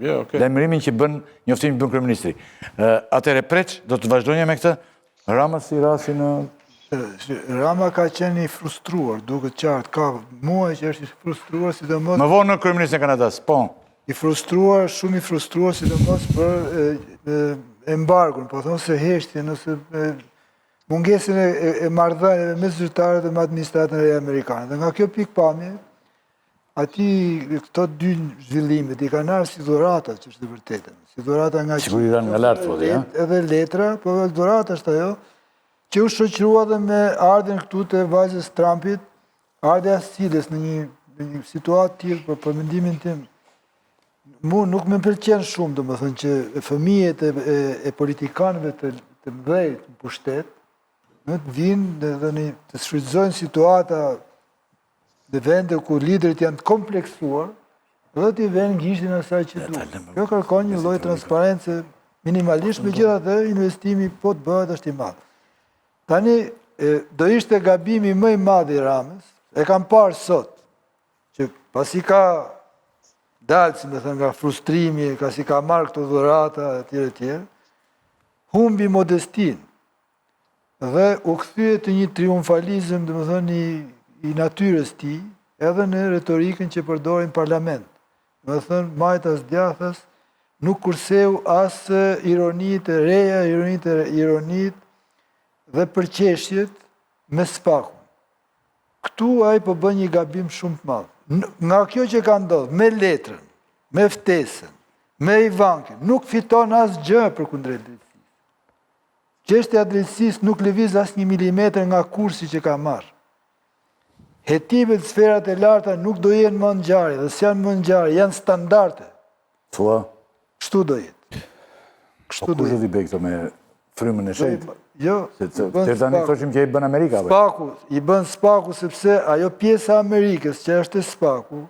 lajmërimin që bën njoftimin bën kryeministri. Atëherë preç, do të vazhdojmë me këtë? Rama si rasi në... Rama ka qenë i frustruar, duket qartë, ka muaj që është i frustruar, sidomos... Më vonë në kryeministrin e Kanadas, po. I frustruar, shumë i frustruar, sidomos për embargun, po thonë se heshtje nëse mungesën e marrëdhënieve mes zyrtarëve dhe me administratën e amerikane. Dhe nga kjo pikpamje, ati këto 2 zhvillimet i kanë ardhur si dhuratat, që është e vërtetë. Si dhurata nga sigurisht nga lart, po ja. Edhe letra, po dhurata është ajo që u shoqërua dhe me ardhen këtu të vajzës Trumpit, ardha Siles në një situatë tillë për mendimin tim. Mu nuk më pëlqen shumë, domethënë që fëmijët e politikanëve të mëdhenj në pushtet, të vinë dhe të shfrytëzojnë situata në vende ku liderët janë të kompleksuar dhe të i vënë gishtin asaj që duhet. Kjo kërkon një lloj transparence minimalisht, megjithatë investimi po të bëhet është i madh. Tani do ishte gabimi më i madh i Ramës, e kam parë sot, që pasi ka dalë, si me thënë, nga frustrimi, si ka marrë këto dhurata, etj. Humbi modestin dhe u kthye të një triumfalizëm, dhe me thënë, i natyres ti, edhe në retorikën që përdorin parlament. Dhe me thënë, majtas djathas, nuk kurseu asë ironit e reja, ironit dhe përqeshjet me Spakun. Këtu ai po bën një gabim shumë të madh. Nga kjo që ka ndodhur, me letrën, me ftesën, me Ivankin, nuk fiton asgjë për kundrejtësi. çështja e drejtësisë nuk lëviz as 1 milimetër nga kursi që ka marrë. Hetimet sferat e larta nuk do jenë më ngjarje, dhe s'janë më ngjarje, janë standarde. Thua, Kështu do jetë. Kështu do kush do jetë. t'i bëj këto me frymën e shenjtë? Jo, Të tani thoshim që i bën Amerika. Spaku, i bën Spaku sepse ajo pjesa e Amerikës që është e Spaku,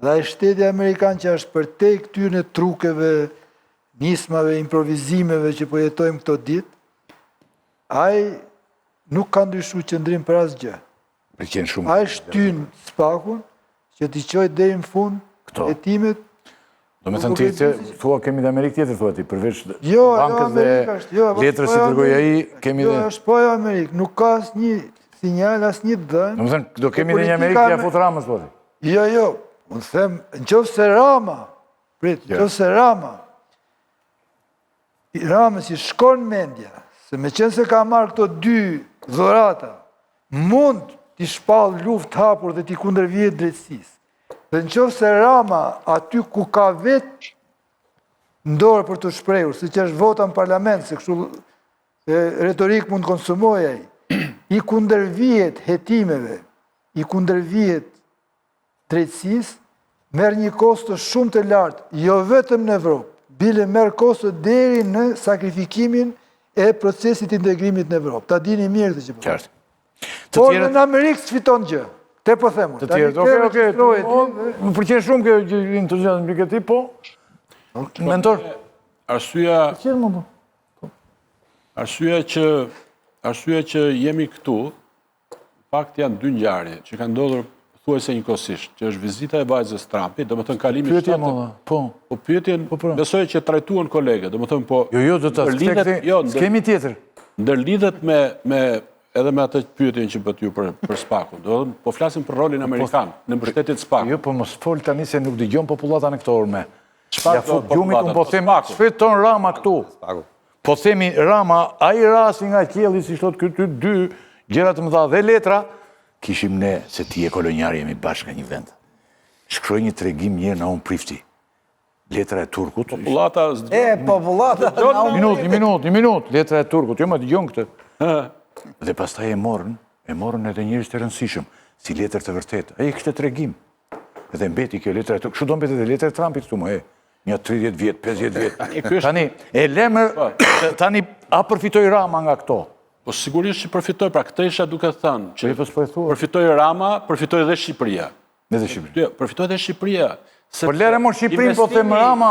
dhe ai shteti amerikan që është përtej këtyre trukeve, nismave, improvizimeve që po jetojmë këto ditë, ai nuk ka ndryshuar qëndrim për asgjë. Pëlqen shumë. Ai shtyn Spakun që t'i çojë deri në fund hetimet. Do me thënë ti që thua kemi dhe Amerikë tjetër, thua ti, përveç Jo, bankës dhe Amerika është, jo, letrës si dërgoj ai, kemi Jo, dhe... është po jo Amerikë, nuk ka asnjë sinjal, asnjë dën. Do me thënë, do kemi dhe një Amerikë që ja fut Ramës, po ti. Jo, unë them, nëse Rama, nëse Ramës i shkon mendja, se me qenë se ka marrë këto 2 dhurata, mund t'i shpall luftë hapur dhe t'i kundërvjet drejtësisë. Dhe nëse Rama aty ku ka vetë ndorë për të shprehur, si që është vota në parlament, se kështu retorik mund konsumoj ai, i kundërvjet hetimeve, i kundërvjet drejtësisë, merr një kosto shumë të lartë, jo vetëm në Evropë, bile merr kosto deri në sakrifikimin e procesit integrimit në Evropë. Ta dini mirë të që po. Qartë. Por në Amerikë s'fiton gjë. Te po themu. Të tjerët, më përqen shumë kjo entuziazm për këti, po, mentor. Arsyeja që jemi këtu, fakt janë 2 ngjarje që kanë ndodhur thuajse njëkohësisht, që është vizita e vajzës Trumpit, domethënë kalimi i Pyetje molla, po. Po pyetjen, besoj që trajtuan kolegë, domethënë po. Jo, do ta s'kemi tjetër. Ndërlidhet me edhe me atë pyetjen që bët ju për Spakun. Do të po flasim për rolin amerikan në mbështetjen e Spakut. Jo, po mos fol tani se nuk dëgjon popullata në këtë orë me. Ja fut gjumit, unë po them çfarë ton Rama këtu. Po themi Rama, ai rasti nga qielli si thot këty 2 gjëra të mëdha dhe letra, kishim ne se ti e kolonjari jemi bashkë në një vend. Shkroj një tregim njërë na unë prifti. Letra e Turkut. Popullata... Popullata... Një minut, letra e Turkut, jo më të gjonë këtë. Dhe pastaj e morën edhe njërës të rëndësishëm, si letër të vërtet. Ai kështë tregim. Edhe mbeti kjo letra e Turkut. Kështu do mbeti dhe letra e Trumpit këtu më, një 30 vjet, 50 vjet. Tani, e lemër, tani, a përfitoj Rama nga këto? Po sigurisht që përfitoj, pra këtë isha duke thënë, që përfitoj Rama, përfitoj dhe Shqipëria. Dhe Shqipëria. Përfitoj dhe Shqipëria. Po lere mor Shqipërin, po them Rama,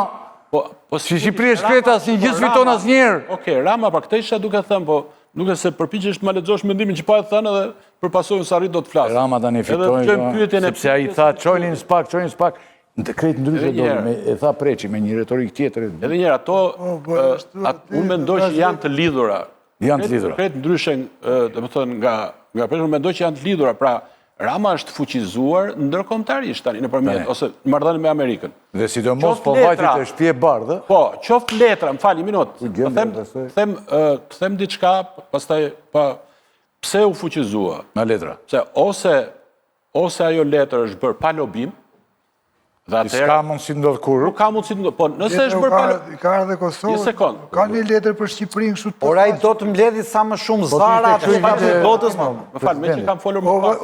si Shqipëria shkreta, si gjithë fiton as njerë. Oke, Rama, pra këtë isha duke thënë, po duke se përpiqesh të ma lexosh mendimin që pa e thënë edhe përpasojnë sa rrit do të flasë. Rama tani fitojnë, sepse ai tha qojnin spak, në të krejt ndryshe doli, e tha Preçi me një retorik tjetër. Edhe njerë, ato, unë mendoj që janë të lidhura. Janë të lidhura. Krejt ndryshe, dhe më thënë, nga Preçi, unë mendoj që janë të lidhura, pra Rama është fuqizuar ndërkombëtarisht tani nëpërmjet ose marrëdhënie me Amerikën. Dhe sidomos po vajtit e shtëpi e bardhë. Po, qoftë letra, më fal një minutë. Them diçka, pastaj pse u fuqizua? Nga letra. Se ose ajo letër është bërë pa lobim, dhe atëherë s'ka mundësi të ndodhë kurrë. Nuk ka mundësi të ndodhë, po nëse është bërë pa lobim. Ka edhe Kosovë. Një sekond. Ka një letër për Shqipërinë kështu. Por ai do të mbledhë sa më shumë zara të botës. Më fal, me që kam folur më pak.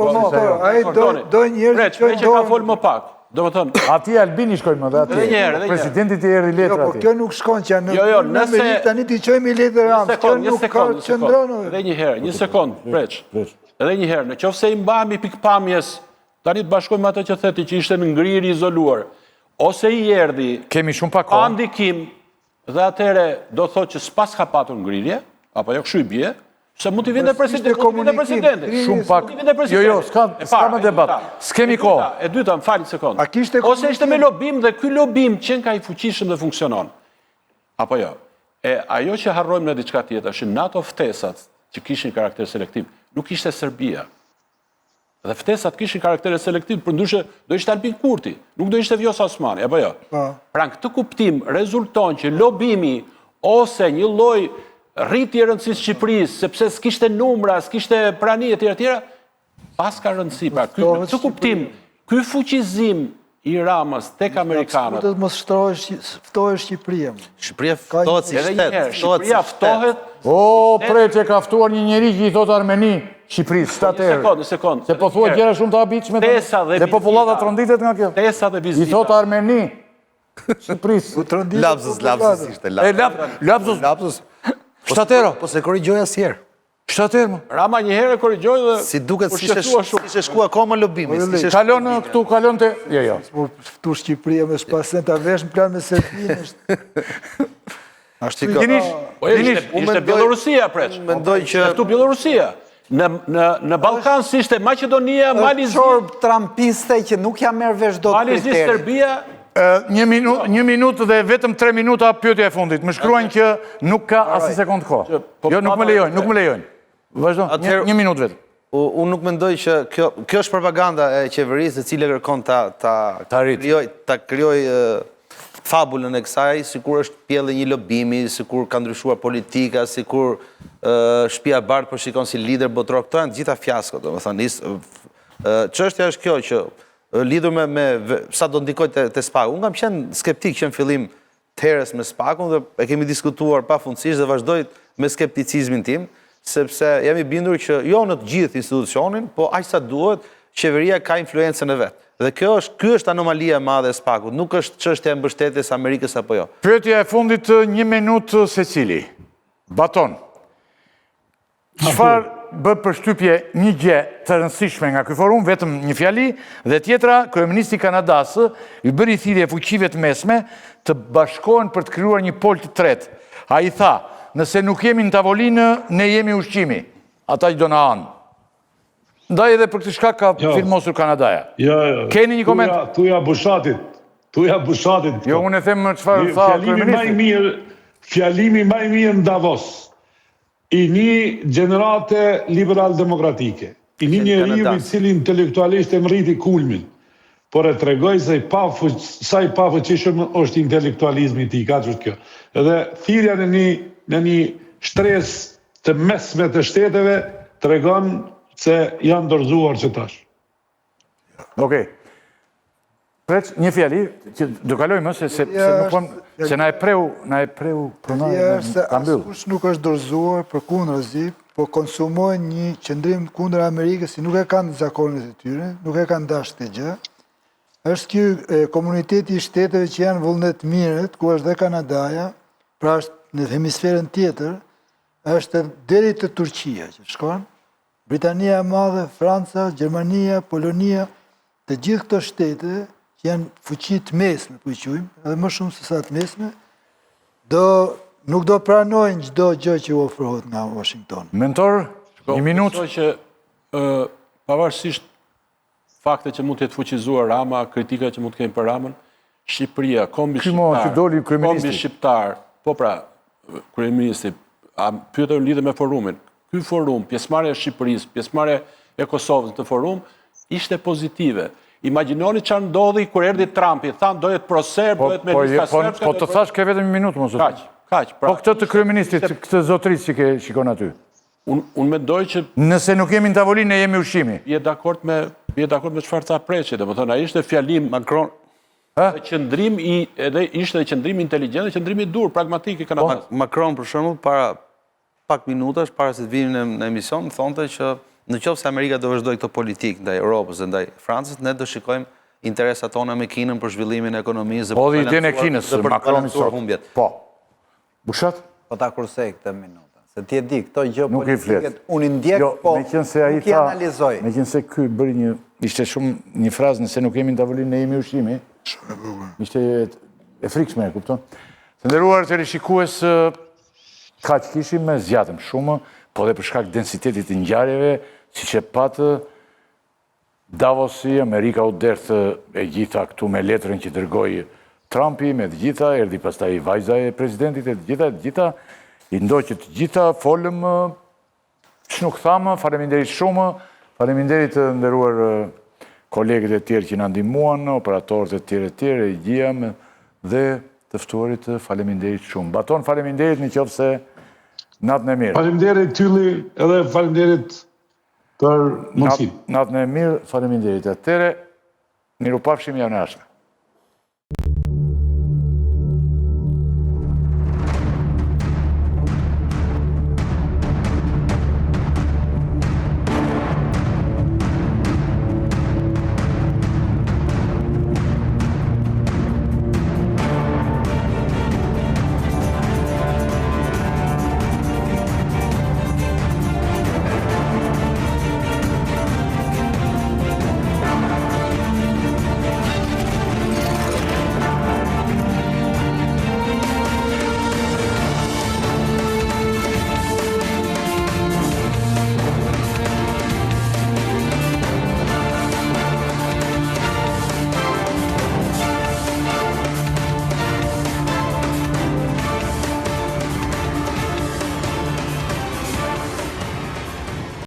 Ai do njerëz që kam folur më pak. Do të thonë, ati Albini shkojmë edhe ati. Presidentit i erdhi letra ati. Po kjo nuk shkon që janë në Amerikë tani t'i çojmë letër Ramës. Kjo nuk ka qendron. Edhe një herë, një sekond, preç. Edhe një herë, nëse i mbajmë pikpamjes, tani të bashkojmë atë që theti që ishte në ngrirje izoluar, ose i erdhi, kemi shumë pak kohë, ndikim, dhe atëre do thotë që s'pas ka patur ngrirje, apo jo kështu i bie, se mund t'i vinte presidenti. Shumë pak. Jo, s'ka me debat. S'kemi kohë. E dyta, më fal një sekond. Ose ishte me lobim dhe ky lobim qenë ka i fuqishëm dhe funksionon. Apo jo. E ajo që harrojmë në diçka tjetër, është NATO ftesat që kishin karakter selektiv, nuk ishte Serbia. Dhe ftesat kishin karakter selektiv, përndryshe do ishte Albin Kurti, nuk do ishte Vjosa Osmani, apo jo. Pra në këtë kuptim rezulton që lobimi ose një lloj rritje rëndësisë Shqipërisë, sepse s'kishte numra, s'kishte prani etj, pas ka rëndësi. Pra, këtë kuptim, ky fuqizim i Ramës tek Amerikanët. Të mos ftohesh Shqipëria. Shqipëria ftohet si Edhe një shtet. herë, Shqipëria ftohet. O, që ka ftuar një njeri që i thot Armeni, Shqipërisë, 7 herë. Një sekond. Se po thua gjëra shumë të habitshme. Tesa dhe dhe popullata tronditet nga kjo. Tesa dhe vizita. I thot Armeni, Shqipërisë. Lapsus ishte. Lapsus. 7 herë. Po se korrigjoja asnjëherë. 7 herë, më. Rama një herë korrigjoi dhe Si duket shqetësua shumë. s'ishte shku akoma lobimi. Kalon këtu, kalon te... Jo. Po ftu Shqipëria me shpasen ta vesh në plan me Serbinë. Ashtu Ishte Bielorusia, preç. Mendoj që Këtu Bielorusia. Në Ballkan si ishte Maqedonia, Malizi, Trumpiste që nuk ja merr vesh dot Malizi, Serbia. Një minutë dhe vetëm 3 minuta pyetja e fundit. Më shkruajnë që nuk ka asnjë sekond kohë. Jo, nuk më lejojnë. Vazhdo, një minutë vetëm. Unë nuk mendoj që kjo është propaganda e qeverisë e cila kërkon ta krijoj fabulën e kësaj, sikur është pjellë një lobimi, sikur ka ndryshuar politika, sikur Shtëpia e Bardhë po shikon si lider botëror. Këto janë gjitha fiasko, domethënë. Çështja është kjo që lidhur me sa do ndikoj te SPAK. Unë kam qenë skeptik që në fillim të herës me SPAK-un dhe e kemi diskutuar pafundësisht dhe vazhdoj me skepticizmin tim, sepse jam i bindur që jo në të gjithë institucionin, po aq sa duhet, qeveria ka influencën e vet. Dhe ky është anomalia e madhe e SPAK-ut, nuk është çështja e mbështetjes Amerikës apo jo. Pyetja e fundit 1 minutë secili. Baton. Çfarë bë përshtypje një gjë të rëndësishme nga ky forum, vetëm një fjali, dhe tjetra, kryeministri i Kanadas i bëri thirrje fuqive të mesme të bashkohen për të krijuar një pol të tretë. Ai tha, nëse nuk jemi në tavolinë, ne jemi ushqimi. Ata që do na hanë. Ndaj edhe për këtë shkak ka filmosur Kanadaja. Keni një koment? Tuja bushatit. Jo, unë e them çfarë tha kryeministri. Fjalimi më i mirë në Davos. I një gjenerate liberal-demokratike. I një njeriu i cili intelektualisht e mriti kulmin. Por e tregoj se sa i pafuqishëm është intelektualizmi i tij, ka çështë kjo. Edhe thirrja në një shtresë të mesme të shteteve tregon se janë dorëzuar që tash. Okej. Preç, një fjali, që do kalojmë, se na e preu pronaj ka mbyll. Askush nuk është dorëzuar përkundërzi, po konsumojnë një qëndrim kundër Amerikës, si nuk e kanë zakonet e tyre, nuk e kanë dashur këtë gjë. Është ky komuniteti i shteteve që janë vullnet mirët, ku është dhe Kanadaja, pra është në hemisferën tjetër, është deri te Turqia që shkon, Britania e Madhe, Franca, Gjermania, Polonia, të gjithë këto shtete që janë fuqi të mesme, po i quajmë, edhe më shumë se sa të mesme, nuk do pranojnë çdo gjë që u ofrohet nga Washington. Mentor, një minutë. Besoj që pavarësisht fakte që mund të jetë fuqizuar Rama, kritika që mund të kemi për Ramën, Shqipëria, kombi shqiptar, po pra, kryeministri, pyetën lidhe me forumin. Ky forum, pjesëmarrja e Shqipërisë, pjesëmarrja e Kosovës në të ishte pozitive. Imagjinoni çfarë ndodhi kur erdhi Trumpi, thanë do jetë pro-serb, do jetë me lista serbske. Po të thash ke vetëm 1 minutë, mos. Kaq. Po këtë të kryeministit, këtë zotërisë që ke shikon aty. Unë mendoj që nëse nuk jemi në tavolinë, ne jemi ushqimi. Je dakord me çfarë tha Preçi, domethënë ai ishte fjalim Macron. Qëndrim edhe ishte qëndrim inteligjent dhe qëndrim i dur, pragmatik i Kanadas. Macron për shembull para pak minutash para se të vinë në emision thonte që në qoftë se Amerika do vazhdojë këtë politikë ndaj Europës dhe ndaj Francës, ne do shikojmë interesat tona me Kinën për zhvillimin e ekonomisë. Po dhe idenë e Kinës, Macroni sot. Po. Bushat? Po ta kursej këtë minuta. Se ti e di, këto geopolitiket unë i ndjek, po nuk i analizoj. Meqense ky bëri ishte shumë një frazë, nëse nuk jemi në tavolinë, ne jemi ushqimi. Ishte e frikshme, e kupton? Të nderuar teleshikues, kaq kishim, zgjatëm shumë, po dhe për shkak densitetit të ngjarjeve, siç e patë Davosi, Amerika u derth e gjitha këtu me letrën që dërgoi Trumpi, me të gjitha, erdhi pastaj vajza e presidentit e të gjitha, i ndoqët të gjitha, folëm, ç'nuk thamë, faleminderit shumë, faleminderit të nderuar kolegët e tjerë që na ndihmuan, operatorët e tjerë, regjia dhe të ftuarit, faleminderit shumë. Baton, faleminderit nëse natën e mirë. Faleminderit Tylli, edhe faleminderit për mundësinë. Natën e mirë, faleminderit. Atëre, mirupafshim javën e ardhshme.